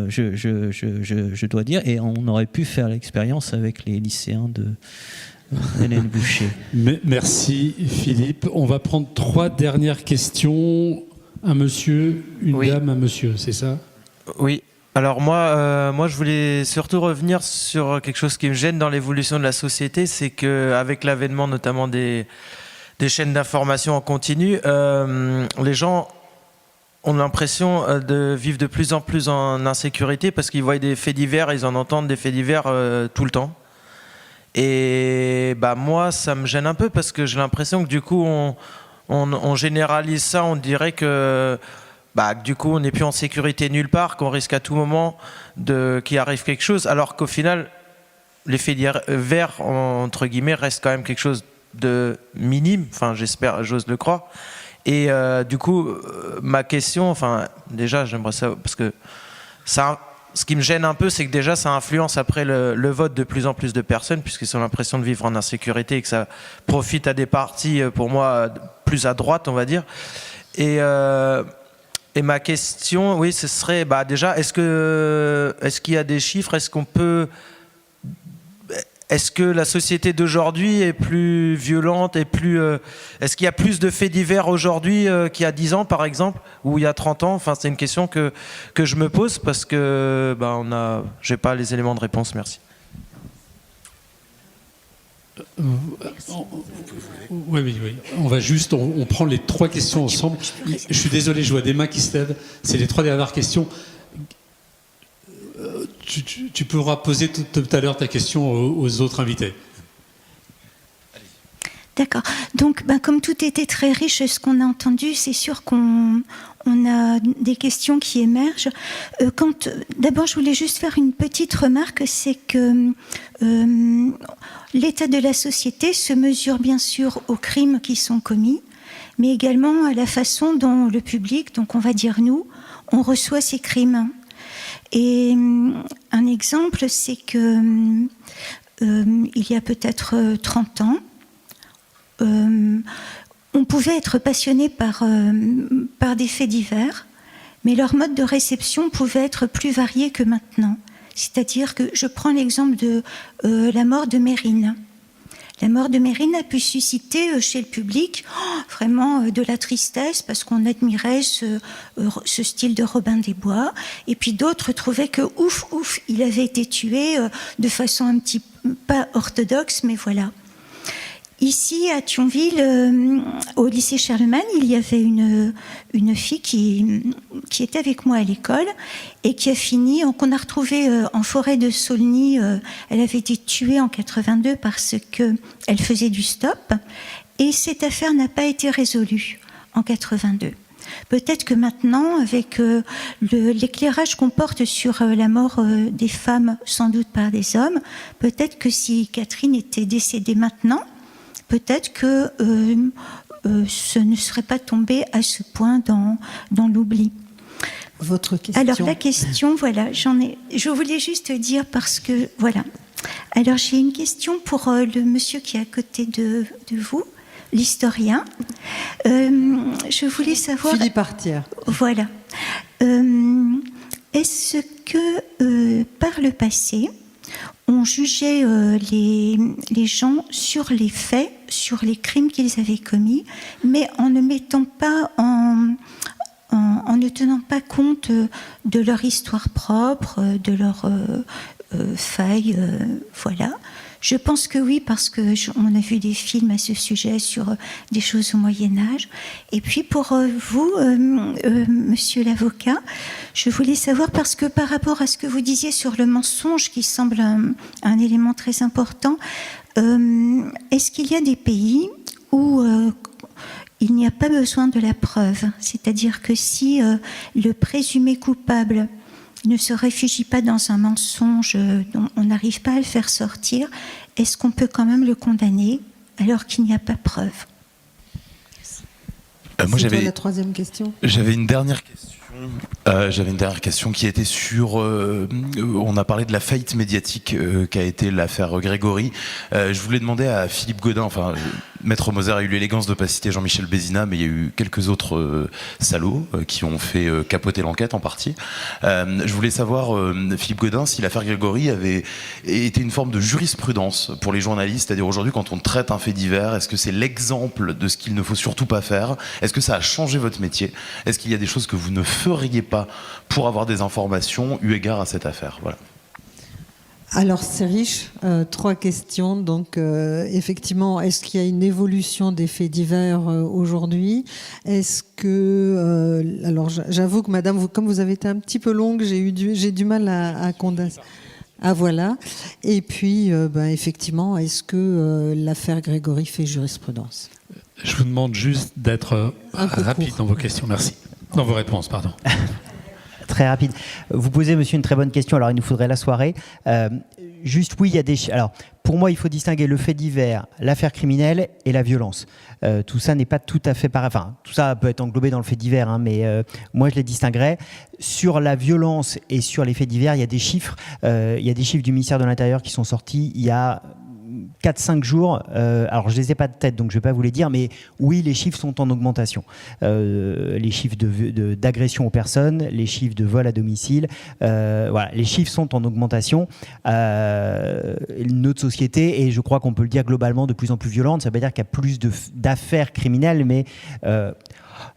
je dois dire, et on aurait pu faire l'expérience avec les lycéens de Hélène Boucher. Merci Philippe. On va prendre 3 dernières questions. Un monsieur, une dame, un monsieur, c'est ça? Oui. Alors moi, je voulais surtout revenir sur quelque chose qui me gêne dans l'évolution de la société, c'est qu'avec l'avènement notamment des chaînes d'information en continu, les gens ont l'impression de vivre de plus en plus en insécurité parce qu'ils voient des faits divers, ils en entendent des faits divers tout le temps. Et moi, ça me gêne un peu parce que j'ai l'impression que du coup, on généralise ça, on dirait que du coup, on n'est plus en sécurité nulle part, qu'on risque à tout moment qu'il arrive quelque chose, alors qu'au final, les faits divers, entre guillemets, restent quand même quelque chose de minime, enfin j'espère, j'ose le croire. Et du coup, ma question, déjà, j'aimerais savoir, parce que ce qui me gêne un peu, c'est que déjà, ça influence après le vote de plus en plus de personnes, puisqu'ils ont l'impression de vivre en insécurité et que ça profite à des partis, pour moi, plus à droite, on va dire. Et ma question, oui, ce serait, déjà, est-ce qu'il y a des chiffres, est-ce que la société d'aujourd'hui est plus violente et est-ce qu'il y a plus de faits divers aujourd'hui qu'il y a 10 ans, par exemple, ou il y a 30 ans? Enfin, c'est une question que je me pose parce que j'ai pas les éléments de réponse. Merci. Oui. On va juste, on prend les 3 questions ensemble. Je suis désolé, je vois des mains qui se lèvent. C'est les 3 dernières questions. Tu pourras poser tout à l'heure ta question aux autres invités. D'accord. Donc, comme tout était très riche, ce qu'on a entendu, c'est sûr qu'on a des questions qui émergent. D'abord, je voulais juste faire une petite remarque, c'est que l'état de la société se mesure bien sûr aux crimes qui sont commis, mais également à la façon dont le public, donc on va dire nous, on reçoit ces crimes. Et un exemple, c'est que il y a peut-être 30 ans, on pouvait être passionné par des faits divers, mais leur mode de réception pouvait être plus varié que maintenant. C'est-à-dire que je prends l'exemple de la mort de Mérine. La mort de Mérine a pu susciter chez le public vraiment de la tristesse parce qu'on admirait ce style de Robin des Bois. Et puis d'autres trouvaient que ouf, il avait été tué de façon un petit pas orthodoxe, mais voilà. Ici, à Thionville, au lycée Charlemagne, il y avait une fille qui était avec moi à l'école et qui a fini, qu'on a retrouvée en forêt de Saulny. Elle avait été tuée en 82 parce qu'elle faisait du stop. et cette affaire n'a pas été résolue en 82. Peut-être que maintenant, avec l'éclairage qu'on porte sur la mort des femmes, sans doute par des hommes, peut-être que si Catherine était décédée maintenant, peut-être que ce ne serait pas tombé à ce point dans l'oubli. Votre question. Alors la question, voilà, je voulais juste dire parce que, voilà. Alors j'ai une question pour le monsieur qui est à côté de vous, l'historien. Je voulais savoir... Philippe Artière. Voilà. Est-ce que par le passé, on jugeait les gens sur les faits, sur les crimes qu'ils avaient commis, mais en ne mettant pas en ne tenant pas compte de leur histoire propre, de leurs failles, voilà. Je pense que oui, parce que on a vu des films à ce sujet sur des choses au Moyen-Âge. Et puis pour vous, monsieur l'avocat, je voulais savoir, parce que par rapport à ce que vous disiez sur le mensonge, qui semble un élément très important, est-ce qu'il y a des pays où il n'y a pas besoin de la preuve? C'est-à-dire que si le présumé coupable ne se réfugie pas dans un mensonge dont on n'arrive pas à le faire sortir, est-ce qu'on peut quand même le condamner alors qu'il n'y a pas preuve? Moi, j'avais la troisième question. J'avais une dernière question. Qui était sur... on a parlé de la faillite médiatique qu'a été l'affaire Grégory. Je voulais demander à Philippe Gaudin, enfin, Maître Moser a eu l'élégance de ne pas citer Jean-Michel Bézina, mais il y a eu quelques autres salauds qui ont fait capoter l'enquête en partie. Je voulais savoir, Philippe Gaudin, si l'affaire Grégory avait été une forme de jurisprudence pour les journalistes, c'est-à-dire aujourd'hui quand on traite un fait divers, est-ce que c'est l'exemple de ce qu'il ne faut surtout pas faire? Est-ce que ça a changé votre métier? Est-ce qu'il y a des choses que vous ne feriez pas pour avoir des informations eu égard à cette affaire? Voilà. Alors c'est riche, 3 questions. Donc effectivement, est-ce qu'il y a une évolution des faits divers aujourd'hui? Est-ce que alors j'avoue que Madame, comme vous avez été un petit peu longue, j'ai du mal à condenser. Ah voilà. Et puis effectivement, est-ce que l'affaire Grégory fait jurisprudence? Je vous demande juste d'être rapide dans vos questions. Merci. Dans vos réponses, pardon. Très rapide. Vous posez, monsieur, une très bonne question. Alors, il nous faudrait la soirée. Juste, oui, il y a des... Alors, pour moi, il faut distinguer le fait divers, l'affaire criminelle et la violence. Tout ça n'est pas tout à fait pareil. Enfin, tout ça peut être englobé dans le fait divers, hein, mais moi, je les distinguerais. Sur la violence et sur les faits divers, il y a des chiffres. Il y a des chiffres du ministère de l'Intérieur qui sont sortis il y a 4-5 jours, alors je ne les ai pas de tête, donc je ne vais pas vous les dire, mais oui, les chiffres sont en augmentation. Les chiffres d'agression aux personnes, les chiffres de vol à domicile, voilà, les chiffres sont en augmentation. Notre société, et je crois qu'on peut le dire globalement, de plus en plus violente. Ça veut pas dire qu'il y a plus d'affaires criminelles, mais...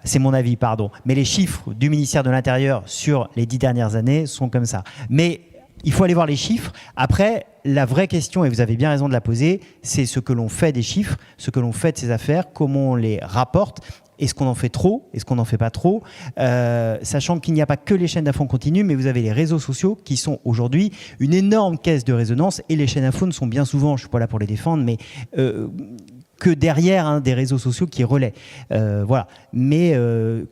c'est mon avis, pardon. Mais les chiffres du ministère de l'Intérieur sur les 10 dernières années sont comme ça. Mais il faut aller voir les chiffres. Après, la vraie question, et vous avez bien raison de la poser, c'est ce que l'on fait des chiffres, ce que l'on fait de ces affaires, comment on les rapporte. Est-ce qu'on en fait trop? Est-ce qu'on n'en fait pas trop? Sachant qu'il n'y a pas que les chaînes d'infos continues, mais vous avez les réseaux sociaux qui sont aujourd'hui une énorme caisse de résonance. Et les chaînes d'infos ne sont bien souvent, je ne suis pas là pour les défendre, mais... que derrière des réseaux sociaux qui relaient. Voilà. Mais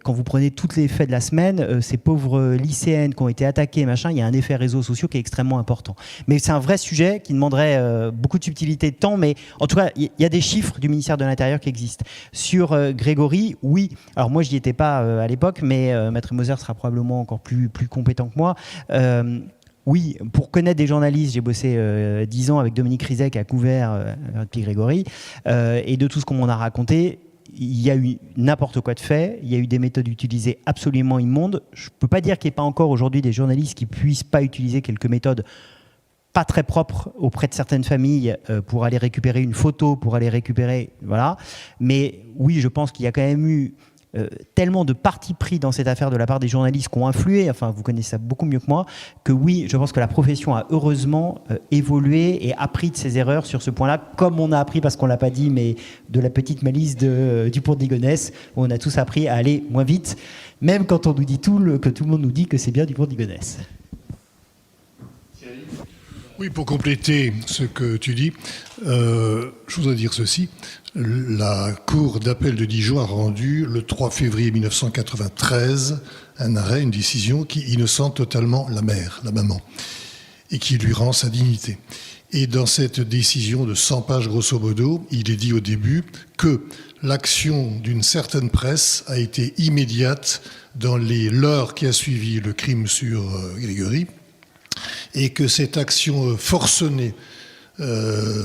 quand vous prenez tous les faits de la semaine, ces pauvres lycéennes qui ont été attaquées, machin, il y a un effet réseaux sociaux qui est extrêmement important. Mais c'est un vrai sujet qui demanderait beaucoup de subtilité de temps, mais en tout cas, il y a des chiffres du ministère de l'Intérieur qui existent. Sur Grégory, oui. Alors moi, je n'y étais pas à l'époque, mais Maître Moser sera probablement encore plus compétent que moi. Oui, pour connaître des journalistes, j'ai bossé 10 ans avec Dominique Rizet qui a couvert Pierre Grégory. Et de tout ce qu'on m'en a raconté, il y a eu n'importe quoi de fait. Il y a eu des méthodes utilisées absolument immondes. Je ne peux pas dire qu'il n'y ait pas encore aujourd'hui des journalistes qui ne puissent pas utiliser quelques méthodes pas très propres auprès de certaines familles pour aller récupérer une photo, pour aller récupérer... Voilà. Mais oui, je pense qu'il y a quand même eu... tellement de parti pris dans cette affaire de la part des journalistes qui ont influé, enfin vous connaissez ça beaucoup mieux que moi, que oui, je pense que la profession a heureusement évolué et appris de ses erreurs sur ce point-là, comme on a appris, parce qu'on ne l'a pas dit, mais de la petite malice du pont de Ligonnès, où on a tous appris à aller moins vite, même quand on nous dit que tout le monde nous dit que c'est bien du pont de Ligonnès. Oui, pour compléter ce que tu dis, je voudrais dire ceci. La Cour d'appel de Dijon a rendu le 3 février 1993 un arrêt, une décision qui innocente totalement la mère, la maman, et qui lui rend sa dignité. Et dans cette décision de 100 pages grosso modo, il est dit au début que l'action d'une certaine presse a été immédiate dans l'heure qui a suivi le crime sur Grégory, et que cette action forcenée,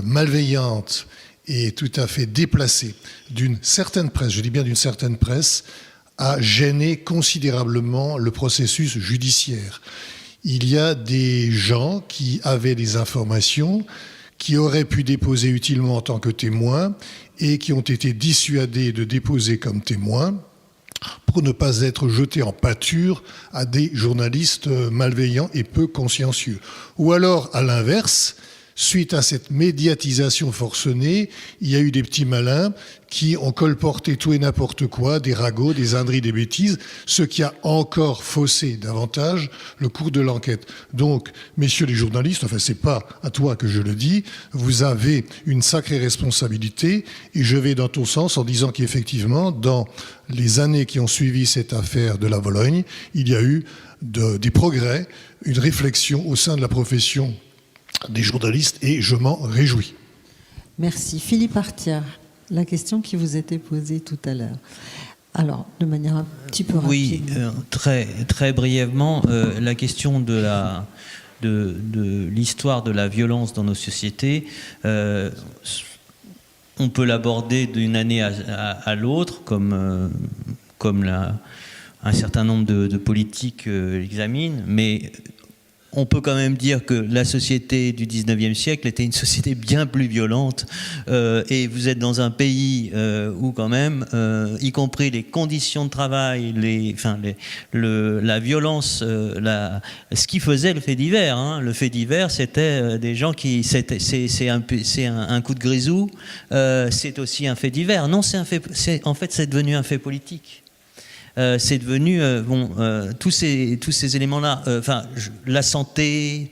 malveillante et tout à fait déplacée d'une certaine presse, je dis bien d'une certaine presse, a gêné considérablement le processus judiciaire. Il y a des gens qui avaient des informations, qui auraient pu déposer utilement en tant que témoins et qui ont été dissuadés de déposer comme témoins pour ne pas être jetés en pâture à des journalistes malveillants et peu consciencieux. Ou alors, à l'inverse, suite à cette médiatisation forcenée, il y a eu des petits malins qui ont colporté tout et n'importe quoi, des ragots, des âneries, des bêtises, ce qui a encore faussé davantage le cours de l'enquête. Donc, messieurs les journalistes, enfin c'est pas à toi que je le dis, vous avez une sacrée responsabilité et je vais dans ton sens en disant qu'effectivement, dans les années qui ont suivi cette affaire de la Vologne, il y a eu des progrès, une réflexion au sein de la profession des journalistes et je m'en réjouis. Merci. Philippe Artière, la question qui vous était posée tout à l'heure. Alors, de manière un petit peu rapide. Oui, très brièvement, la question de l'histoire de la violence dans nos sociétés, on peut l'aborder d'une année à l'autre, comme un certain nombre de politiques l'examinent, mais on peut quand même dire que la société du 19e siècle était une société bien plus violente et vous êtes dans un pays où quand même, y compris les conditions de travail, la violence, ce qui faisait le fait divers. Hein. Le fait divers, c'était des gens qui... C'est un coup de grisou, c'est aussi un fait divers. Non, en fait, c'est devenu un fait politique. C'est devenu tous ces éléments-là, la santé,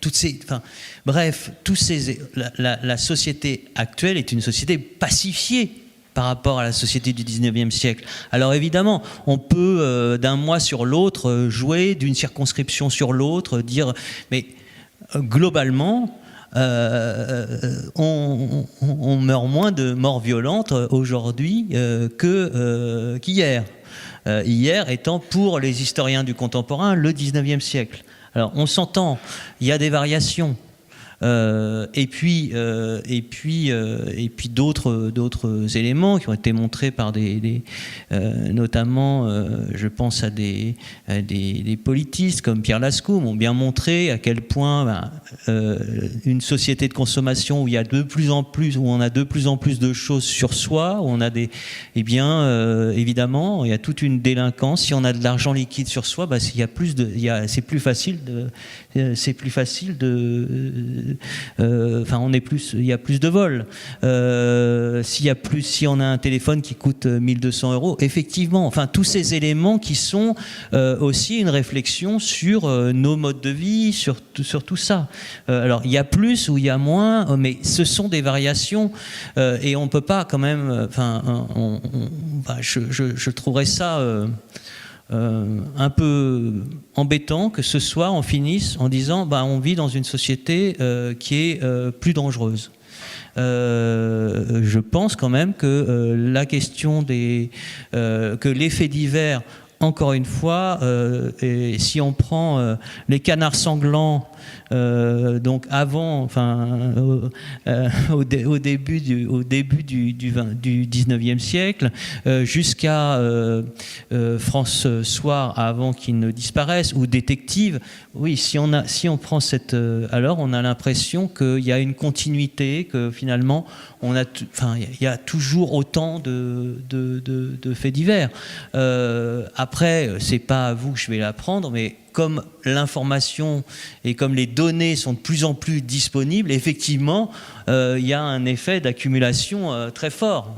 la société actuelle est une société pacifiée par rapport à la société du 19e siècle. Alors évidemment, on peut d'un mois sur l'autre jouer, d'une circonscription sur l'autre, dire, mais globalement, on meurt moins de morts violentes aujourd'hui qu'hier. Hier étant pour les historiens du contemporain le 19e siècle. Alors on s'entend, il y a des variations. Et puis d'autres éléments qui ont été montrés par notamment, je pense à des politistes comme Pierre Lascoum ont bien montré à quel point une société de consommation où on a de plus en plus de choses sur soi, où on a évidemment, il y a toute une délinquance. Si on a de l'argent liquide sur soi, c'est plus facile de il y a plus de vols. Si on a un téléphone qui coûte 1200 €, effectivement, tous ces éléments qui sont aussi une réflexion sur nos modes de vie, sur tout ça. Alors, il y a plus ou il y a moins, mais ce sont des variations et on peut pas quand même. Je trouverais ça. Un peu embêtant que ce soir on finisse en disant on vit dans une société qui est plus dangereuse. Je pense quand même que la question que les faits divers, encore une fois, et si on prend les canards sanglants, donc avant, au début du 19e siècle, jusqu'à France Soir avant qu'il ne disparaisse, ou Détective, oui, si on prend alors on a l'impression qu'il y a une continuité, que finalement il y a toujours autant de faits divers. Après, c'est pas à vous que je vais l'apprendre, mais comme l'information et comme les données sont de plus en plus disponibles, effectivement, il y a un effet d'accumulation très fort.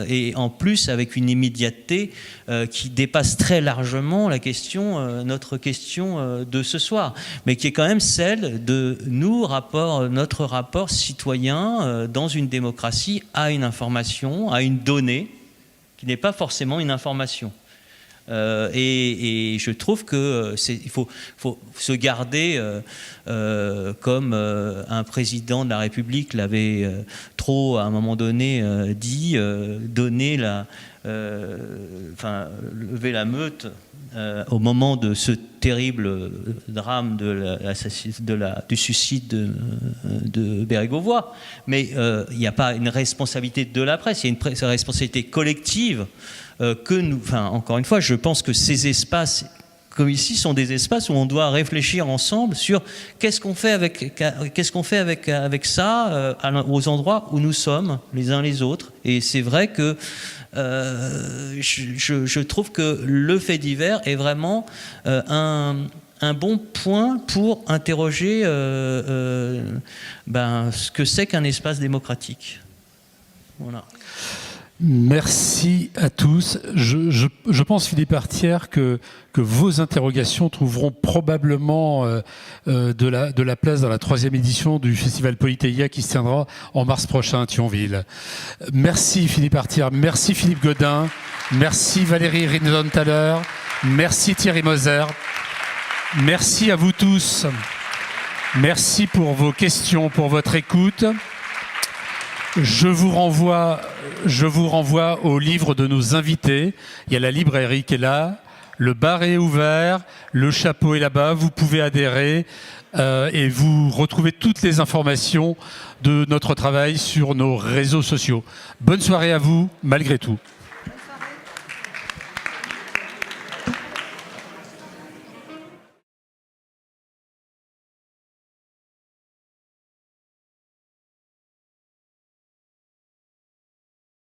Et en plus, avec une immédiateté qui dépasse très largement notre question de ce soir, mais qui est quand même celle de notre rapport citoyen dans une démocratie à une information, à une donnée, qui n'est pas forcément une information. Et je trouve qu'il faut se garder, comme un président de la République l'avait trop à un moment donné dit, lever la meute au moment de ce terrible drame du suicide de Bérégovoy. Mais il n'y a pas une responsabilité de la presse, il y a une responsabilité collective encore une fois, je pense que ces espaces comme ici sont des espaces où on doit réfléchir ensemble sur qu'est-ce qu'on fait avec ça aux endroits où nous sommes les uns les autres. Et c'est vrai que je trouve que le fait divers est vraiment un bon point pour interroger ce que c'est qu'un espace démocratique. Voilà. Merci à tous. Je pense, Philippe Artière, que vos interrogations trouveront probablement de la place dans la 3e édition du Festival Polyteia qui se tiendra en mars prochain à Thionville. Merci Philippe Artière, merci Philippe Godin, merci Valérie Rinson-Thaler, merci Thierry Moser, merci à vous tous. Merci pour vos questions, pour votre écoute. Je vous renvoie au livre de nos invités. Il y a la librairie qui est là, le bar est ouvert, le chapeau est là-bas, vous pouvez adhérer et vous retrouvez toutes les informations de notre travail sur nos réseaux sociaux. Bonne soirée à vous, malgré tout.